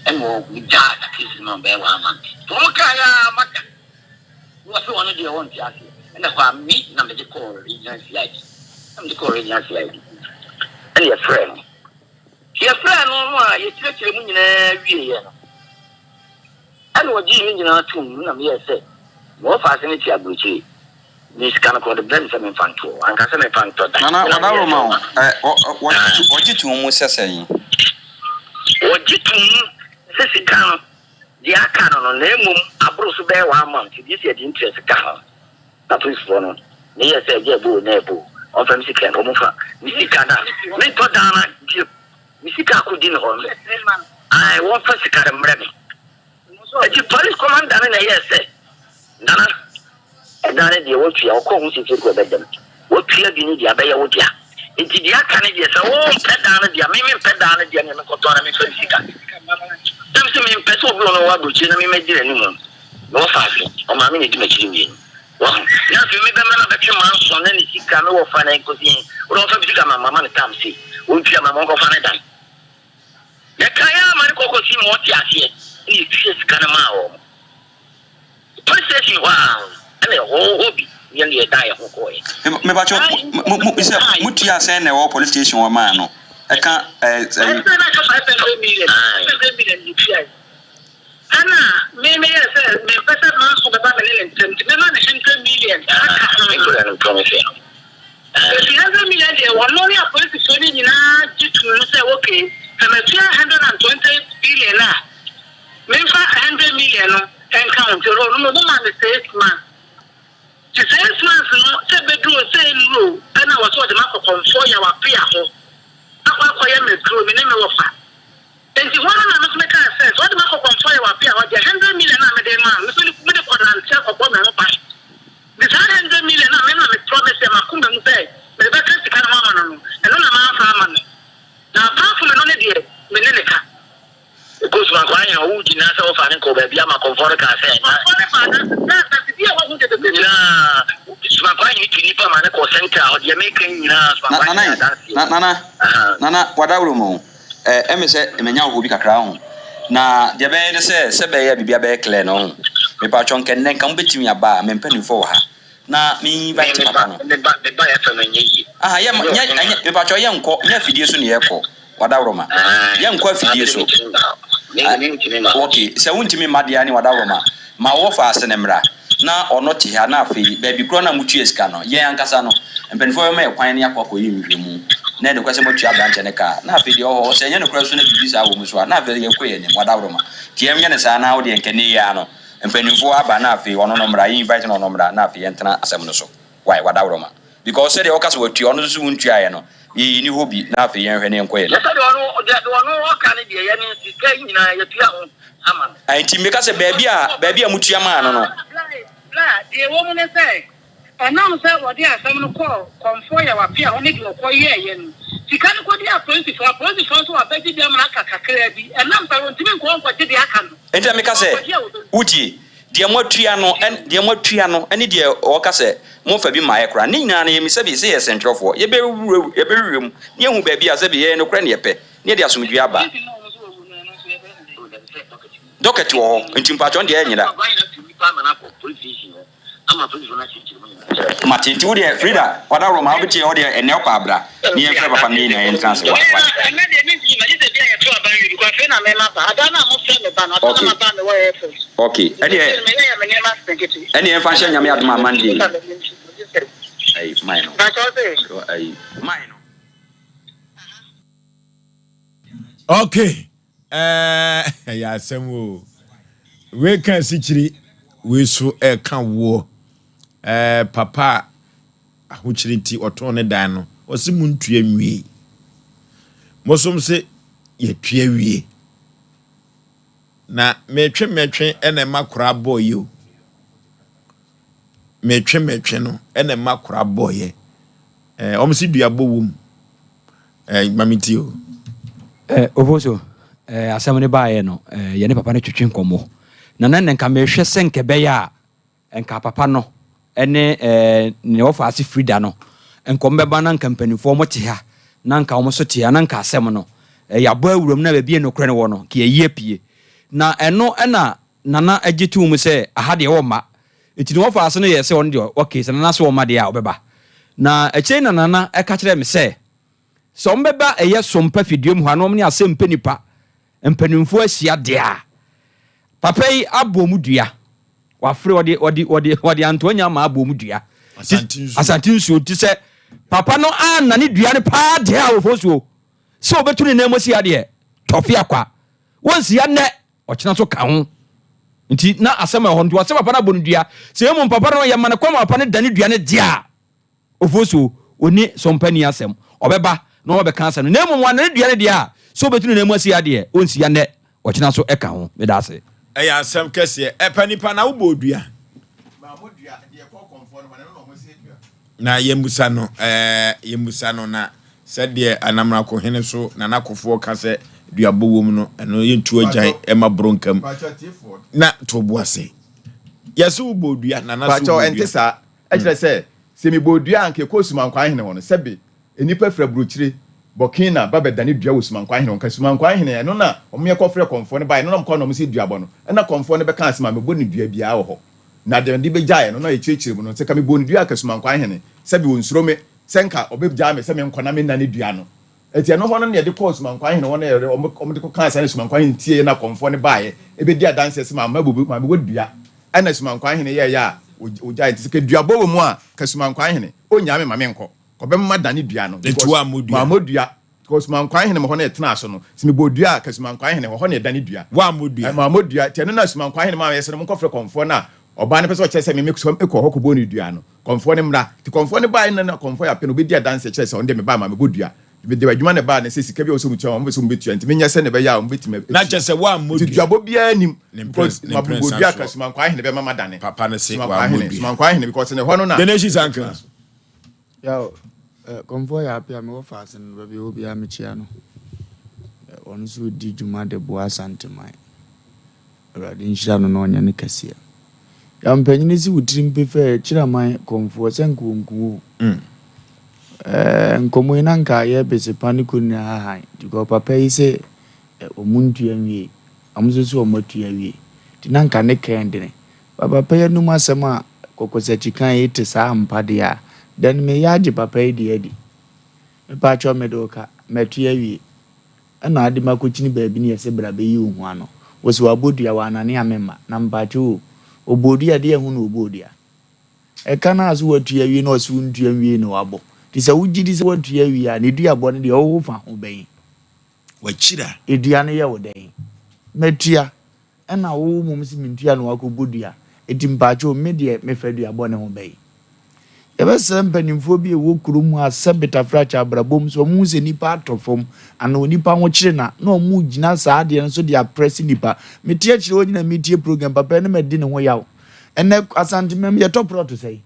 And more with that, a kiss in my bear one month. Tomokaya Maka was one of the own jacket, and if I meet number the core regional slide, I'm the core regional slide. And your friend, no more, you stretch your moon in every year. And what you mean in our tomb, I'm here said, more fascinating abuchi. This kind of called the Benjamin Fanto, and Cassandra Fanto. What did you almost say? What did you? Sisi kan dia kan no na emum abroso be 1 month this year the interest kan na please for no ne yes say je bo na bo on fam sika no mo fa ni sika na me to dana ni sika ko di no I want for sika mre me the police commander na yes say nana e dana de wo twa ko hu sika ko be dem wo twa bi ni dia be ye wo dia enti dia kan dia say wo pe dana dia me pe dana dia me ko to na me fa sika them say me person of no wa buchi na me medire ni mo no fafi o ma me ni di machiri ni wa ya fi me be na be man so na ni sika me wo fa na ko si o do fa bi sika mama na tam si o ntwa mama ko fa na dan ya kaya ma ni ko si mo ti asie ni fi sika na ma o police wow ene o obi yen ye dai ho ko e me ba cho muti ase na wo police station wa ma no I can't. I million. Anna, maybe I said, me better man for the Babylon, me man 100 million. I promise you. If you have $100 million, one only a police is only in to say, okay, I'm a 120 billion. Maybe 100 million and count your own woman is 6 months. The 6 months, say bedroom, say no, and I was what the market from 4 years, our I am a crew, my name is Wafa. And the one I must make a sense. What the market from 4 years, appear, what the 100 million I'm a day man, Mr. Medical and self of woman. This 100 million I'm a promise, I'm a kumba say, the better to come on, and on a man for money. Now, apart from another day, Menenica. Because my client who did not offer and go baby, I'm a comfort car. That's the deal. I wanted to be my client to Nipa Manaco Center or Jamaican. Nana, what I will know. Emise, Emenya will be a crown. Na, the bear says, Sebea be a bear clan on. Me patron can then come between me a bar, and penny for her. Na, me by the buyer from me. Ah, I am a patron young court, nephew in the airport. What I Roma. Young coffee so. Okay, so won't me Madiani Wadaroma. My offer as an emra. Now or not here now, baby grown up mutuous cano, young Casano, and before me a pioneer cocoa you remove. Ned the question what you have done in a car. Now, video horse and your question of this hour was not very acquainted in Wadaroma. Tiamian now the Encaniano, and penny for Banafi or Nomra inviting on Nomra Nafi and Tana Asemoso. Why Wadaroma? Because the Ocas were to honor soon Triano. He knew who be Nafi and Henny and Quail. I think because a baby a muchiamano. the woman say, and now say what they are some call, confoy our peer, only to a year. She can't go there, police for a betty them like a crazy, and now I want to go for the Akan. And Jamaica say, Uti, dear Motriano, and dear Motriano, any dear Ocase, Mofabi Maekra, Nina, Missabi say a central for a room, near who baby as a be no cranny, near the Asumiaba. Docket to all, and Timpaton the Enina. Martin, to the Frida, what are Romabiti or the Enel Cabra, near Famina and Transfer. Okay, any fashion you made my money. Mine. Okay. Yeah, some we can see we so can war. Papa, which nti otone dan no osi muntu enwie mosom se ye twawie na metwe ene makora boy yo metwe no ene makora boy omsi duabo wom mamiti o ovoso asem ne baaye no ye ne papa ne twetwe nkomo na nan nka mehwe senke beya enka papa no ene ne ofa ase frida no enkombe ba nan company fo mo te ha nan ka mo so te ha nan ka asem no ya bo awuram na ba bie no kre ne wo no ke ye pie na eno na nana agitu mu se aha de wo ma eti no ofa ase no ye se on de okay se nana so wo ma de a obeba na eche na nana e ka kire me se so mbeba eye sompa fidium ho anom ne Asem Mpe Nipa empanimfo asia de a papa yi abomu dua wafre odi Antonia ma abomu dua asantinsu ti se papa no na ne dua ne pa de a ofosuo so obetu ne namosi ade tofi akwa wonsi ya ne ochina so ka ho nti na asema ho nti wase papa na bonu dua se emu papa no ya mane kwa papa ne dane dua ne dia ofosuo oni sompani asem obeba na obeka asem na emu wane dua ne dia so obetu ne namosi ade onsi ya ne ochina so eka ho medase eya asem kese epanipa na ubodua na yembusa no na sede anamra ko hene so na nakofo ka se duabo wom no eno yentu agyan ema bronkam na toboase yeso ubodua na naso pacho entesa ekire se mi bodua anke kosuma nkwan hene wono sebe enipa fra brochire Burkina babedani dua wosuma nkwan hene wonka suma nkwan hene eno na omye kofre konfo ne bai no mko no msi duabo no na konfo ne beka asema mebo ne dua bia wo ho na de ndi bejae no na echichire mu no se ka mebo ne dua kasuma nkwan hene sebe wonsuro me senka obebja me se me nkona me na ne dua no eti eno ho no ne de pause man kwan hene wona yere omde ko kan san suman kwan hene tie na konfo ne baaye ebedi adanse se ma mabubu dua ana suman kwan hene ye ya oja enti se ke dua bo mu a ka suman kwan hene onya me ma me nko ko be ma dane dua no etua modua ko suman kwan hene mo ho na etena so no se me bodua ka suman kwan hene ho na dane dua wa modua ma modua tie no na suman kwan hene ma ye se no ko fre konfo na oba ne pese o chese me ko ho ko bo ni dua no konfo ne mra ti konfo ne baaye na konfo ya pe no bedi adanse chese onde me ba ma me bodua de adwuma ne ba ne se sika bi o so mutua o so mbetua nti menya se ne be ya o mbetime na chese wa modua duabo bia anim mabudua ka suman kwa hene be mama dane papa ne se wa modua suman kwa hene because ne ho no na the nation sanka ya convoy apia me wo fast no be obi amechia no onu so di dwuma de boa santemai radi nshira no onya ne kasia ya mpanyini si wutirim pefe chiraman convoy senkunku nkomo ina nka ye bese panico ni ha diko papa yi se omuntu yanwie amuzoso omatu yawie tinanka ne kendene papa ya numa asema kokosa chikan yete sa mpade ya then me yaje papa yi de adi me pa cho me doka metu yawie ana ade makochini baabi ne yese bra be yi ohu ano wosi wabodua wanane amema na mpacho obodua de hu no obodua kana azu watu yawie no asu ntu yawie no wabo tisa ujidi se watu yawie a ne dua bone de wo fa ho ben wachira edua ne ye wodan metua na wo mumsi mentua no akobodua etimpacho me de me fadua bone ho ben ebe se mpanimfo bi e wo kurum a sabeta fracha abrabom so mu se nipa atofom ana nipa ho kire na omu gina saa de so de press nipa metia kire onyina metie program papa ne medi ne ho yawo and Asante Mem ye top pro to say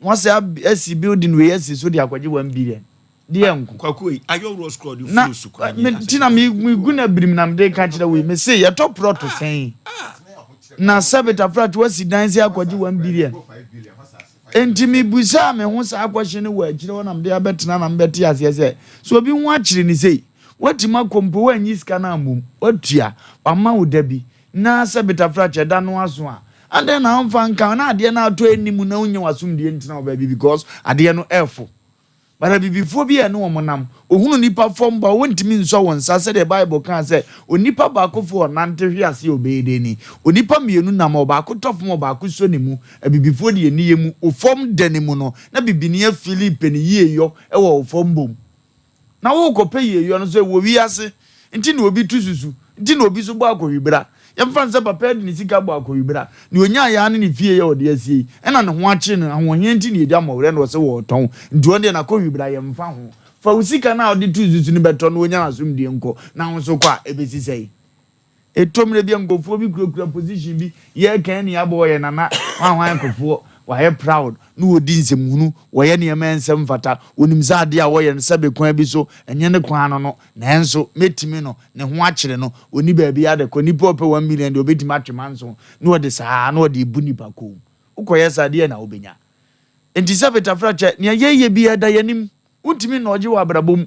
once SC building we yes so the akwaje 1 billion dear Kwakui ayo rose crowd you na so tina me guna brim nam de ka kire we me say ye top pro to say na sabeta frat was dance akwaje 1 billion enti mi busa me ho sa akwahye ne wa akire wonam de abetena na mbeti ase so obi ho akire ni sei wati makompo wa nyi sika na amum otua wama wo dabi na sabeta frat da no aso a ade na amfa nka na ade na ato enimu na onye wasum de ntina obabi because ade no efo bara bibifo bi ene wo monam ohunu nipa fomba wontimi nso wonsa se the bible kan say onipa ba akofo onante hwe ase obeede ni onipa mienu nam oba akotofo oba akoso ne mu bibifo de eniye mu ofom de ne mu no na bibini ya Philippe ne yeyo e wo ofom bom na wo kope yeyo no so wo wi ase nti na obi tususu nti na obi so bo akohibra yemfa nse papa de ni sika bo akohibra ni onya ya ne fie ya ode asie ena ne ho ache ne ho henti ne edwa mawre no se wo ton nti onde na akohibra yemfa ho fa usika na ode tususu ni beto no onya asum die nko na ho so kwa ebesi sei etomre bi nkofo bi kura position bi ye kan ni abo ye nana hwan nkofo wa he proud no odi nsemhunu wo ye ne ensem fata onimza ade a wo ye nsabe kwan bi so enye ne kwan no na enso metimi no ne ho akire no oni ba bi ade ko nipa ope 1 million de obetimi atwemanso no ode saa no ode ibu nipa ko ukoye sade na obenya enti sabeta frache ne yeye bi ada yanim untimi no oje wa abrabom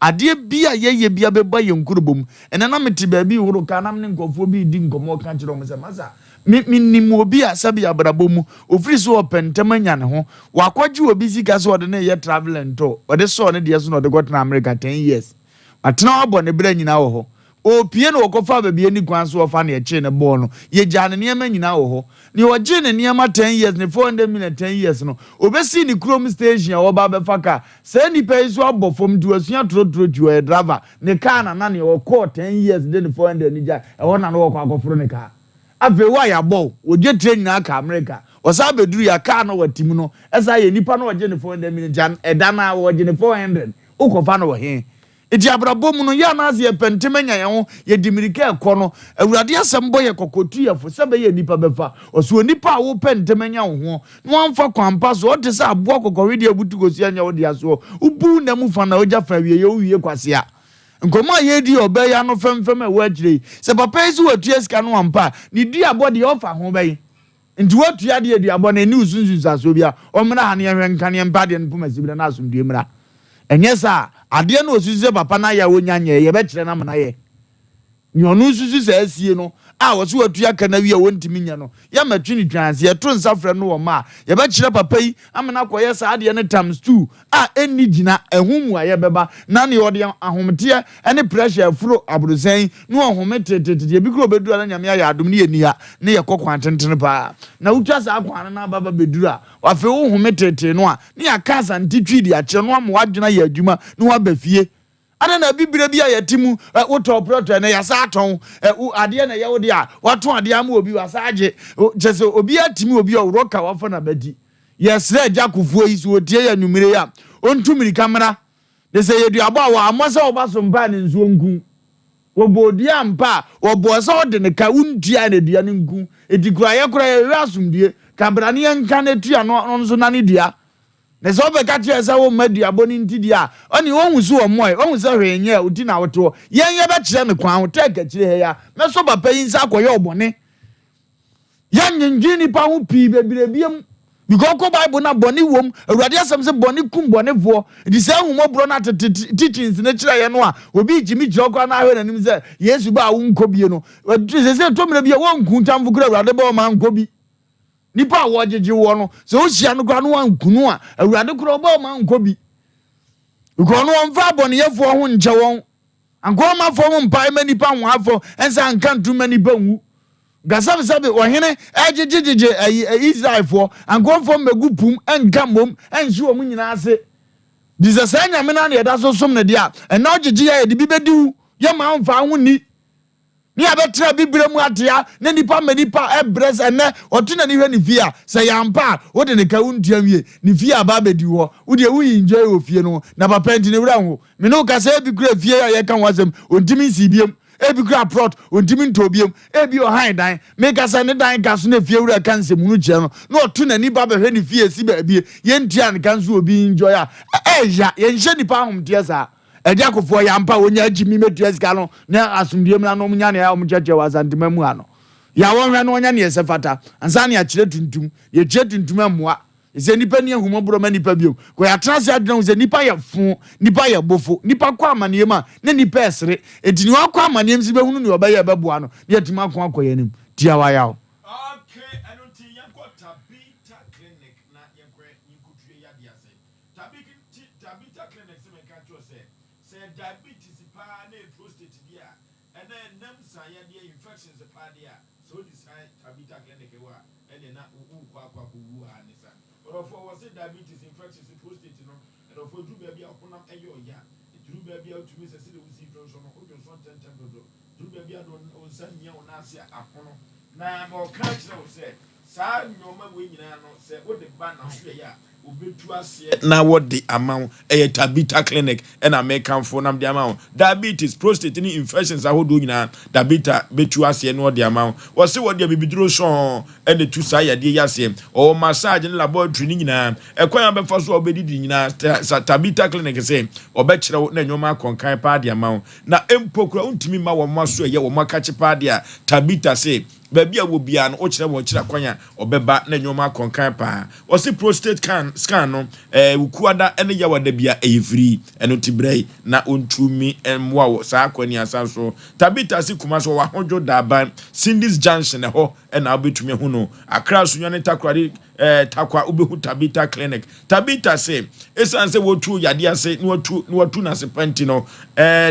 ade bi a yeye bi abeba ye nkurubom ene na meti ba bi huru ka nam ne nkofo bi di nkomo ka kire o masa minnim obi a sabi abrabom Oforisuo pentemanya ne ho wakwaji obi sika so ode na ye travel ento ode so ne de so na ode got na America 10 years atena abo ne bra nyina wo ho opie na okofa ba bi ani kwan so ofa na ye che ne ball no ye jane ne ma nyina wo ho ni oje ne ne ma 10 years ne 400 million 10 years no obesi ni chrome station wo ba be faka se ni pe so abofom du asua trotro du e driver ne car na ne o call 10 years de ne 400 ni ja e wona no wo kwa akoforo ne car avewa ya bo oje train na aka America osa beduru ya car no watim no esa ye nipa no oje ne 400 million jan eda na oje ne 400 ukofa no wo he eti abrabom no ya na ze pentemanya ye ho ye dimirika ekọ no awurade asem boye kokotu yefo sebe ye nipa befa oso nipa wo pentemanya wo ho no amfa kwampa so o te se abo kokowede abutu gosi anya wo dia so ubu na mu fa na oja fa wie ye wie kwasea nkoma ye di obe ya no femfem e wa kire se papa isi watua sika no ampa ni di abode ofa ho bai nti watua de di abode ni usunsun so bia o mra ha ne hwe nka ne mpa de npoma sibira na asomdue mra enye sa ade na osusu papa na ya wonyanye ye be kire na mna ye ni onu susu sa asie no a wo so watua kana wi a wontimi nya no ya matwini twanse ye to nsafre no wo ma ye be kire papa yi amna koye sa ade ne times 2 a enni gina ehum aye beba na ne ode ahomte ene pressure afuro abrusen no ahomete ye bi kro bedura na nyame ya adom ne ye nia ne ye kokwan tenten pa na utwa sa akwan na baba bedura wa fe wo homete no a ne ya kasa ntitwi a kire no am wadwena ye adwuma no wa bafie ana na bibire bia yetimu woto proto na yasa aton ade na ye wode a wato ade am obi wasaje jese obi atimi obi oroka wafo na badi yesre jakufuo yi so otie ya numire ya ontumiri kamera de se yedu aba wa amasa obaso mpa ne nsuo nku wobodi ampa wobosa ode ne ka untia na dua ne nku edikura ye kura ye asumdie kabrane ye nka na tua no nso na ne dua ne so be ka tie sa wo madua boni ntidi a oni won su o moy won se hwenye odi na woto yen ye be kire ne kwan wo take kire he ya me so papa yin sa koye obone yan nyinjini pa hu pi bebire biem because ko Bible na boni wom awurade asem se boni kum boni vo di se hu mobro na teachings na kire ye no a obi jimi jiro kwa na hwe nanim se Yesu ba wo nkobie no se to mre bia wo nkuntamfo kura awurade ba o ma nkobi nipa wojeje wo no se o hia no kwa no ankunu a awurade kura oba o ma nkobi because no onfa boni yefo ho nche won anko ma fo mo mpa ma nipa ho afo ensa nkantu ma nipa wu gasabe ohene ejejeje Israel fo anko fo megu pum enka mom enhye wo nyina ase dise sa nyame na ne da so som ne dia ena ojeje ya de bi bediwu ye ma mfa ho ni ni abetra bibire mu atia ne nipa manipa ebres ene otuna ni hwe ni fia se yampa wo de ne ka untia wie ni fia ba bedi wo wo de wo enjoy wo fie no na papa ndi ne wura ho me no ka se bi kura fie ya ye ka wasem ontimi si biem ebi kura plot ontimi ntobiam ebi o han dan make asa ne dan gas na fie wura kanse munu gye no na otu na ni ba behwe ni fie si ba bi yentia ne kanso obi enjoy a ya yenhye nipa ahomte sa edia kofo ya mpa onya agimi metua sika no na asumdiem na no nya ne ya omjeje wazantema mu ano ya wonhwe no onya ne yesefata ansa ne akire tuntum ye kire tuntum amoa ze nipa ni ahumo bro ma nipa biom ko ya trans ya dran ze nipa ya fu nipa ya bofo nipa kwa amaniem a na nipa esere edini wa kwa amaniem si behunu ne oba ya beboa no ne yatima kwa akoye nim tia wa yawo okay anunti yankota bita clinic na yankwe yinkutuye ya dia se tabita clinic se menka cho se diabetes pa na prostate dia and then namsa ya dia infections pa dia so this tabita clinic wa ene na kwa wu anisa or for was diabetes infections prostate no and for do baby akonam eyo ya do baby out to me say the usi so no ojo so tenten do baby adon on sanya on asia akono na mo catch no say sa nyoma we nyina no say wo de ba na so ya obetu ase na wo de amount tabita clinic and American for nam de amount diabetes prostate ni infections ahodo nyina tabita betu ase no de amount wo se wo de bibiduro so and the two say ya de yase o massage ni laboratory ni nyina ekwan be fa so obedidi nyina tabita clinic say obekire na nyoma konkan pa de amount na empokura untimi ma wo maso ye wo makache pa de tabita say baby wo bia no o kire wo kire kwanya obeba na nyoma konkan pa o se prostate scan no ukuada ene ya wada bia free eno tibrei na ontumi emwa wo sa akwani asanso tabita se kuma so wa hodwo daban Cindy's Junction ho na obetumi hu no akra so nyane takwari takwa ubehu tabita clinic tabita se esanse wotu yade ase no watu na se panti no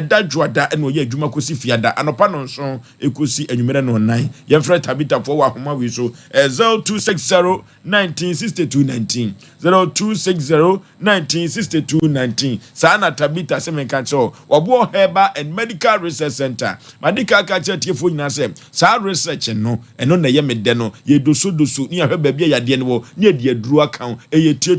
dadwoada eno ye adwuma kosi fiada anopa no nso ekosi anwumere no nan ye frɛ tabita fo wa homa wi so 0260 1962 19 sana tabita se menka cho obo Herbal and Medical Research Center medical culture tiefo nyina se sa research no eno na ye mede no ye doso ni ahwe ba bia yade no ni adi aduru account eye tie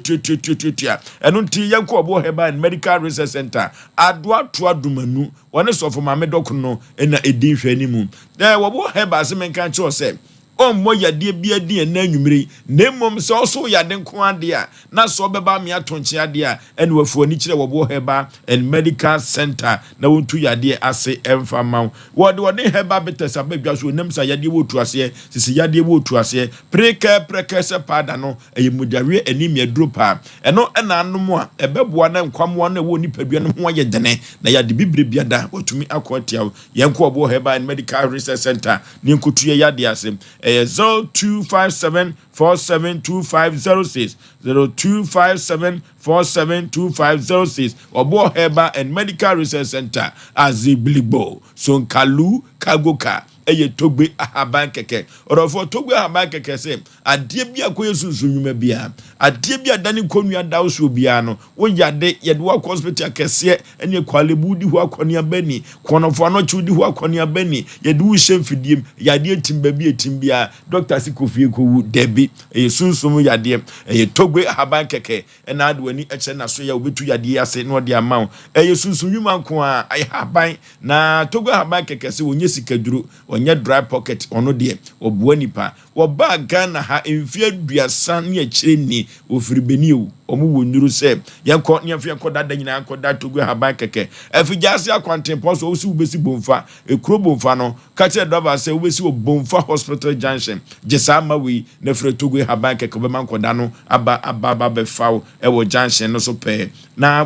eno nti yanko obo Herbal and Medical Research Center adoa to adumanu wone sofo ma medok no ena edin hwe ni mu obo Herbal se menka cho se mo yade bia di na anwumiri na mom se oso yade nko ade a na so beba me atonche ade a ene wafu ani kire wobo Herbal and Medical Center na wontu yade ase emfa maw wode Herbal betes abadwa so nem sa yade wotu ase sisi yade wotu ase preke se pada no eyimudawe anemia dropa eno ena anom a ebeboa na nkwamwa na wo nipadua no ho ayedene na yade bibre biada watumi akotia yenko wobo Herbal and Medical Research Center ni nkutuye yade ase 0257472506 0257472506 Obo Herbal and Medical Research Center Aziblibo Sonkalu Kagoka eye togbe ahaban keke orofo togbe ahaban keke se ade bia ko yesunsun nwuma bia ade bia dani konua dawso bia no wo yade yede wa hospital kese ene kwalebu di ho akoni abani konofo no chudi ho akoni abani yede wo hyemfidiem yade etimba bia etimbia Dr. Sikofie ko debi yesunsun yade eye togbe ahaban keke ena adwani eche na so ya obetu yade ase no de amaw yesunsun nwuma nko a ahaban na togbe ahaban keke se wonye sikaduro onye dry pocket ono de obuo nipa oba Ghana ha emfie duasa ne akire ni ofiribeni o omu wonuru se yenko ne afia koda da nyina koda togu haban keke afijase akwante poso osi ubesi bomfa ekro bomfa no kache driver se ubesi bomfa hospital junction jesa mawi na fre togu haban keke be man koda no aba be fawo ewo junction no so pe na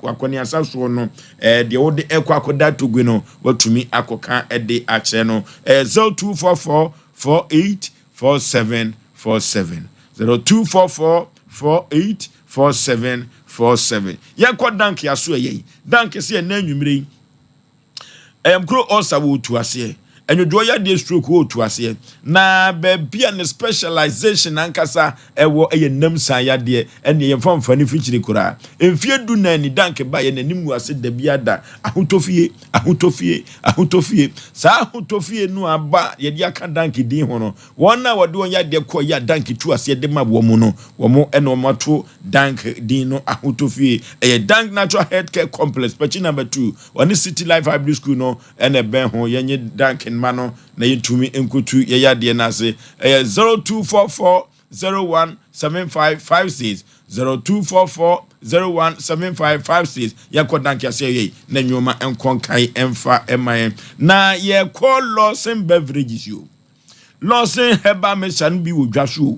wakoni asaso no de wode ekwa koda togu no watumi akoka ede ache no 0244 484747 0244484747 yanko dank yaso ye dank se na nwumire kro osa wo tu ase enyodo ya de stroke o to ase na bebia ne specialization ankasa ewo eye namsan ya de ene ye famfani fichiri kura emfie du na ni dank ba ye nanimu ase da biada ahutofie sa ahutofie nu aba ye de aka dank din ho no wona wode won ya de ko ya dank tu ase de ma wo mu no wo mo ene mato dank din no ahutofie eye dank natural healthcare complex pachi number 2 one city life hybrid school no ene ben ho ye dank mano na yetumi enkutu ye yade na ase 0244017556 0244017556 yakọ dank ya se ye na nyoma enkonkai emfa emaye na ye call Lawson beverages yo Lawson heba meshan bi wodwaso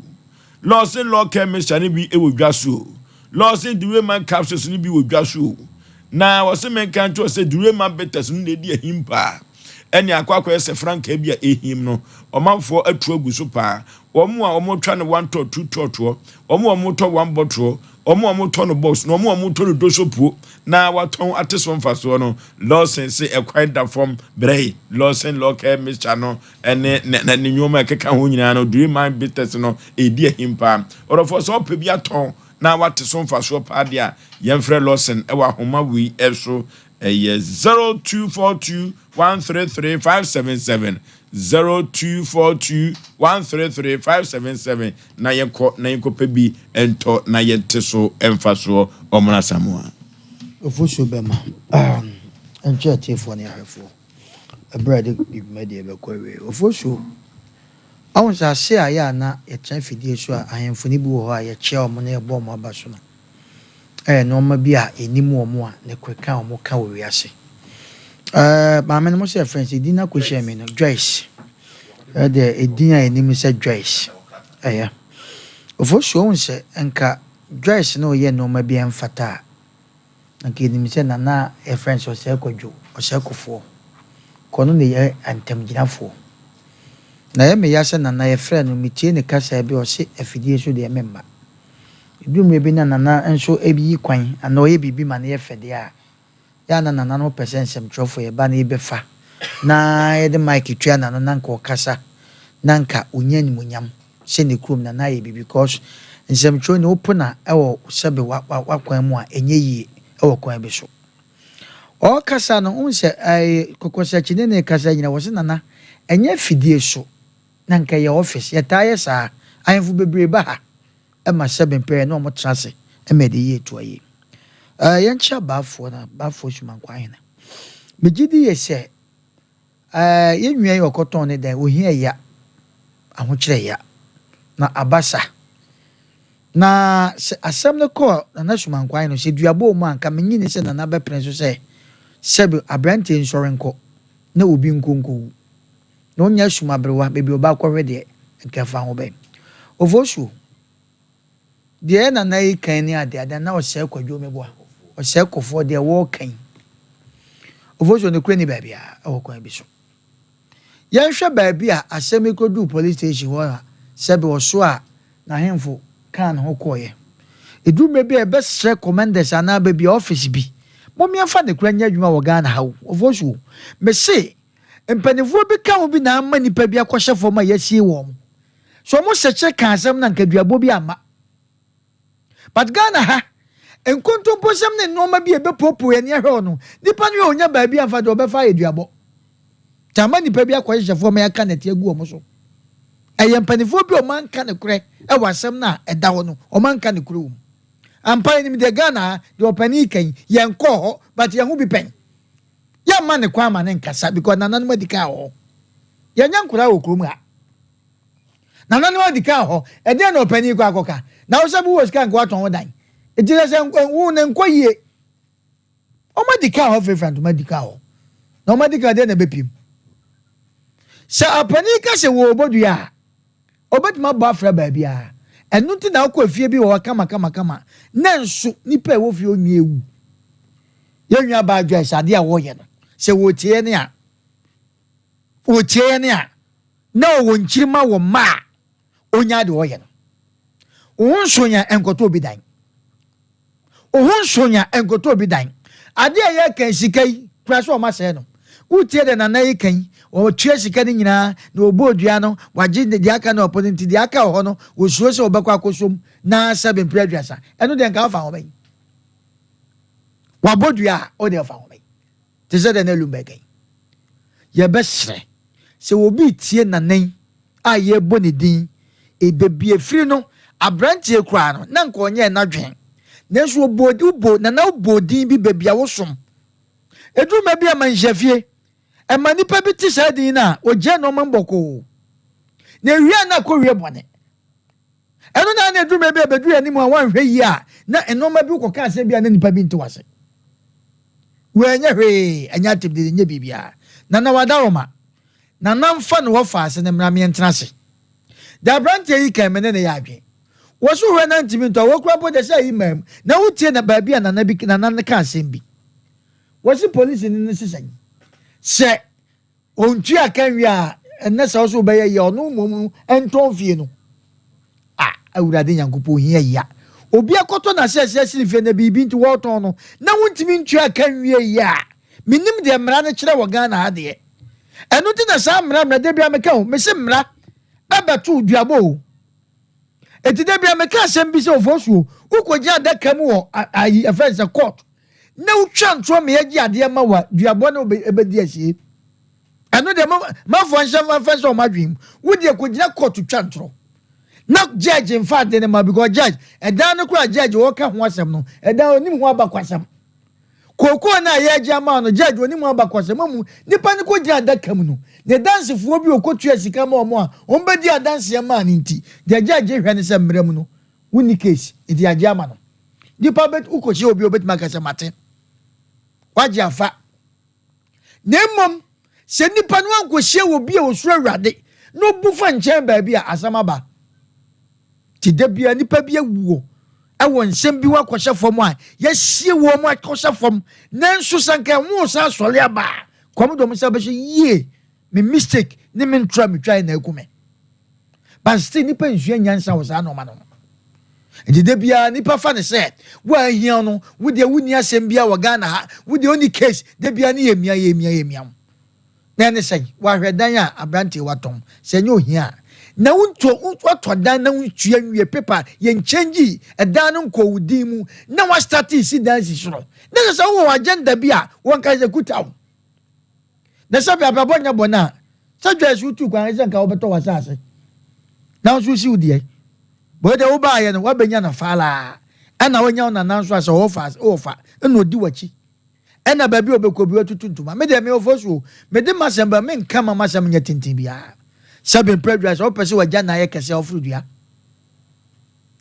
Lawson local meshan bi e wodwaso Lawson Dureman capsules ni bi wodwaso na wose menkan to se Dureman betas no dey ahimpa eni akwakwa ese franka bia ehim no omanfo atu aguso pa omo a omo twa ne 1 to 2 to omo to 1 bottle omo to no box no omo to no dosopo na waton ateso mfaso no Lawson se ekwan da form brei Lawson local mixture no ene na nyoma keka ho nyina no Dureman bitters no edi ahimpa orofo so pe bia ton na wateso mfaso pa dia yemfre Lawson e wa homa wi eso 0242133577 0242133577 na yeko pebi ento na yenteso emfaso omna samoa Oforisuo bema enche tifo ne ahefo ebrade media be kwawe Oforisuo awon sa se aya na ye tran fidie so a ahemfo ni bi wo ho a ye che omo na ye bo omo abaso no no ma bi a enimu omo a ne kweka omo ka wo wiase ba me no mo se friends edina ko share me no Joyce de edina enimu se Joyce Oforisuo unse enka Joyce no ye no ma bi emfata anka enimu se na e friends Osei Kodwo Osei Kofo kono ne ye antem ginafo na ye me yase na ye friend no mitie ne kasa bi o se afidie so de memma Idum ebi na enso ebi kwan ana oye bibi ma na ye fede a ya na no percent sem trofo ye ba na ebefa na ye de mic twa na no nanka okasa nanka onya nimunyam se ne krom na ye bibi because nsem tro ne opuna ewo sebe wa kwan mu a enye yi ewo kwan bi so o kasa no unse ai kokosa chine ne kasa nyina wo se na enye fidie so nanka ye office ye ta ye sa ayemfu bebre ba ha Emma Asem Mpe no mo trase emede ye to aye yencha bafo na bafo huma kwan na megidi ye se yenwia ye okoton ne dan ohia ya ahokyere ya na abasa na asem ne ko na huma kwan no se duabo mu anka menyi ne se na be prenso se sebe abrante insurance na obi nkonko no nya huma brewa bebi oba kwwe de nkafa ho be Oforisuo de na yi kan ni ade na Osei Kodwo mebo Osei Kofo de wo kan Oforisuo ne kure ni baabi a wo kan bi so ye hwe baabi a Asem Kodu police station ho a sebe oso a na hemfo kan ho koye edu mebi e be stre commanders ana baabi office bi momia fa ne kure nya adwuma wo Ghana ha Oforisuo me se empanifo bi kan bi na ama nipa bi akohye fo ma yasie wo so mo seche kan Asem na nkaduabo bi ama but Ghana ha enkonto posam ne no ma bi ebe popo eni ahwe no nipa no onya ba bi amfa de obefa eduabo tama nipa bi akoye hyefo ma yaka nete agu omo so eyempanifo bi o man ka ne kure e wasam na eda ho no o man ka ne kure wo ampa ni de Ghana de opani kan yenko ho but ye hu bi pen ya man ne kwa ma ne nkasa because nananu madika ho ye nya nkura wo kurum ha nananu madika ho e de na opani kwa akoka na wo sabu wo sika nkwa ton dan ejire se wo ne nkoyie o madika ho friend o madika ho na o madika de na bepim sa apani ka se wo obodu ya obetuma ba fra ba bia enu ti na akọ afie bi wo kama na nsu nipa wo fie onye ewu yenwa ba adwa sade a wo ye no se wo tie ne a na wo nchirima wo ma onya de wo ye no Ohunsonya enkoto obidan. Ohunsonya enkoto obidan. Ade ye kan sikai, praso o ma se no. Utie de nana yi kan o tue sika ni nyina na obodua no waje de aka na opponent de aka ho no wo suo se obekwa akosom na 7 preduasa eno de nka fa ho ban wabodua o de fa ho ban te se de na lumbe kan ye be sre se obi tie nanan a ye boni din e bebie firi no abrantie kura no na nka onye na dwen na so obodi ubo na na obodi bi bebia wosom edu ma bia man jafie e manipa bi ti sa din na oje no man boko na wi na ko wi bone eno na na edu ma bia bedu ani mu a wan hwe yi a na eno ma bi ko ka se bia na nipa bi nti wase we nya hwe anya tibde nya bibia na wadaroma na namfa no wofa ase ne mra me ntena se da branche yi kan me ne ya adwe woso hwe na ntimi nto wokura po de say imam na wutie na baabia na na bi na na ka asem bi wosi police ni ne sisan se ontu akanwi a enne sa so be ye ono mom enton fie no awurade nyankopo hia ya obi akoto na sese fie na bibi nti woton no na wuntimi ntu akanwi ya minim de mra ne kire wo Ghana ade enu ti na sa mra de bia meka o me se mra babetu duabo eti de bia meka asem bi se ofosuo ukogia adaka mu wo ayi offense court na utwa ntro me yagi ade ma wa duabo na obedi asie enu de ma fo nsha offense o madwim wudi ekogina court twa ntro na judge in fact de ma because judge edan no kura judge wo ka ho asem no edan onim ho abakwasem koko na ye jama no judge oni mu abakwase mamu nipa ni ko gina adaka mu no ne dance fuo bi okotua sika ma omo a ombedi adanse ya ma ni nti de judge hwe ne se mrem no wuni case idi ajama no nipa bet ukochi obi obet makase mate waje afa nemom se nipa no ankohie obi a osuro awrade no bufa nchen ba bi a asamaba ti de bia nipa bi awuo awon nsem bi wa kwhye fom a ye hie wo mu akwhye fom nanso sanka wo sa sole aba komdom sa be ye me mistake ni me ntra me try na akume but still nipa nsuo nyansa wo sa no ma no ejide bia nipa fa ne se wa hia no wo de wuni asem bia wo Ghana ha wo de oni case de bia ne yemia na ne sei wa hwedan a abrante watom se nyo hia na unto dan na untua nwie paper ye change edan no nko wudi mu na wa start isi dance soro na se wo agenda bia won ka execute aw na se bia babo nya bona se dwa su tu kwan se nka wo beto wasase na so si udie bo de wo ba ye no wa benya na fala ana wonya na nanso ase wo fa na odi wachi ena ba bi obekobi otutuntuma me de me ofosu me de masemba me nka ma masem nya tintin bia 7 preduas o pese waja na ye kese ofurudua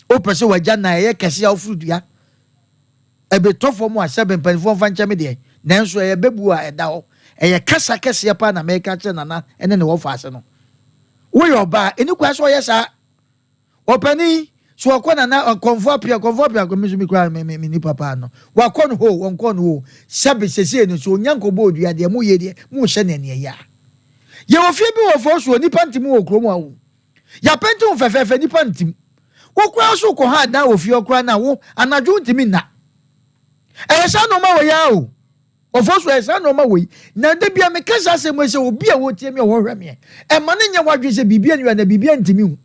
o pese waja na ye kese ofurudua ebe tofo mu a 7 penfo fanche me de nanso ye bebu a eda ho eye kasa kese pa na me ka che nana ene ne wo fa ase no wo yo ba eni kwa so ye sa opani so akona na konfo apia ko mi kwa me ni papa no wa kono ho won kono ho sabe sese no so nyanko bo odua de mu ye de mu hye ne ne ya ye ofie bi wo fo so nipa ntimu wo kromo awu ya penti wo fefefe nipa ntim wo kura so ko ha dan ofie okura na wo anadwo ntimi na sa no ma wo ya o ofo so sa no ma wo na de bia me kasa se mo se obi a wo tie me wo hwe me ma ne nya wadwe se bibia ni na bibia ntimi hu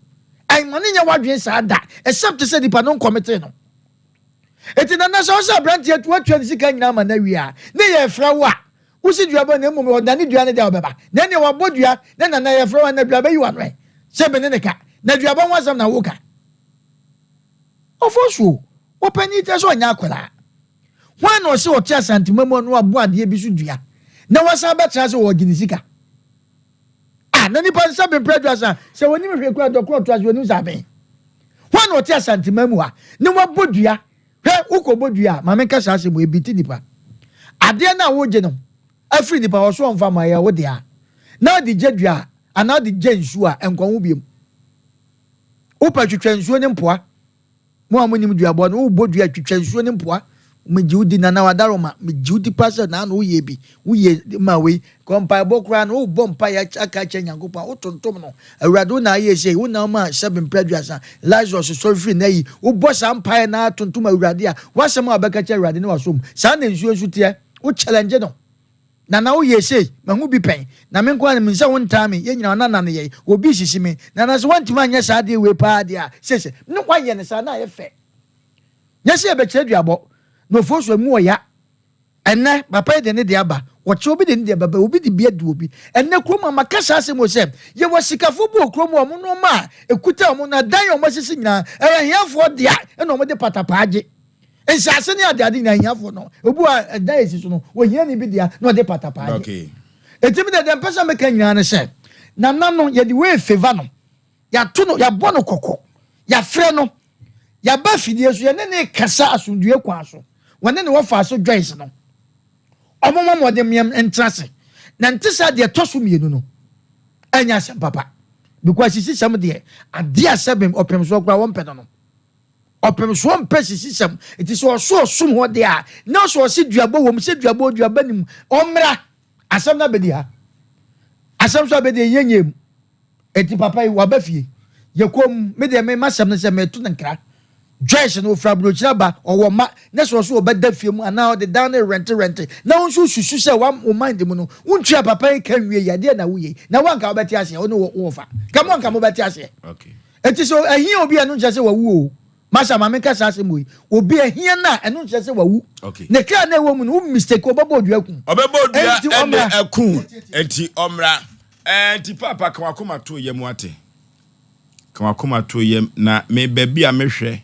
ma ne nya wadwe sa da except se nipa no committee no eti na so so brand ye to atwa ni sika nyina ma na wi a ne ye fra wa usi duaba na mum odani duane de obeba na ne wabodua na ye fra na duaba yi wanwe se be ne ka na duaba wasam na woka ofosu opani te so nya akwala hwan no se o tia santimamo no abo ade bi su dua na wasa ba tra se wo gini sika na ni pa se be preduasa se woni me hwe kwa dokro to aso ni sabe hwan no tia santimamo a ne wabodua hwe ukobodua ma me ka sa se mo ebiti nipa ade na wo je no afri nipa wo so mfa ma ya wo de a na di jedua ana di jensu a enkon wo biem upa twetwensuo ne mpoa mo amonim duabo no wo bodua twetwensuo ne mpoa me jiudi na wadaroma me jiudi pastor na no ye bi wo ye ma we kompa bokra no wo bompa ya aka cha nyankopa wo tontom no awurado na ye sei wo na ma 7 preduasa lazarus so free na yi wo bossa mpa na tontom awurade a wasem abeka cha awurade ne wasom sa na nsuo nsutie wo challenge no na na wo ye sei mahu bi pen na me nko an me nsa won time ye nyina na ne ye obi sisi me na na so wantima anya sa de we pa de a sese ne kwa ye ne sa na ye fe nya se be kire duabo no foso mu oya enne papa de ne de aba wo che obi de ne de baba obi de bia du obi enne krom ma kasa ase mo se ye wo sikafo bu krom o mo no ma ekuta o mo na dan o mo sisi nyina e hiafo de a e no mo de patapaaje ensase ne ade na hiafo no obu a dan esiso no wo hia ni bi de a no de patapaaje okay etimi de pesa meka nyina ne se na no ye de we favor no ya to no ya bo no kokko ya frɛ no ya ba fidie so ye ne kasa asundue kwa so wone ne wo fa so joyce no omomo mo de miam entrase na ntisa de toso mienu no anya Asem papa because sisisem de ade asebem opem so kra won pedo no opem so mpe sisisem it is so sum ho de a na so se duabo wom se duabo nim omra asem na bedi ha asem so bedi yenyem eti papa yi wa ba fie yekom me de me masem ne se metu nkra Joyce no fra brochira ba owo ma na so obeda fie mu ana de down rent na won so susu se wa o mind mu no wontua papa kan wie ya de na wuye na wanka obeti ase o no wo fa kam wanka mo beti ase okay eti so ehia obi anu nche se wa wu o masa ma menka sa ase mu obi ehia na anu nche se wa wu okay ne kra na ewo mu no mistake obebo odua kun ene akun enti omra enti papa kan akoma to yem ate kan akoma to yem na me baby a mehwe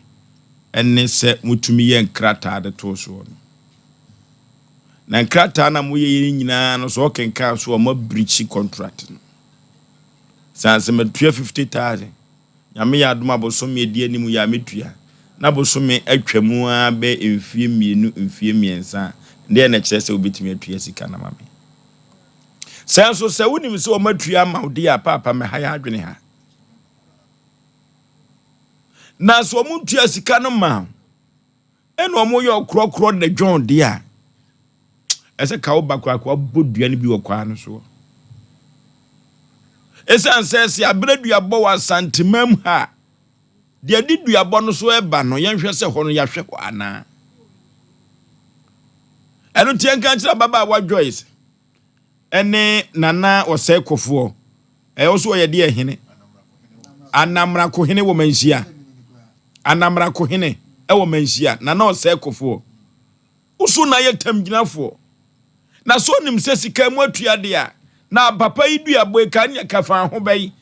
enne se mutumi ye nkrata de to so no na nkrata na mo ye nyina no so kenka so ma breach contract no sanse me 50,000 nyame ya adoma bosomme die anim ya metua na bosomme atwamu a be mfie mienu mfie miensa de na kire se obetimi atua sika na mame sanso se wonim se o matua ma odi a papa me haya adwene ha na so mu tua sika no ma eno omo ye okrokro de John dia ese ka wo bakwa kwa bodua ne bi wo kwa no so ese ansese abredua bo wa santimam ha de didua bo no so eba no ye nhwe se ho no ya hwe ho ana eno tie nka nchira baba wa Joyce ene nana Osei Kofo oso ye de ehene anamra ko hene wo manhia anamra ko hene ewo manhia nana Osei Kofo usu na ye tamginafo na so nim se sika mu atua de a na papa yi dua boy ka nya kafa ho bai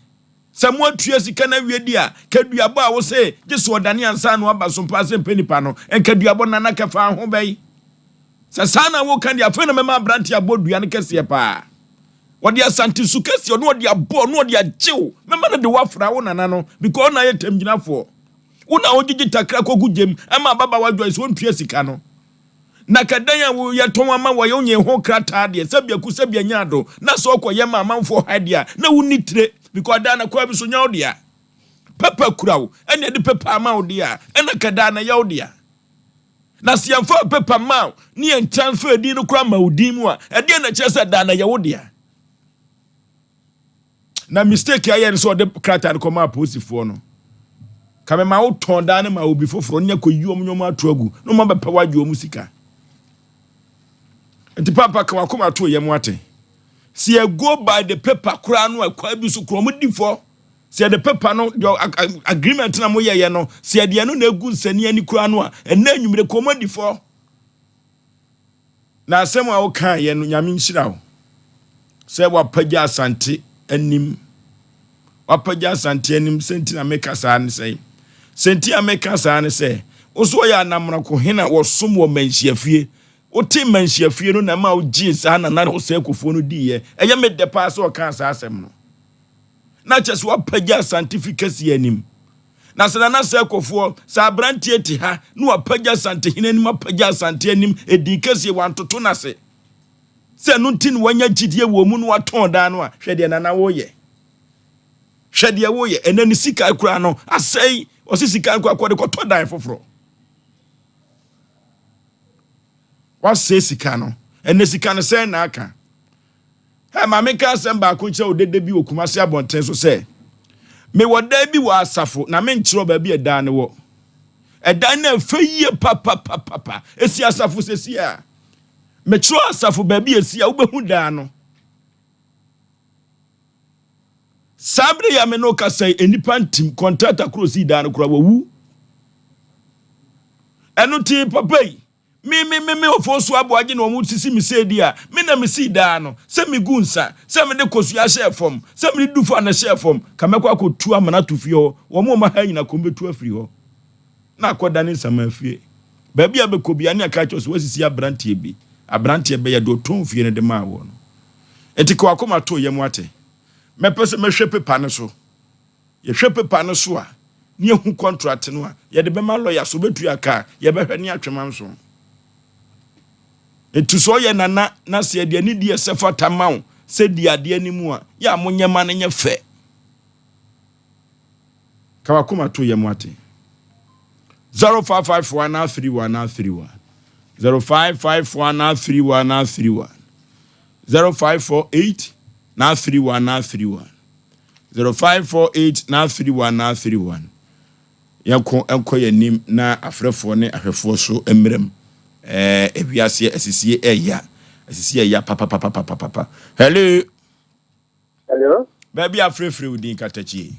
se mu atua sika na wiedi a ka dua bo a wo se jesu odane ansa no aba Sompa Asem Mpe Nipa no enka dua bo nana kafa ho bai se sana wo kan dia fe na mema branti abodua ne kese pa wodi asante su kese no wodi abo no wodi ajew mema na de wafra wo nana no because na ye tamginafo una ogigi takra kogu jem ama baba wa Joyce won tua sika no na kadanya wo yeton ama wo yonye ho krata de sabia ku sabia nyado na so koye ma amanfo hadia na wuni tire because da na kwa bi so nya odia papa kurawo ene de papa ama odia ena kada na ya odia na siamfa papa ma ni entan fa di no kura ma odi mu a ede na chese da na ya odia na mistake ayen so de krata ko ma posifo no kame ma wo ton da na ma obi foforo nya ko yiom nyom atoagu no ma bepa wadwo mu sika enti papa kan akoma to yem ate si e go by the paper kura no akwa bi so kro mu difo si the paper no agreement na mo ye no si de no na egu nsani ani kura no a ena nwumre ko mo difo na asem a wo kan ye no nyame nhira wo se wa pagya asante anim wa pagya asante anim senti na meka sa ne sei senti ameka sa ne sei oso ya namra ko hena wo som wo manhyiafie oti manhyiafie no na ma wo gi sa na na Osei Kofo no diye eye me de pa so kan sa asem no na chese wa pagya scientificacy anim na se na Osei Kofo sa brantie ti ha no wa pagya sante hina anim pagya sante anim edikase wantoto na se no tin wanya gidie wo mu no waton da no a hwede na wo ye hwede wo ye enani sika kura no asai osisika kwa de koto dan foforo wase sika no ene sika no se na aka ha ma me ka asem ba ko nche odede bi okumase abonten so se me woda bi wa asafo na me nchiro ba bi edan ne wo edan na feyie papa esi asafo sesi a metro asafo baabi esi a wobehu daa no sabre ya me no ka say enipa ntim contractor cross daa no kura wawu eno ti papa yi me Oforisuo Aboagye no mu sisi mi se dia me na me si daa no se me gunsa se me de kosua hye fom se me du fa na hye fom ka me kwa kotu amana to fie ho wo mo ma ha nyina ko betu afiri ho na akoda ne nsama fie baabi abekobia ne aka cho so wasisi abrantie bi abrantie be ye do ton fie ne de ma wo no etiko akoma to ye mu ate me pese me hwe pepa ne so ye hwe pepa ne so a ne hu contract no a ye de be ma lawyer so betu aka ye be hwe ne atwema so etuso ye nana na se de ni die sefa tamaw se di ade animu a ya monyema ne nye fe kawa kuma to ye mu ate 05513131 05513131 0548 931 0548 yanko enko yanim na afrefo ne ahwefo so emrem ebiase asisie eya papa hello baby afrefre udin katachi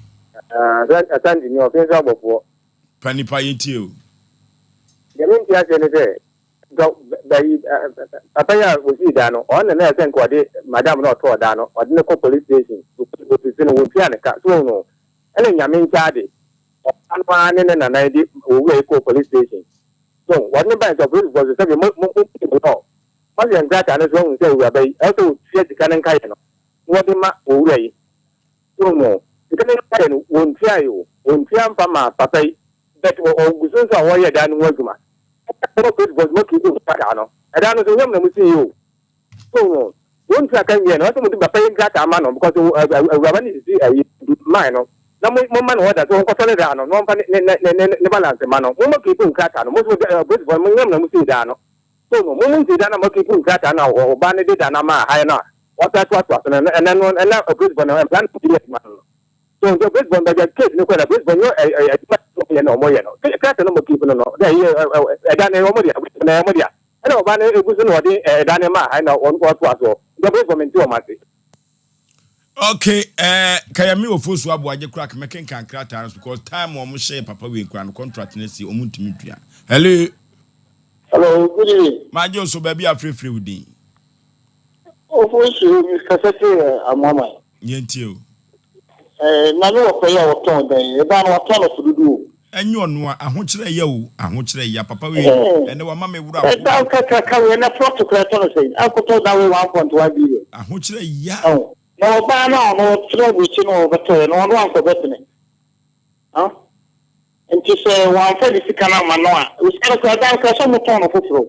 atandi ni ofensa abofo panipa yentio yementi ase ne se bayi apaya wosi da no on na ese nkode madam no to da no ode ne ko police station ofisi no wofia ne ka so no ele nyame nchaade anwa ne na na di owo ko police station so what ne ba so police was say mo no ma ye ngata na so nse wu abai also tie di kanen kai no wo di ma owo yi so no kanen kai no wontia yo wontia mpa ma papai that ogusun so wo ye da no aduma ko police was mo kidu ka no ada no so yam na musi yo so no wontia kan ye no so mo di papai ngata ma no because wu ni si ayi mine no na mo man order so ko tole da no no mpa ne balance ma no mo kipu nkata no mo so baseball mo nyam na mo si da no so no mo si da na mo kipu nkata na o ba ne da na ma ha na wata to na na baseball na plan to yes man so the baseball da case no ko da baseball yo e no mo ye no kata no mo kipu no da ye da ne mo dia na mo dia na o ba ne egusu no de da ne ma ha na on ko to aso the baseball menti o ma se. Okay, Kayami Oforisuo Aboagye crack making can crack because time or share papa we can contract nesi omuntimidua. Hello. Hello, good evening. My John so baby free with you. Oforisuo Mr. Secretary amama. Yentio. Na no okoya oton den, e ba no oton ofududu. Enyo no ahokyere ye o, ahokyere ya papa we ene wa mama ewura. E da ka we na protocol ton say. Akoto da we 1.1 billion. Ahokyere ya. No ba na no tro bi chi no beto no no anko betene. Enti se wan fa di sikana ma no a. Uskara ka da ka so mo ton ofoforo.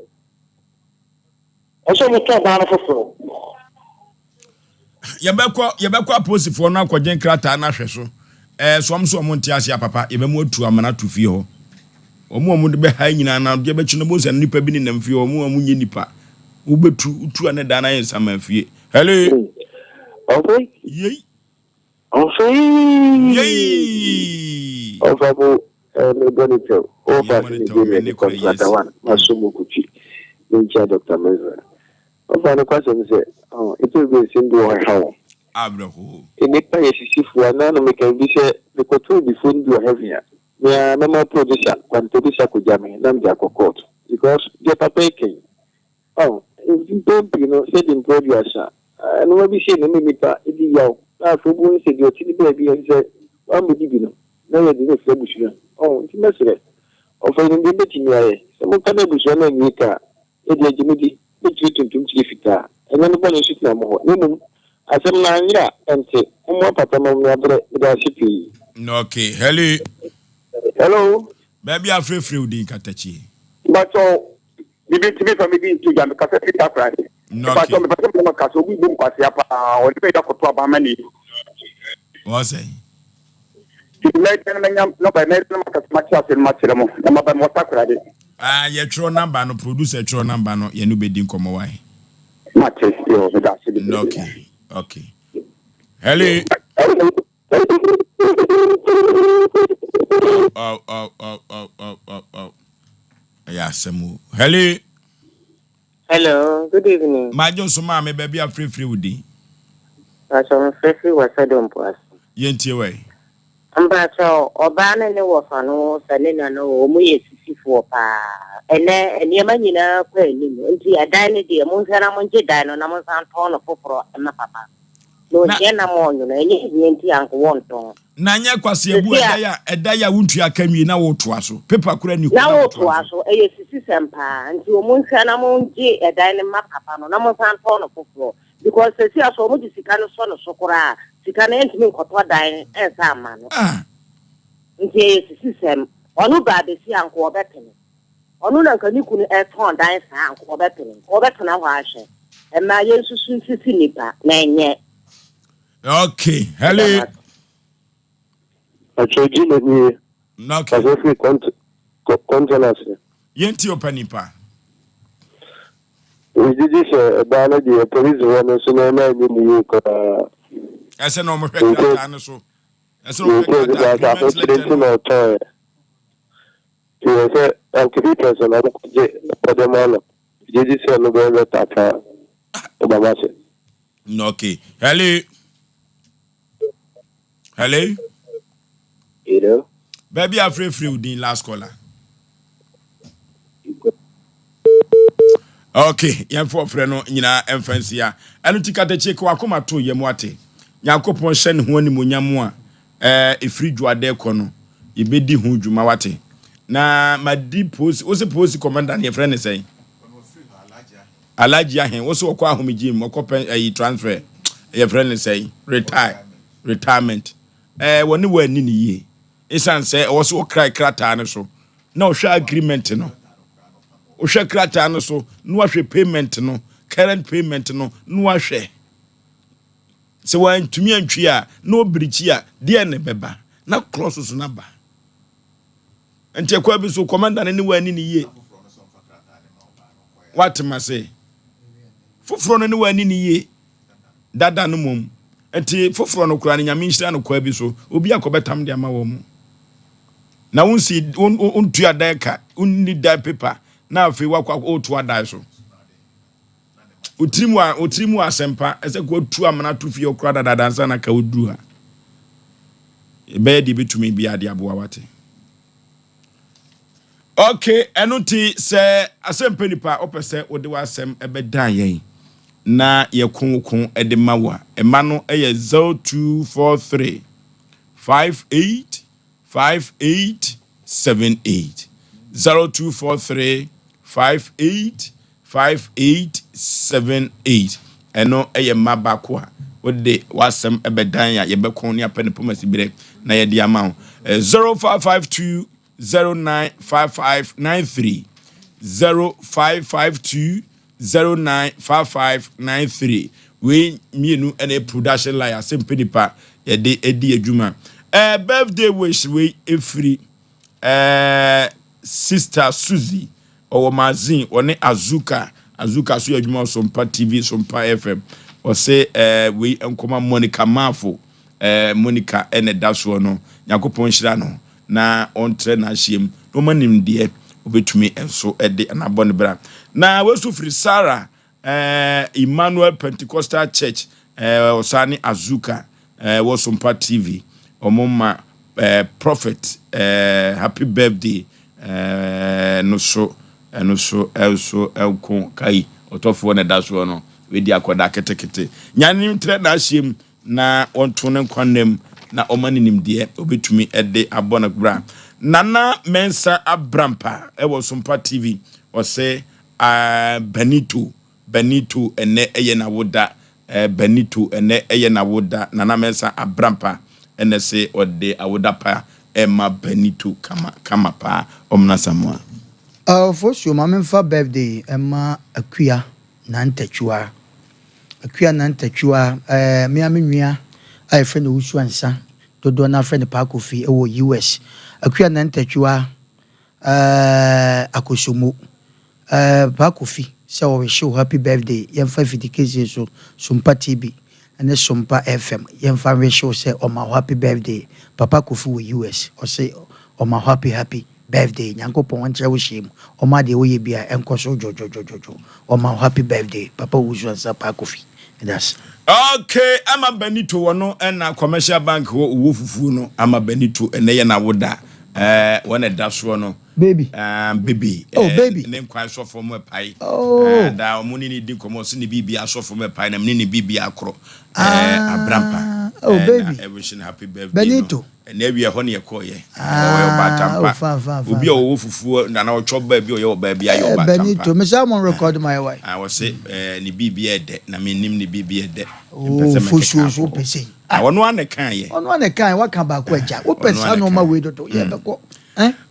O so mo ton ba na ofoforo. Yebekwa posifo no akwagen krata na hwe so. So mo ntiase papa yebemu atu amana to fie ho. Omo de be ha nyina na de be chi no bosa nipa bi ni nam fie omo nye nipa. Ubetu utu ane dana yen sama fie. Hello. Okay. Yey. Okay. Yey. Ofabo me bonito. Ofa ni contract one. Masumu kuchi. Ninja Dr. Meza. Ofa no question say, it will be single how. Abraho. Inipa yesisifu ana no make bi se the control the phone do have here. Me mama producer, when producer ko jame na mja ko court because the papa ken. Don't say the producer. And what we say, no nipa, idi yaw. Na fobu say the otini baby and say, one would be no. Now you didn't say bush. It's necessary. Of an independent, some kind of bush and nika, Eddie Jimmy, which you to Tifika, and then the bonus is no more. As a man, and say, more papa, without CP. Okay, hello. Hello, baby, I'm free with Katachi. But so, you need to be from me to Jan Cafe Friday. No, but some of castle we boom pass up or the pay for 12 money. Was I? You made no by much as in much number by what credit. Your true number no producer true number no you be come away. Much is okay. Hello. Oh. Yeah, Samu. Hello. Hello, good evening. My John Soma, me baby, a free woody. I saw free was a dump was. Yenty away. Ambacho, Obana no wafano, Salina no, Muye for pa. And Yamanina, Quentin, a dine the Monsana Monte Dino, Namazan Tono Popro, and Papa. No, Jenna Mon, any Yanti Uncle Wonton. Nanya kwasi ebu edaya wuntu ya kami na wotu aso paper kura ni na wotu aso eye sisi sempa nti omunka na monje edan ne mapapa no na monsan to no foforo because sisi aso omu disika no so no sokora sika na ntimi nkoto dan ensa ama no nti eye sisi sem onu ba be si anko obetene onu na nkani kunu eton dan sa anko obetene obetena ho ahye ema ye susu sisi nipa na enye. Okay, hello. Actually, no. Okay. Controllers. Yenti opanipa. We did this the police one so no man in you I said no more that so. I said no that. You said I'm keeping person I for them all. Did this no go that Obama. Okay. Hello. Hello. Hello. Baby, I'm free with the last caller. Okay, yan for friend no nyina emfansi ya. Anu tikate cheke wakoma to yemwate. Yakopon hye ne ho animonyam a efiri dwade kɔ no. Yebedi ho dwuma wate. Na madi post, wo se post commander ne friend say. Alaji ahen, wo se okɔ ahomegye mu, okɔ transfer. Your friend say retirement. Woni wa ni ni ye. Isan say wo se okrai krata ne so. Na o hwa agreement no. O hwa krata no so, no ahwe payment no, current payment no, no ahwe. Se wa ntumi antwi a, no brichi a, de ne beba. Na close so na ba. Enti akwa bi so commander ne wa ni ni ye. What ma say? Foforo no ne wa ni ni ye. Dada no mom. Enti foforo no kura ne nyame nhira no kwa bi so, obi akobetam de ama wo mu. Na unsi untu adaka, unni da paper. Na afi wakwa otu adai so. Utrimu asempa, ese ko tu amana tu fi okra dada dansa na ka odu ha. Ebe di bitumi bi ade aboa wate. Okay, enuti se Asem Mpe Nipa opese ode wasem ebe dan yen. Na ye konkon ede mawa. Ema no eye 0243 585878 0243 585878 eno eye mabako a wode wasem ebedan ya yebekon ne apene pomasi bire na ye dia ma 0552 095593 0552 095593 we mienu ene production line Asem Mpe Nipa ye de edi adwuma birthday wish we free sister Suzy Owamazin one Azuka so adwuma Sompa TV Sompa FM o say we enkoma Monica Mafo Monica ene daso no yakopon hira no na ontre na hiem no manim de obetumi enso ede anabone bra na wesu free Sarah Emmanuel Pentecostal Church osani Azuka wo Sompa TV omoma prophet happy birthday no so elso elko kai otofo na daso no we di akoda ketekete nyanim tre na hiem na onto ne kwanem na omanim de obetumi ede abona bra nana mensa abrampa wo Sompa TV o say Benito ene eye na woda Benito ene eye na woda nana mensa abrampa ene se ode awoda pa ema Benito kama pa omna samwa for sure mamemfa birthday ema akua nantachua me amenua ai friend wusu ansa dodo na friend pa kofi ewo US akua nantachua akosomo pa kofi say we show happy birthday yemfa fidikezi so Sompa TV and Sompa FM yemfa we show say on my happy birthday papa kofi wo US or say on my happy birthday nyankopon wankyerɛ wo hyɛ mu ɔma de woyɛ bia ɛnkɔ so jojojojojo ɔma happy birthday papa wusu ansa pa kofi that's okay ama Benito wono na commercial bank wo fufu no ama Benito ene ye na woda when a dash no baby baby baby name kwa so from pai da omuni ni di komo so ni bibi aso from pai na mni ni bibi akro abrampa baby I wish happy birthday Benito na wi ho ne yekoye obatampa obi o wo fufu na na otwo ba bi o ye oba bi ayo obatampa Benito me say mon record my wife I was say ni bibi ede na me nim ni bibi ede fufu so pese wono an kan ye ono an kan wa kan ba ko agya wo pesa no ma we dodo ye beko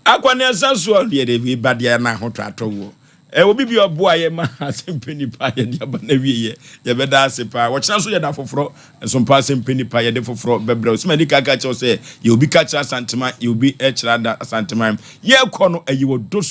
akwane asaso de de ba de na ho trato wo obi bi oboa ye ma Asem Mpe Nipa ye de ba na wiye ye be da asepa wo kina so ye da foforo Sompa Asem Mpe Nipa ye de foforo bebre so mani kaka che o se ye obi ka cha santema ye obi e kira da santema ye kɔ no ayi wo